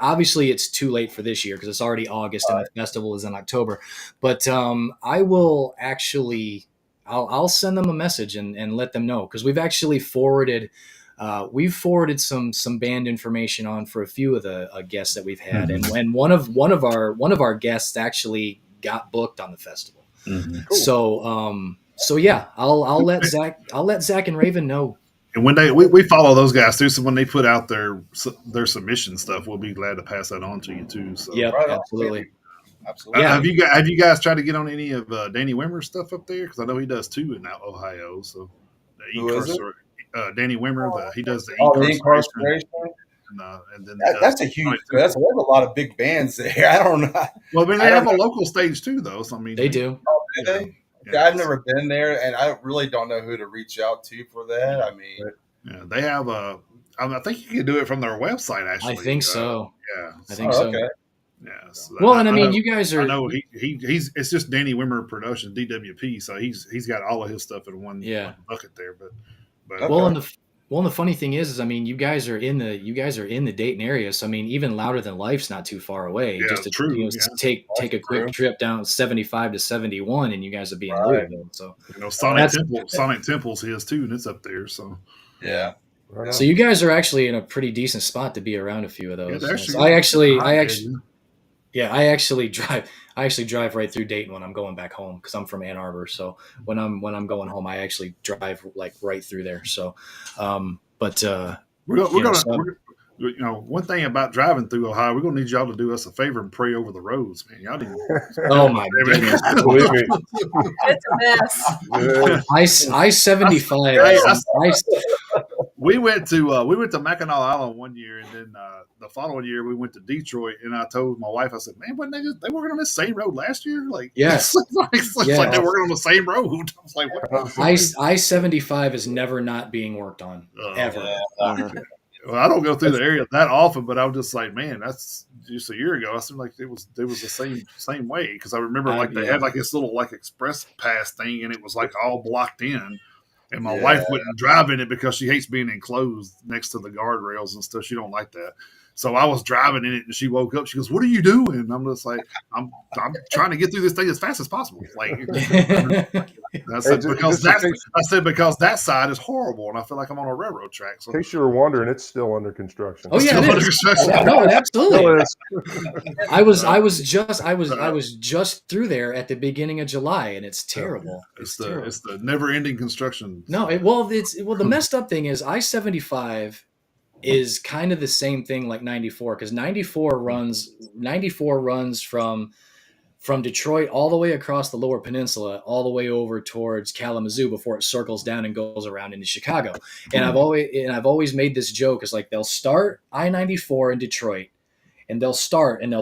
obviously it's too late for this year because it's already August and the festival is in October. But I will actually, I'll send them a message and let them know because we've actually forwarded some band information on for a few of the guests that we've had. Mm-hmm. And when one of our guests actually got booked on the festival. Mm-hmm. Cool. So yeah, I'll let Zach and Raven know. And when we follow those guys too, so when they put out their submission stuff, we'll be glad to pass that on to you too. So yeah, right, absolutely. Absolutely. Have you guys tried to get on any of Danny Wimmer's stuff up there? Because I know he does too in Ohio. So Danny Wimmer, he does the Incarceration. And then that's a huge. There's a lot of big bands there. I don't know. Well, I mean, they have a local stage too, though. So I mean, they do. Oh, do they? Yeah, I've never been there, and I really don't know who to reach out to for that. I mean, they have a. I think you can do it from their website. Actually, I think so. Yeah, I think so. Okay. Yeah. So well, and I mean, you guys are. I know he's. It's just Danny Wimmer Productions, DWP. So he's got all of his stuff in one bucket there. But well, and the funny thing is I mean, you guys are in the Dayton area, so I mean, even Louder Than Life's not too far away. Yeah, just to true. Take a quick trip down 75 to 71, and you guys will be in Louisville. So Sonic Temple's his too, and it's up there. So yeah. So you guys are actually in a pretty decent spot to be around a few of those. Yeah, I actually drive right through Dayton when I'm going back home because I'm from Ann Arbor. So when I'm going home, I actually drive like right through there. So, one thing about driving through Ohio, we're gonna need y'all to do us a favor and pray over the roads, man. Y'all didn't. Oh my goodness, it's a mess. I-75. We went to Mackinac Island one year, and then the following year we went to Detroit. And I told my wife, I said, "Man, wasn't they working on the same road last year? Like, yes, it's like they're working on the same road." I was like, "What?" I-75 is never not being worked on ever. Well, I don't go through the area that often, but I was just like, man, that's just a year ago. I seemed like it was the same way because I remember they had like this little like express pass thing, and it was like all blocked in. And my wife wouldn't drive in it because she hates being enclosed next to the guardrails and stuff. She don't like that. So I was driving in it, and she woke up. She goes, "What are you doing?" And I'm just like, "I'm trying to get through this thing as fast as possible." Like I said, because that side is horrible, and I feel like I'm on a railroad track. So, In case you were wondering, it's still under construction. Oh yeah, it is. No, absolutely. I was just through there at the beginning of July, and it's terrible. It's the never-ending construction. No, the messed up thing is I-75 is kind of the same thing like 94, because 94 runs from Detroit all the way across the Lower Peninsula, all the way over towards Kalamazoo before it circles down and goes around into Chicago. And I've always made this joke, is like they'll start I-94 in Detroit, and they'll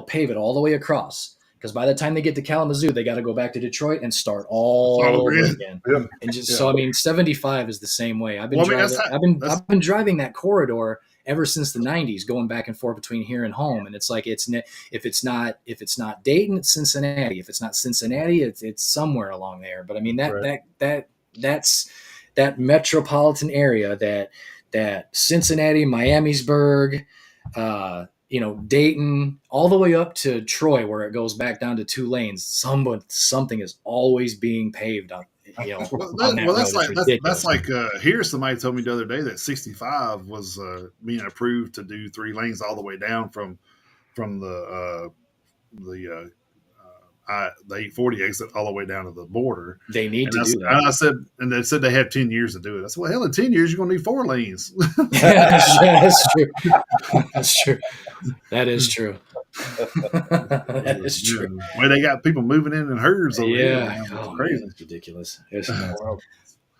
pave it all the way across. Because by the time they get to Kalamazoo, they got to go back to Detroit and start all over again. Yeah. And so I mean, 75 is the same way. I've been driving that corridor ever since the 90s, going back and forth between here and home. And it's like, if it's not Dayton, it's Cincinnati. If it's not Cincinnati, it's somewhere along there. But I mean, that's that metropolitan area, that Cincinnati, Miamisburg, Dayton, all the way up to Troy, where it goes back down to 2 lanes. Something is always being paved up. That's like here. Somebody told me the other day that 65 was being approved to do 3 lanes all the way down from the 840 exit all the way down to the border. They need to do that. And they said they have 10 years to do it. I said, well, hell, in 10 years, you're going to need 4 lanes. That's true. That's true. That is true. That is true. Well, they got people moving in herds over here. It's crazy. It's ridiculous.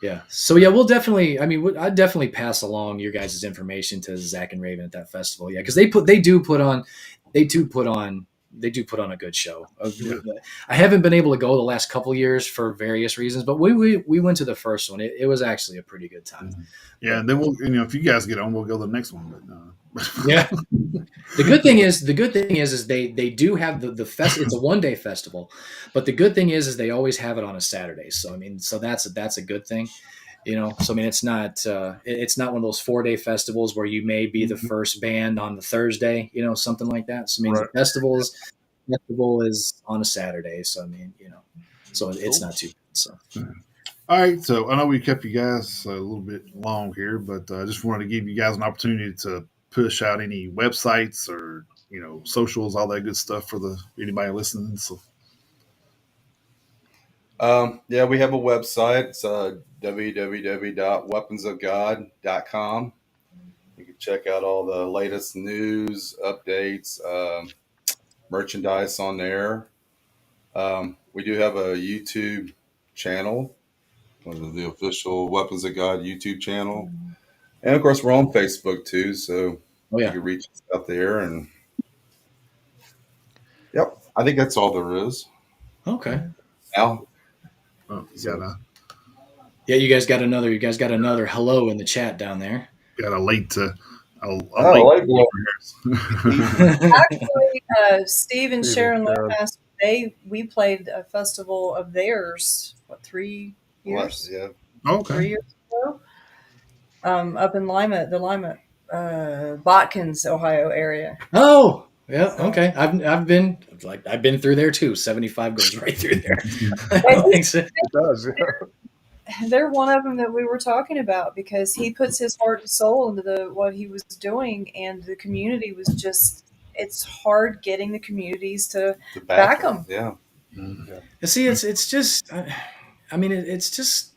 Yeah. So yeah, we'll definitely. I mean, I'd definitely pass along your guys' information to Zach and Raven at that festival. Yeah, because they do put on a good show. I haven't been able to go the last couple years for various reasons, but we went to the first one. It was actually a pretty good time. Yeah, and then we'll, if you guys get on, we'll go to the next one. But yeah, the good thing is they do have the fest. It's a 1-day festival, but the good thing is they always have it on a Saturday. So I mean, that's a good thing. So I mean, it's not one of those 4-day festivals where you may be the first band on the Thursday, something like that. So I mean, right. The festival is on a Saturday. So I mean, so it's not too bad. So. All right. So I know we kept you guys a little bit long here, but I just wanted to give you guys an opportunity to push out any websites or, socials, all that good stuff for anybody listening. So. Yeah, we have a website. It's www.weaponsofgod.com. You can check out all the latest news, updates, merchandise on there. We do have a YouTube channel, the official Weapons of God YouTube channel. And of course, we're on Facebook too. So you can reach us out there. And yep, I think that's all there is. Okay. Now. Oh, you guys got another hello in the chat down there. Got a late Actually, Steve and Sharon Lopez, we played a festival of theirs 3 years? Yeah. Okay. 3 years ago. Up in the Botkins, Ohio area. Oh, yeah. Okay. I've been through there too. 75 goes right through there. It does. Yeah. They're one of them that we were talking about because he puts his heart and soul into what he was doing, and the community was it's hard getting the communities to back him. Yeah. See, it's just, I mean, it's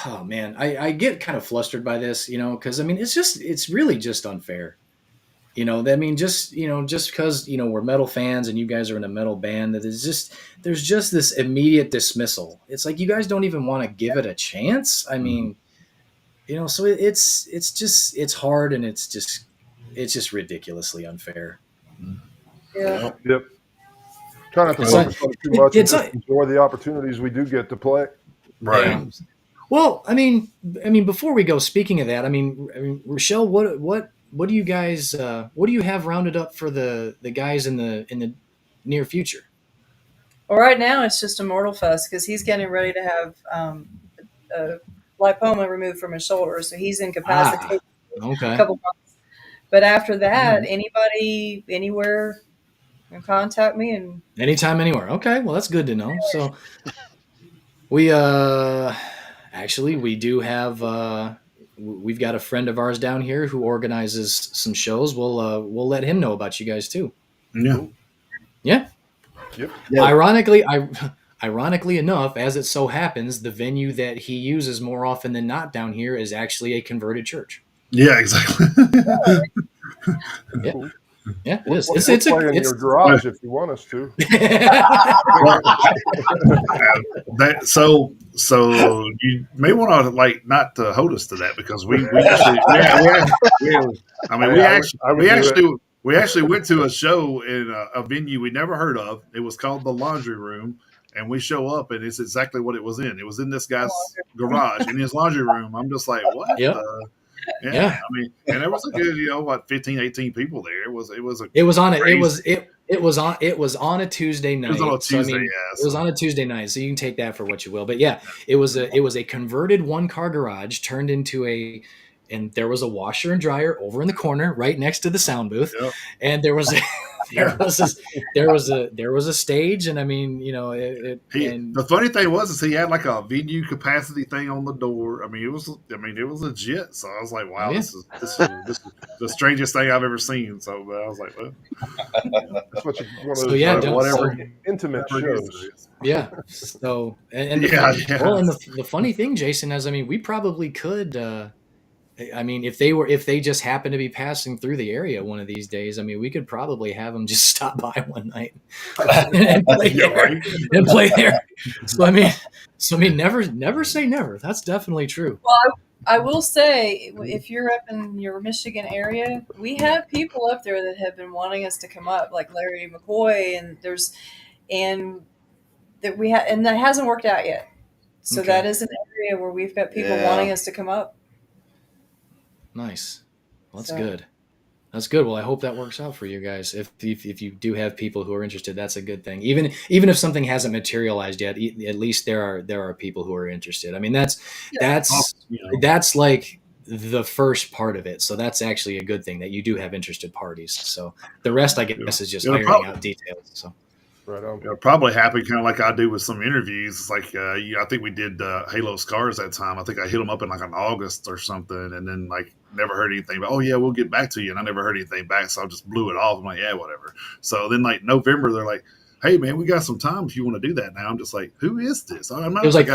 oh man, I get kind of flustered by this, because I mean, it's really just unfair. I mean, just because, we're metal fans and you guys are in a metal band, there's just this immediate dismissal. It's like, you guys don't even want to give it a chance. I mean, so it's hard, and it's just ridiculously unfair. Yeah. Yep. Try not to focus on it too much and just enjoy the opportunities we do get to play. Right. Yeah. Well, I mean, before we go, speaking of that, I mean, Rochelle, what do you guys what do you have rounded up for the guys in the near future? Well, right now it's just Immortal Fest because he's getting ready to have a lipoma removed from his shoulder, so he's incapacitated Okay. a couple months. But after that, anybody, anywhere, can contact me. And Anytime, anywhere. Okay, well that's good to know. So we actually we do have we've got a friend of ours down here who organizes some shows. We'll let him know about you guys too. Yeah. Yeah. Yep. Yeah. Ironically enough, as it so happens, the venue that he uses more often than not down here is actually a converted church. Yeah, exactly. Yeah, Cool. yeah, it is. We'll It's play in your garage if you want us to. Well, so you may want to like not to hold us to that because we actually I mean I would do it. we actually went to a show in a venue we never heard of. It was called the Laundry Room, and we show up and it's exactly what it was in. It was in this guy's garage in his laundry room. I'm just like, what? Yep. Yeah. I mean, and there was a good, 15, 18 people there. It was on a Tuesday night. It was on a Tuesday, It was on a Tuesday night, so you can take that for what you will. But yeah, it was a converted one car garage turned into and there was a washer and dryer over in the corner right next to the sound booth. Yep. And there was a stage, and I mean, the funny thing was he had like a venue capacity thing on the door. I mean, it was legit. So I was like, wow, this is the strangest thing I've ever seen. So I was like, well, That's what you want to whatever intimate shows. Yeah. So and the funny thing, Jason, is we probably could. If they just happen to be passing through the area one of these days, we could probably have them just stop by one night and play there. So never say never. That's definitely true. Well, I will say, if you're up in your Michigan area, we have people up there that have been wanting us to come up, like Larry McCoy, and that hasn't worked out yet. So Okay. that is an area where we've got people wanting us to come up. Nice. Well, that's good. That's good. Well, I hope that works out for you guys. If you do have people who are interested, that's a good thing. Even if something hasn't materialized yet, at least there are people who are interested. That's like the first part of it. So that's actually a good thing that you do have interested parties. So the rest, I guess, is just ironing out details. So. Right on. It'll probably happen kind of like I do with some interviews. It's like, I think we did Halo Scars that time. I think I hit them up in like an August or something, and then like never heard anything. But we'll get back to you, and I never heard anything back, so I just blew it off. I'm like, yeah, whatever. So then like November, they're like, hey man, we got some time if you want to do that now. I'm just like, who is this? It was like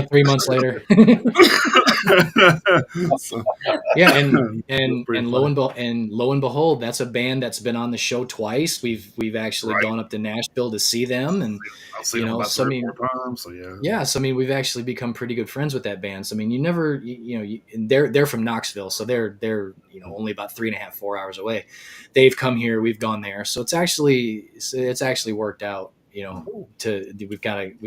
3 months later. So, yeah, and lo and behold, that's a band that's been on the show twice. We've actually gone up to Nashville to see them, and I've seen them about 3 or 4 times. So yeah. So we've actually become pretty good friends with that band. So you never, they're from Knoxville, so they're only about 3.5, 4 hours away. They've come here, we've gone there, so it's actually worked out. We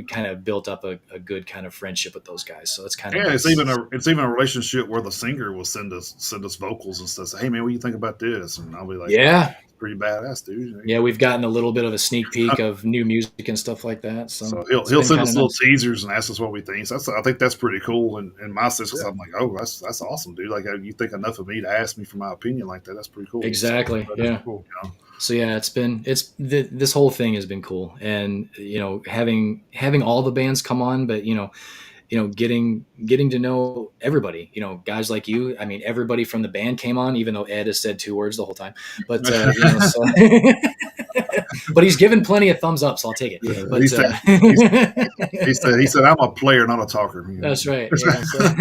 kind of built up a good kind of friendship with those guys. So it's kind of nice. It's even a relationship where the singer will send us vocals and stuff. Say, hey man, what do you think about this? And I'll be like, yeah, it's pretty badass, dude. Yeah, we've gotten a little bit of a sneak peek of new music and stuff like that. So he'll send us little teasers and ask us what we think. So I think that's pretty cool. And my sister's, I'm like, oh, that's awesome, dude. Like you think enough of me to ask me for my opinion like that? That's pretty cool. Exactly. So, yeah. Cool, So yeah, this whole thing has been cool, and having all the bands come on, but getting to know everybody, guys like you. Everybody from the band came on, even though Ed has said 2 words the whole time, but but he's given plenty of thumbs up, so I'll take it. Yeah, but, he said I'm a player, not a talker. That's right. Yeah, so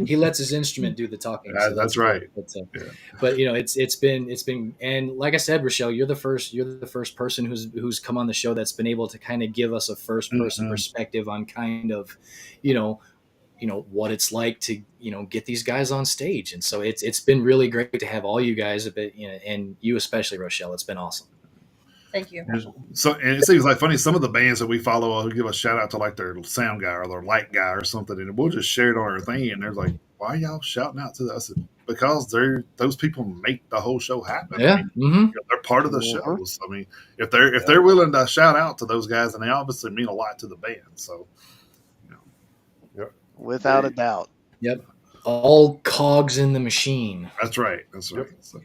he lets his instrument do the talking. So that's right. But it's been, and like I said, Rochelle, you're the first person who's come on the show that's been able to kind of give us a first person perspective on kind of, what it's like to, get these guys on stage. And so it's been really great to have all you guys, and you especially, Rochelle. It's been awesome. Thank you. So, and it seems like funny, some of the bands that we follow will give a shout out to like their sound guy or their light guy or something, and we'll just share it on our thing. And they're like, why are y'all shouting out to us? Because those people make the whole show happen. Yeah. They're part of the shows. If they're willing to shout out to those guys, then they obviously mean a lot to the band. So, without a doubt. Yep. all cogs in the machine. That's right. That's right. So,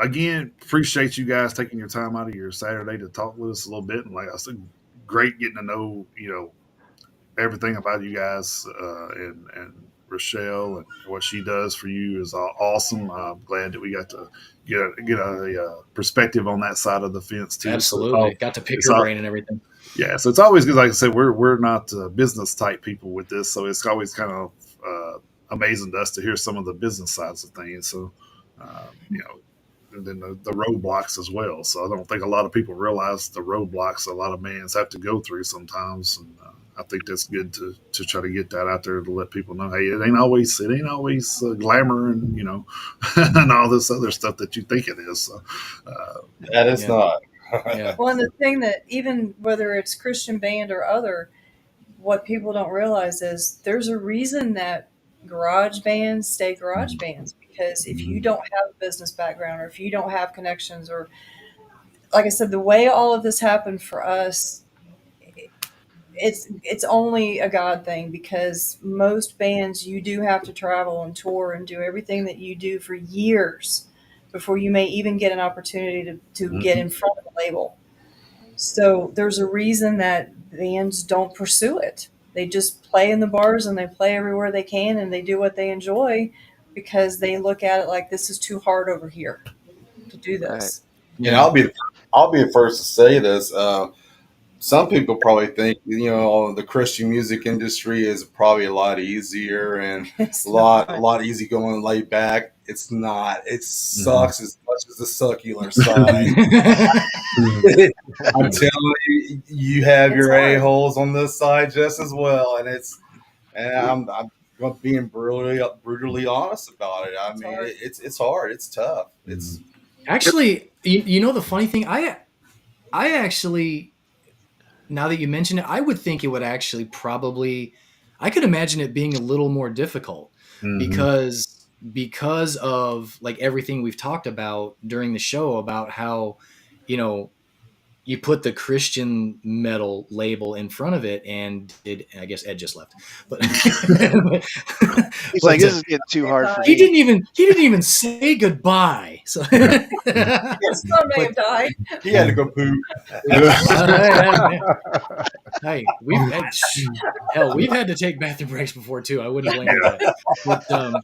again, appreciate you guys taking your time out of your Saturday to talk with us a little bit. And like I said, great getting to know, everything about you guys, and Rochelle and what she does for you is awesome. I'm glad that we got to get a perspective on that side of the fence too. Absolutely. Got to pick it's her all- brain and everything. Yeah, so it's always good. Like I said, we're not business type people with this, so it's always kind of amazing to us to hear some of the business sides of things. So, and then the roadblocks as well. So I don't think a lot of people realize the roadblocks a lot of bands have to go through sometimes, and I think that's good to try to get that out there to let people know, hey, it ain't always glamour and and all this other stuff that you think it is. So, That is Yeah. not. Yeah. Well, and the thing that even whether it's Christian band or other, what people don't realize is there's a reason that garage bands stay garage bands, because if you don't have a business background or if you don't have connections, or like I said, the way all of this happened for us, it's only a God thing, because most bands you do have to travel and tour and do everything that you do for years before you may even get an opportunity to get in front of a label. So there's a reason that bands don't pursue it. They just play in the bars and they play everywhere they can and they do what they enjoy, because they look at it like, this is too hard over here to do this. And I'll be the first to say this. Some people probably think the Christian music industry is probably a lot easier and It's a lot not. easygoing, laid back. It's not. It sucks as much as the succular side. I'm telling you, you have It's your hard. a-holes on this side just as well, and I'm being brutally honest about it. I It's mean, hard. it's hard. It's tough. It's Actually, you know the funny thing, I actually, now that you mention it, I would think it would actually probably, I could imagine it being a little more difficult because of like everything we've talked about during the show about how, you know, you put the Christian metal label in front of it, and I guess Ed just left, but He's but, like, this is getting too hard for he me. didn't even say goodbye. So, Son may have died. he had to go poop. Hey, we've had to take bathroom breaks before too. I wouldn't blame you for that.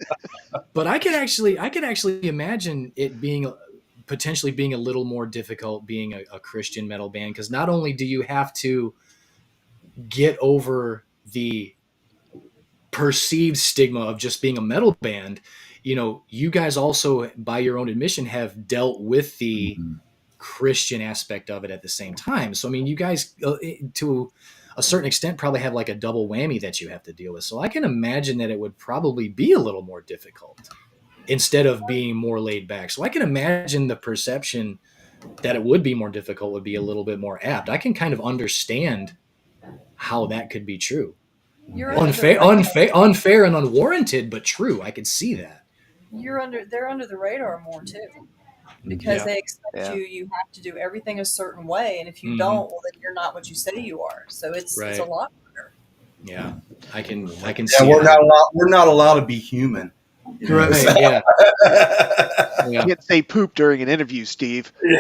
But I could actually imagine it being potentially being a little more difficult being a Christian metal band, because not only do you have to get over the perceived stigma of just being a metal band, you guys also, by your own admission, have dealt with the Christian aspect of it at the same time. So I mean, you guys to a certain extent probably have like a double whammy that you have to deal with. So I can imagine that it would probably be a little more difficult instead of being more laid back. So I can imagine the perception that it would be more difficult would be a little bit more apt. I can kind of understand how that could be true. You're Unfair and unwarranted, but true. I could see that. they're under the radar more too, because Yeah. they expect Yeah. you have to do everything a certain way, and if you Mhm. don't, well, then you're not what you say you are. So it's a Right. lot harder. Yeah, I can Yeah, see. we're not allowed to be human. Right. Yeah. You can't say poop during an interview, Steve. You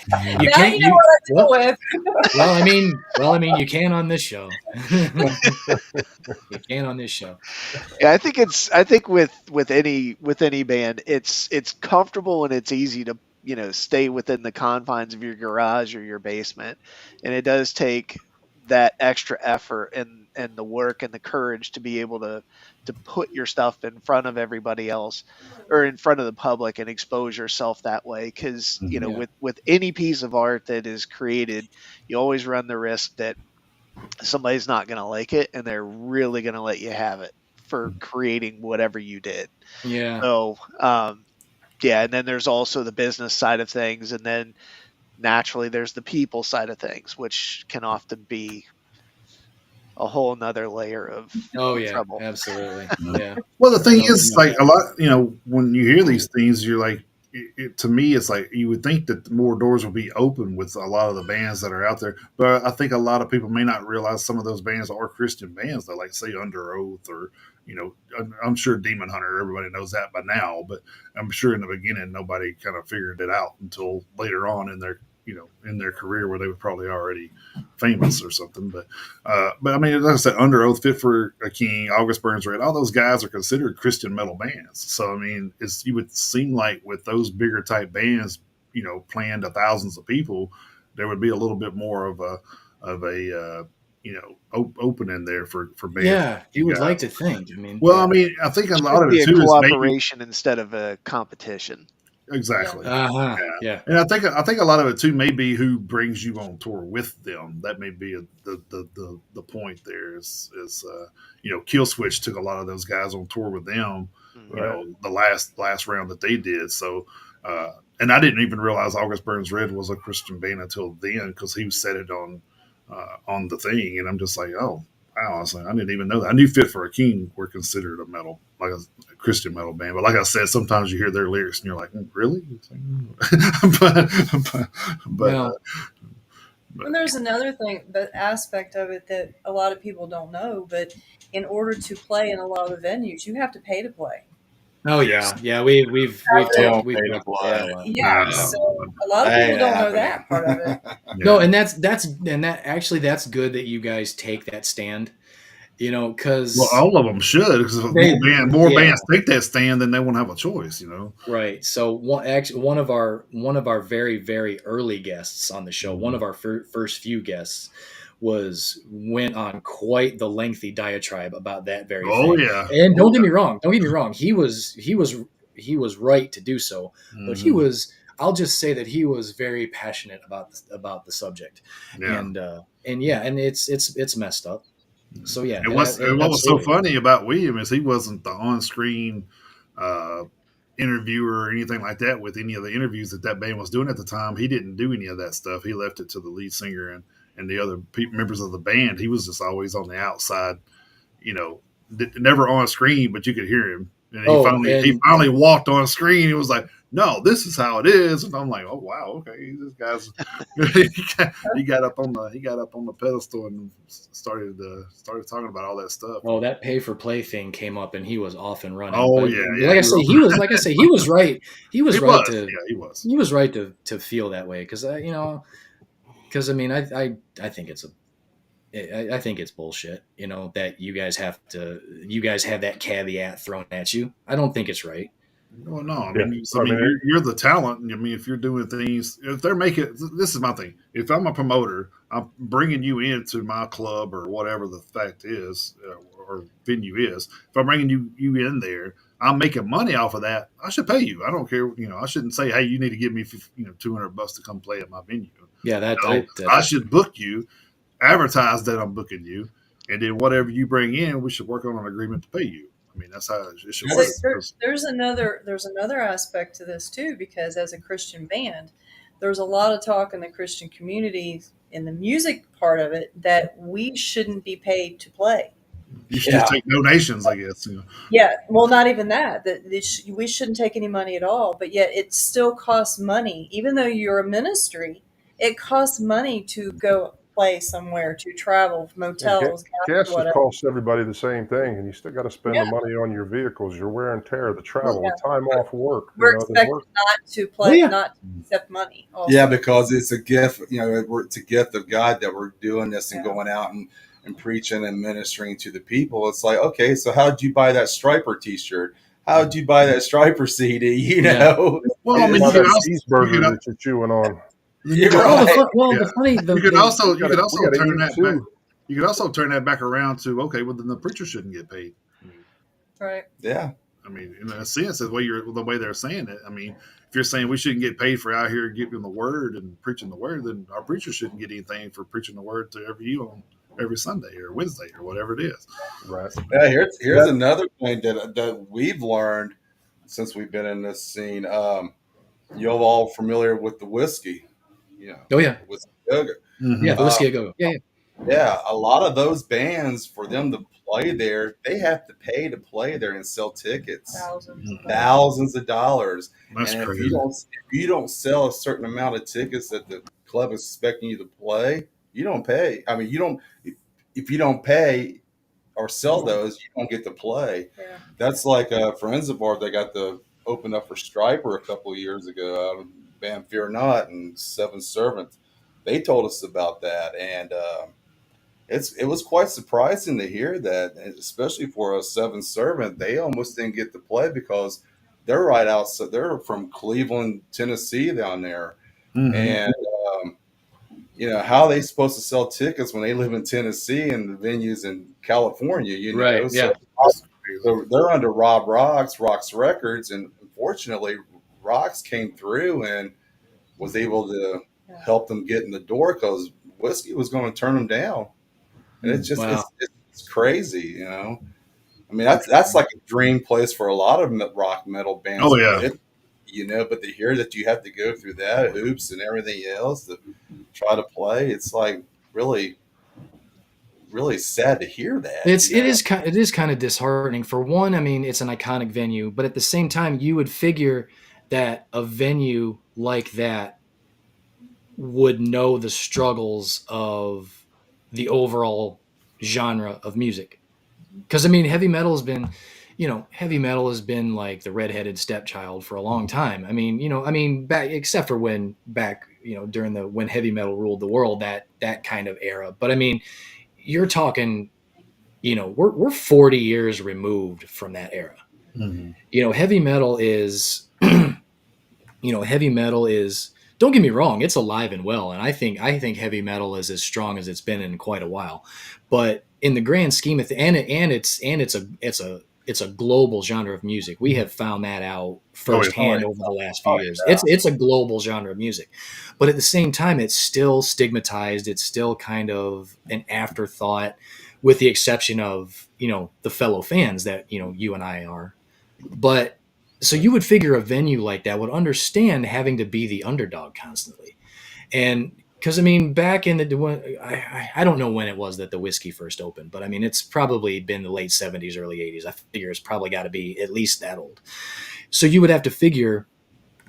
Now can't. you know what I deal with. Well, I mean, you can on this show. You can on this show. Yeah, I think with any band, it's comfortable and it's easy to stay within the confines of your garage or your basement, and it does take that extra effort and the work and the courage to be able to put your stuff in front of everybody else or in front of the public and expose yourself that way, because Yeah. with any piece of art that is created, you always run the risk that somebody's not going to like it and they're really going to let you have it for creating whatever you did. Yeah. So yeah, and then there's also the business side of things, and then naturally there's the people side of things, which can often be a whole nother layer of trouble. Absolutely. Yeah. Well, the thing No, is, no. like a lot, when you hear these things, you're like, to me, it's like you would think that more doors will be open with a lot of the bands that are out there. But I think a lot of people may not realize some of those bands are Christian bands that, like, say, Under Oath, or, I'm sure Demon Hunter, everybody knows that by now. But I'm sure in the beginning, nobody kind of figured it out until later on in their, in their career, where they were probably already famous or something. But I mean, like I said, Under Oath, Fit for a King, August Burns Red, all those guys are considered Christian metal bands. So I mean, you would seem like with those bigger type bands, playing to thousands of people, there would be a little bit more of a opening there for bands. Yeah, you would like to think. I mean, well, I mean, I think a lot of be it a too is maybe cooperation instead of a competition. exactly. yeah. And I think a lot of it too may be who brings you on tour with them. That may be the point there is Killswitch took a lot of those guys on tour with them. The last round that they did. So and I didn't even realize August Burns Red was a Christian band until then, because he said it on the thing, and I'm just like, oh wow, I didn't even know that. I knew Fit for a King were considered a Christian metal band, but like I said, sometimes you hear their lyrics and you're like, really? but And there's another thing, the aspect of it that a lot of people don't know, but in order to play in a lot of the venues, you have to pay to play. Oh yeah. We've talked pay to about play. that a lot. Yeah, so a lot of people don't know that part of it. No, and that's good that you guys take that stand. Because all of them should, because if more bands take that stand, then they won't have a choice. Right. So one of our very, very early guests on the show, one of our first few guests, went on quite the lengthy diatribe about that very thing. Yeah. And don't get me wrong. He was right to do so, but I'll just say that he was very passionate about the subject. Yeah. And it's messed up. So yeah. And what was so funny about William is he wasn't the on-screen interviewer or anything like that with any of the interviews that band was doing at the time. He didn't do any of that stuff. He left it to the lead singer and the other members of the band. He was just always on the outside, never on screen, but you could hear him. And he finally walked on screen. He was like, "No, this is how it is." And I'm like, "Oh wow, okay, this guy's he got up on the pedestal and started talking about all that stuff." Well, that pay for play thing came up, and he was off and running. Oh but, yeah. Like I say, he was right. He was right to feel that way, because I mean, I think I think it's bullshit, that you guys have that caveat thrown at you. I don't think it's right. Well, no, I mean, you're the talent. I mean, if you're doing things, if they're making, this is my thing. If I'm a promoter, I'm bringing you into my club or whatever the fact is, or venue is. If I'm bringing you in there, I'm making money off of that. I should pay you. I don't care. I shouldn't say, hey, you need to give me, $200 to come play at my venue. Yeah, I should book you, advertise that I'm booking you, and then whatever you bring in, we should work on an agreement to pay you. I mean, that's how it should work. There's another aspect to this too, because as a Christian band, there's a lot of talk in the Christian community in the music part of it that we shouldn't be paid to play. You should just take donations, I guess. Yeah, well, not even that. We shouldn't take any money at all, but yet it still costs money. Even though you're a ministry, it costs money to go play somewhere, to travel, motels, gas costs everybody the same thing, and you still got to spend the money on your vehicles, your wear and tear, the travel, the time off work. We're expected not to play, not to accept money. Also. Yeah, because it's a gift. It's a gift of God that we're doing this and going out and preaching and ministering to the people. It's like, okay, so how did you buy that Striper T-shirt? How did you buy that Striper CD? You know, well, I mean, you cheeseburger that you're chewing on. You could also turn that back around to, okay, well then the preacher shouldn't get paid. Right. Yeah. I mean, in a sense, the way they're saying it. I mean, if you're saying we shouldn't get paid for out here giving the word and preaching the word, then our preacher shouldn't get anything for preaching the word to you on every Sunday or Wednesday or whatever it is. Right. Yeah. Here's another thing that we've learned since we've been in this scene. You're all familiar with the whiskey. Oh yeah. Whiskey Go-Go. Yeah, the Whiskey Go-Go. Yeah. Yeah, a lot of those bands, for them to play there, they have to pay to play there and sell tickets, Thousands of dollars. thousands of dollars. That's And crazy. if you don't sell a certain amount of tickets that the club is expecting you to play, you don't pay. I mean, you don't if you don't pay or sell those, you don't get to play. Yeah. That's like Friends of Art. They got to open up for Striper a couple of years ago out of band Fear Not and Seven Servants. They told us about that, and it was quite surprising to hear that, especially for a Seven Servant. They almost didn't get to play because they're right outside. They're from Cleveland, Tennessee, down there, Mm-hmm. and how are they supposed to sell tickets when they live in Tennessee and the venues in California? Right, yeah. So they're under Rock's Records, and unfortunately, Rock's came through and was able to help them get in the door because Whiskey was going to turn them down. And it's just Wow. it's crazy. I mean, that's like a dream place for a lot of rock metal bands. Oh, yeah. But to hear that you have to go through that hoops and everything else to try to play, it's like really, really sad to hear that. It is kind of disheartening. For one, I mean, it's an iconic venue, but at the same time, you would figure that a venue like that would know the struggles of the overall genre of music. Because I mean, heavy metal has been like the redheaded stepchild for a long time. I mean, back except for when heavy metal ruled the world, that kind of era. But I mean, you're talking, we're 40 years removed from that era. Mm-hmm. Heavy metal is, heavy metal is. Don't get me wrong, it's alive and well, and I think heavy metal is as strong as it's been in quite a while. But in the grand scheme of it's a global genre of music. We have found that out firsthand over the last few years. Yeah. It's a global genre of music, but at the same time, it's still stigmatized. It's still kind of an afterthought, with the exception of the fellow fans that you and I are. But so you would figure a venue like that would understand having to be the underdog constantly. And because I mean, back in I don't know when it was that the Whiskey first opened, but I mean, it's probably been the late 70s, early 80s. I figure it's probably got to be at least that old. So you would have to figure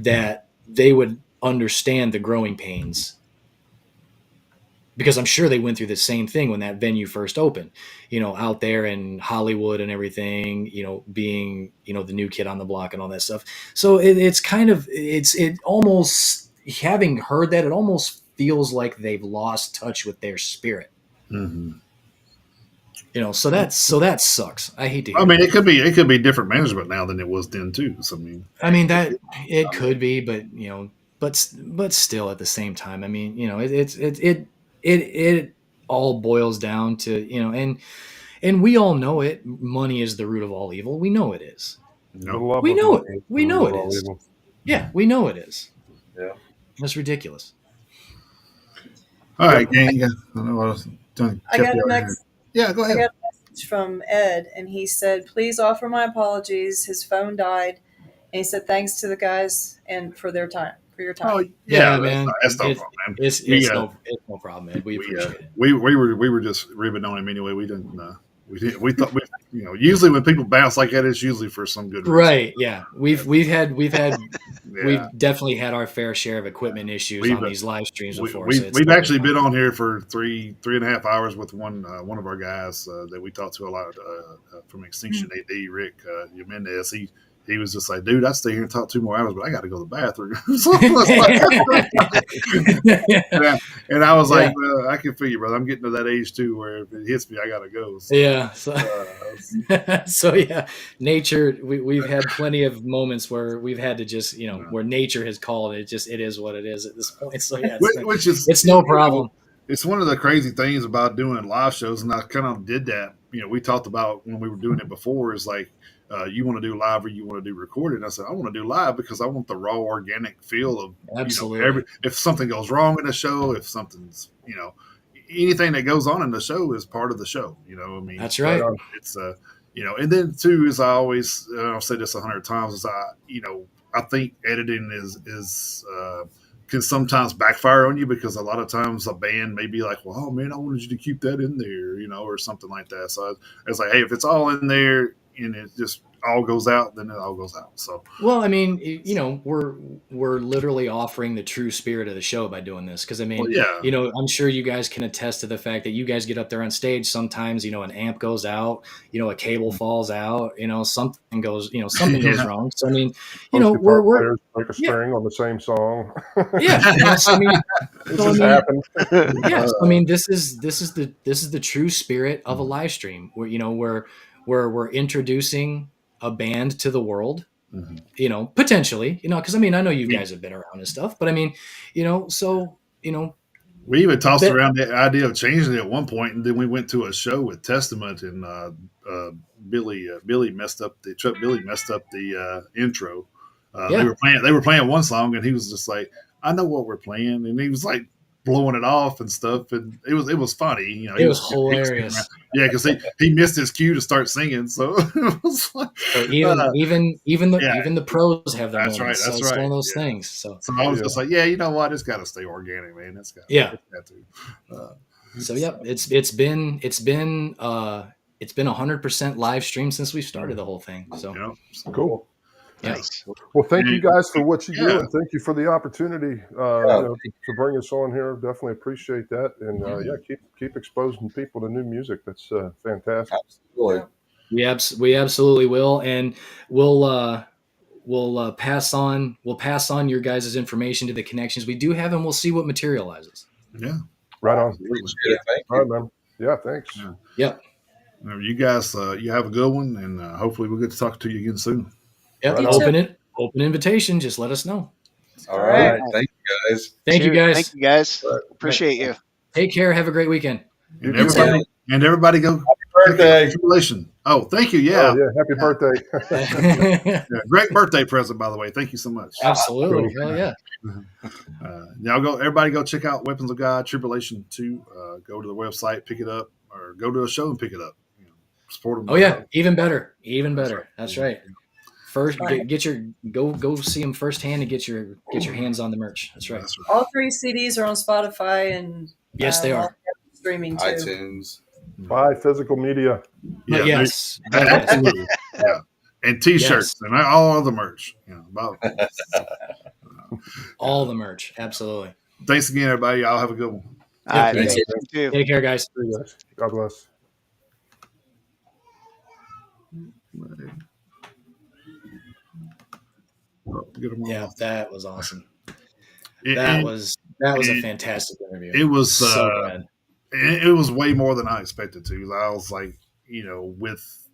that they would understand the growing pains, because I'm sure they went through the same thing when that venue first opened, out there in Hollywood and everything, being, the new kid on the block and all that stuff. So it almost, having heard that, it almost feels like they've lost touch with their spirit. Mm-hmm. So that sucks. I hate to hear. I mean, it could be different management now than it was then too. So I mean that it could be, but but still at the same time, I mean, it all boils down to, and we all know it. Money is the root of all evil. We know it is. no. We know it. We know it is. Yeah, we know it is. Yeah. That's ridiculous. All right, gang. I know I was done. I got a next. Yeah, go I ahead. got a message from Ed, and he said, "Please offer my apologies. His phone died." And he said, "Thanks to the guys and for your time." Oh, Yeah, that's man. That's no problem, man. It's no problem, man. We appreciate it. We were just ribbing on him anyway. We didn't. We thought usually when people bounce like that, it's usually for some good reason. Right? Yeah. We've Yeah. definitely had our fair share of equipment issues on these live streams before. So We've actually been on here for 3.5 hours with one of our guys that we talked to a lot from Extinction AD, Rick Jimenez. He was just like, dude, I'd stay here and talk 2 more hours, but I got to go to the bathroom. And I was like, well, I can feel you, brother. I'm getting to that age too where if it hits me, I got to go. So, yeah. So yeah, nature. We've had plenty of moments where we've had to just, where nature has called. It is what it is at this point. So yeah, it's no problem. It's one of the crazy things about doing live shows, and I kind of did that. We talked about when we were doing it before, is like, you want to do live or you want to do recorded? And I said, I want to do live because I want the raw, organic feel of absolutely. If something goes wrong in the show, if something's, anything that goes on in the show is part of the show. I mean, that's right. It's and then too, as I always, I'll say this 100 times, is I think editing is can sometimes backfire on you, because a lot of times a band may be like, well, oh man, I wanted you to keep that in there, or something like that. So it's like, hey, if it's all in there and it just all goes out, then it all goes out. So Well, I mean, we're literally offering the true spirit of the show by doing this, because I well, mean, yeah, I'm sure you guys can attest to the fact that you guys get up there on stage. Sometimes, an amp goes out, a cable falls out, something goes, something goes yeah, wrong. So I mean, Most guitar we're players break a yeah, string on the same song. yeah. So I mean, This so I has mean, happened. yeah. So, I mean, this is the true spirit of a live stream, where we're introducing a band to the world, Mhm. potentially, because I mean, I know you we guys have been around and stuff, but I mean, so, we even tossed bet, around the idea of changing it at one point, and then we went to a show with Testament, and uh, Billy messed up the intro. They yeah, were playing one song, and he was just like, "I know what we're playing," and he was like blowing it off and stuff, and it was funny. it He was was screwing around. hilarious. Yeah, because he missed his cue to start singing, so it was like, So even yeah, the pros have their that's right, moments. So that's it's one right, of those yeah. things. So So I Oh was yeah. just like, yeah, you know what? It's got to stay organic, man. yeah. It's got to. So So, yep, it's been 100% live stream since we started the whole thing. So so Cool. yeah. Nice. Well, thank you guys for what you do, yeah, and thank you for the opportunity Yeah. to bring us on here. Definitely appreciate that, and yeah, keep exposing people to new music. That's fantastic. Absolutely. We absolutely will, and we'll pass on your guys' information to the connections we do have, and we'll see what materializes. yeah. Right on. Absolutely. Appreciate it. Thank All you. right, man. Yeah, thanks. Yeah. Yep. You guys, you have a good one, and hopefully we'll get to talk to you again soon. Yep. Right on. Open invitation. Just let us know. All All right. right. Thank you guys. Thank you Cheers. guys. Thank you guys. Right. Appreciate you. Take care. Have a great weekend. And You too, everybody, go check out Birthday. Tribulation. Oh, thank you. Oh Yeah. yeah, happy Yeah. birthday. Yeah. Great birthday present, by the way. Thank you so much. Absolutely. Hell yeah. Now everybody go check out Weapons of God Tribulation 2. Go to the website, pick it up, or go to a show and pick it up. Support them. Oh yeah. Even better. Even That's better. right. That's right. First, Right. get your go see them firsthand and get your hands on the merch. That's right. That's right. All 3 CDs are on Spotify and Yes, they all are. streaming too. iTunes. Buy physical media. But Yeah, yes, but yes. absolutely. Yeah. And T-shirts and all other merch. About. All the merch. Absolutely. Thanks again, everybody. Y'all have a good one. All right. thanks. Thank you too. Take care, guys. See you guys. God bless. Get 'em all Yeah, off. that was awesome. It- That it- was a it- fantastic interview. It was so glad. it was way more than I expected to. I was like, with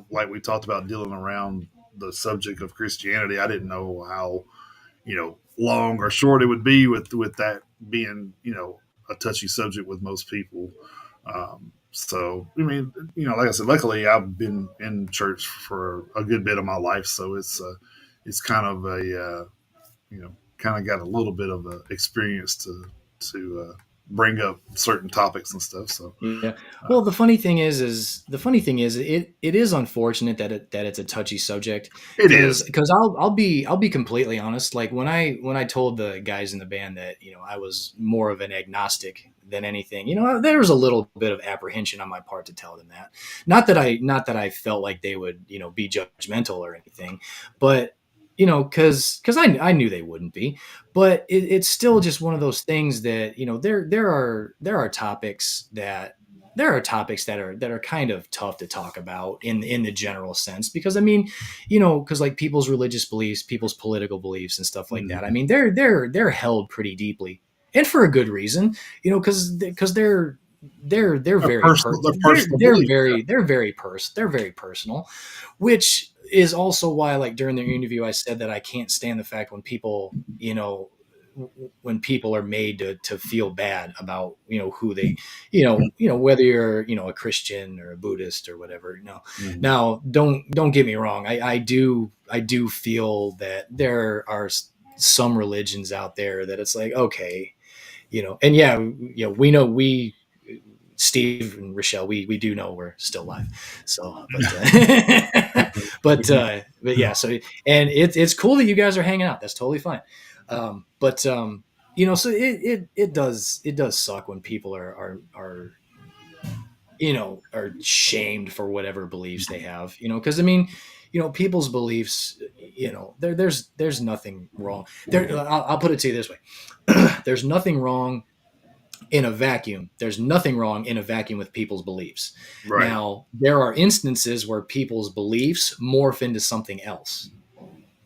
like we talked about dealing around the subject of Christianity, I didn't know how long or short it would be with that being a touchy subject with most people. So I mean, like I said, luckily I've been in church for a good bit of my life, so it's kind of kind of got a little bit of a experience to bring up certain topics and stuff. So Yeah. Well, the funny thing is it is unfortunate that it's a touchy subject. it is. Because I'll be completely honest. Like when I told the guys in the band that I was more of an agnostic than anything, there was a little bit of apprehension on my part to tell them that. Not that I felt like they would be judgmental or anything, but because I knew they wouldn't be, but it's still just one of those things that there are topics that are kind of tough to talk about in the general sense, because I mean, because like people's religious beliefs, people's political beliefs, and stuff like that. I mean, they're held pretty deeply, and for a good reason, because they're very personal. they're very personal, which is also why, like, during the interview I said that I can't stand the fact when people are made to feel bad about who they whether you're a Christian or a Buddhist or whatever. Now don't get me wrong, I do feel that there are some religions out there that it's like, okay, and yeah, we know, Steve and Rochelle, we do know we're still live. So, but yeah, so, and it's cool that you guys are hanging out. That's totally fine. But so it does suck when people are are shamed for whatever beliefs they have, because I mean, people's beliefs, there's nothing wrong there. I'll put it to you this way. There's nothing wrong in a vacuum. There's nothing wrong in a vacuum with people's beliefs. Right. Now, there are instances where people's beliefs morph into something else.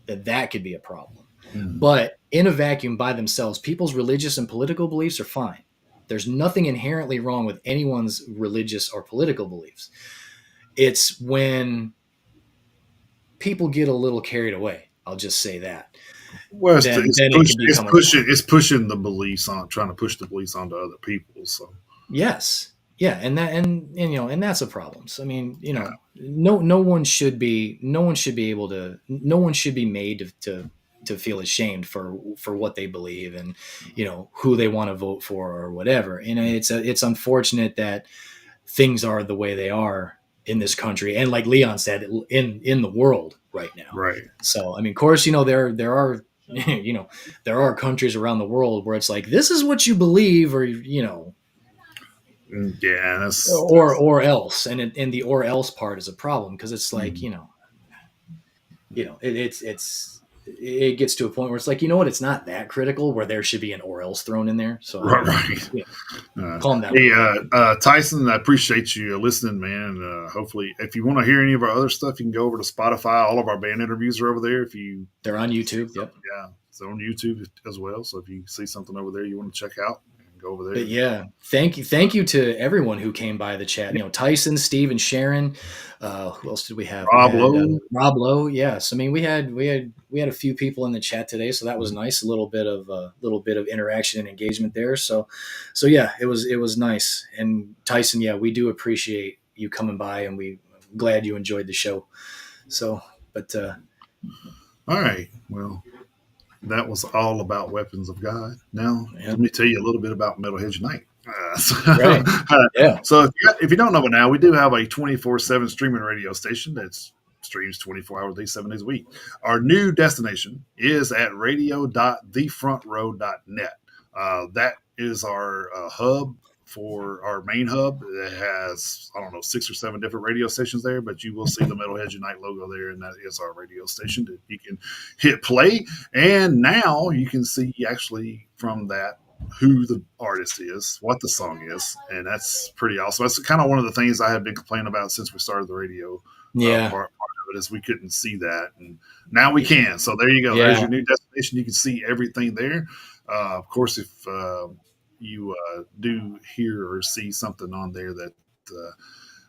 That could be a problem. Mhm. But in a vacuum by themselves, people's religious and political beliefs are fine. There's nothing inherently wrong with anyone's religious or political beliefs. It's when people get a little carried away. I'll just say that. Well, Then it can become a problem. it's pushing the beliefs on, trying to push the beliefs onto other people. So Yes. Yeah, and that's a problem. So I mean, no one should be able to, no one should be made to feel ashamed for what they believe and who they want to vote for or whatever. And it's unfortunate that things are the way they are in this country, and like Leon said, in the world right now. right. So I mean, of course, there are there are countries around the world where it's like, this is what you believe, or Yeah, that's or else, and the or else part is a problem, because it's like it gets to a point where it's like, what, it's not that critical where there should be an or else thrown in there. So right. calm down. Hey, Tyson, I appreciate you listening, man. Hopefully, if you want to hear any of our other stuff, you can go over to Spotify. All of our band interviews are over there. They're on YouTube. Yep. Yeah, it's on YouTube as well. So if you see something over there you want to check out, go over there. But yeah, thank you to everyone who came by the chat. Tyson, Steve, and Sharon. Who else did we have? Rob Lowe. Rob Lowe. Yes, I mean we had a few people in the chat today, so that was nice. A little bit of interaction and engagement there. So yeah, it was nice. And Tyson, yeah, we do appreciate you coming by, and we glad you enjoyed the show. So, but all right, well. That was all about Weapons of God. Now, let me tell you a little bit about Metalheads Unite. Right. Yeah. So if you don't know by now, we do have a 24/7 streaming radio station that streams 24 hours a day, 7 days a week. Our new destination is at radio.thefrontrow.net. That is our hub for our main hub. It has, 6 or 7 different radio stations there, but you will see the Metalheads Unite logo there, and that is our radio station that you can hit play. And now you can see actually from that who the artist is, what the song is, and that's pretty awesome. That's kind of one of the things I have been complaining about since we started the radio. Yeah. Part of it is we couldn't see that, and now we can. So there you go. Yeah. There's your new destination. You can see everything there. Of course, if you do hear or see something on there that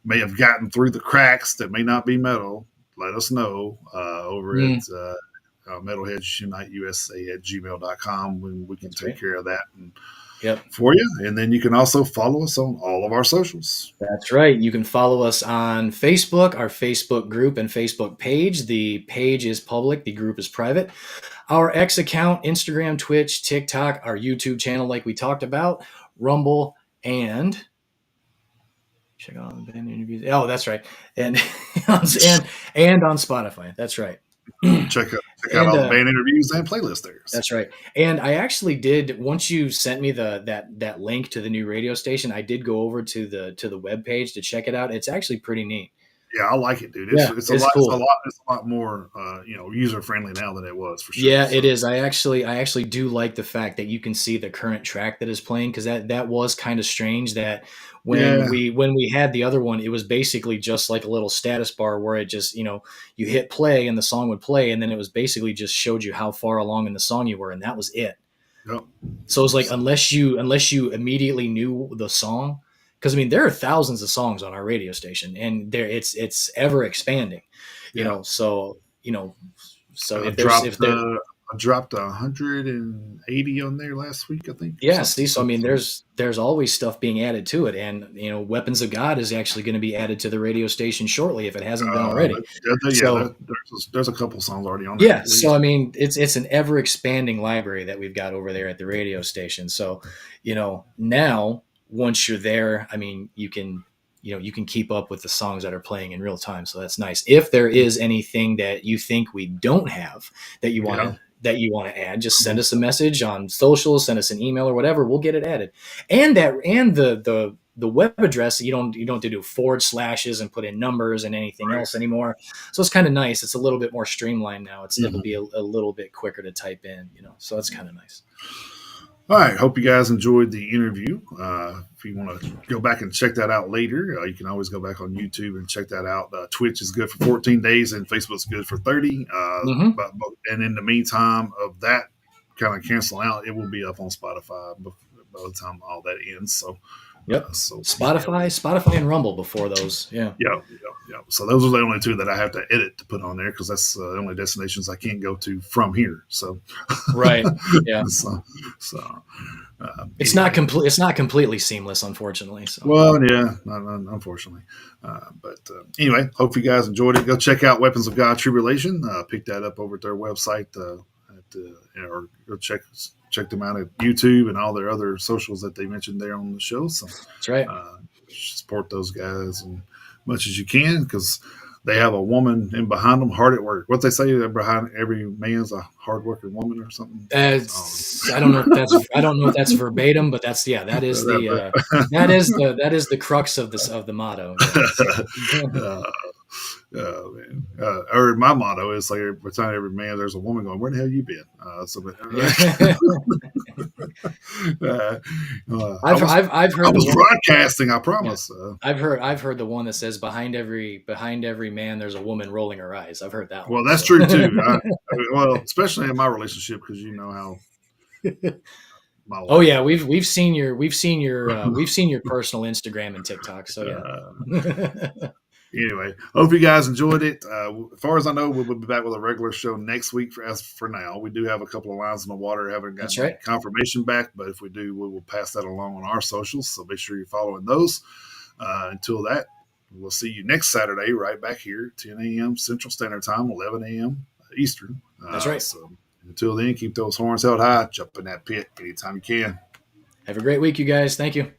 may have gotten through the cracks that may not be metal, let us know over at Metalheads Unite USA at gmail.com, when we can take care of that for you. And then you can also follow us on all of our socials. That's right. You can follow us on Facebook, our Facebook group and Facebook page. The page is public, the group is private. Our X account, Instagram, Twitch, TikTok, our YouTube channel, like we talked about, Rumble, and check out the band interviews. Oh, that's right. And on Spotify. That's right. Check out all the band interviews and playlists there. That's right. And I actually did, once you sent me that link to the new radio station, I did go over to the webpage to check it out. It's actually pretty neat. Yeah, I like it, dude. It's a lot more user friendly now than it was, for sure. Yeah, it is. I actually do like the fact that you can see the current track that is playing, because that was kind of strange that when we had the other one, it was basically just like a little status bar where it just, you hit play and the song would play, and then it was basically just showed you how far along in the song you were, and that was it. Yep. So it was like, unless you immediately knew the song, because I mean there are thousands of songs on our radio station, and it's ever expanding, So I dropped 180 on there last week, I think. Yeah, see, so I mean, there's always stuff being added to it, and Weapons of God is actually going to be added to the radio station shortly if it hasn't been already. There's a couple songs already on there. Yeah, so I mean, it's an ever expanding library that we've got over there at the radio station. So, now once you're there, I mean, you can keep up with the songs that are playing in real time. So that's nice. If there is anything that you think we don't have that you want to that you want to add, just send us a message on social, send us an email or whatever. We'll get it added. And the web address, you don't have to do forward slashes and put in numbers and anything else anymore. So it's kind of nice. It's a little bit more streamlined now. It'll be a little bit quicker to type in, so it's kind of nice. All right. Hope you guys enjoyed the interview. If you want to go back and check that out later, you can always go back on YouTube and check that out. Twitch is good for 14 days and Facebook's good for 30. But in the meantime of that kind of canceling out, it will be up on Spotify by the time all that ends. So, so Spotify and Rumble before those. Yeah. So those are the only two that I have to edit to put on there because that's the only destinations I can't go to from here. So, right. Yeah. It's not complete. It's not completely seamless, unfortunately. So. Well, yeah, unfortunately. But anyway, hope you guys enjoyed it. Go check out Weapons of God Tribulation. Pick that up over at their website, or go check them out at YouTube and all their other socials that they mentioned there on the show. So that's right. Support those guys as much as you can because they have a woman in behind them, hard at work. What they say behind every man's a hard-working woman or something. I don't know if that's verbatim, but that is the crux of the motto. Or my motto is like behind every man there's a woman going, where the hell you been? I've heard I was broadcasting, I promise. I've heard the one that says behind every man there's a woman rolling her eyes. I've heard that one. Well, that's true too. Especially in my relationship because you know how oh yeah, we've seen your personal Instagram and TikTok. So yeah. Anyway, hope you guys enjoyed it. As far as I know, we'll be back with a regular show next week. For now, we do have a couple of lines in the water. Haven't gotten confirmation back, but if we do, we will pass that along on our socials. So make sure you're following those. Until that, we'll see you next Saturday right back here, 10 a.m. Central Standard Time, 11 a.m. Eastern. That's right. So until then, keep those horns held high. Jump in that pit anytime you can. Have a great week, you guys. Thank you.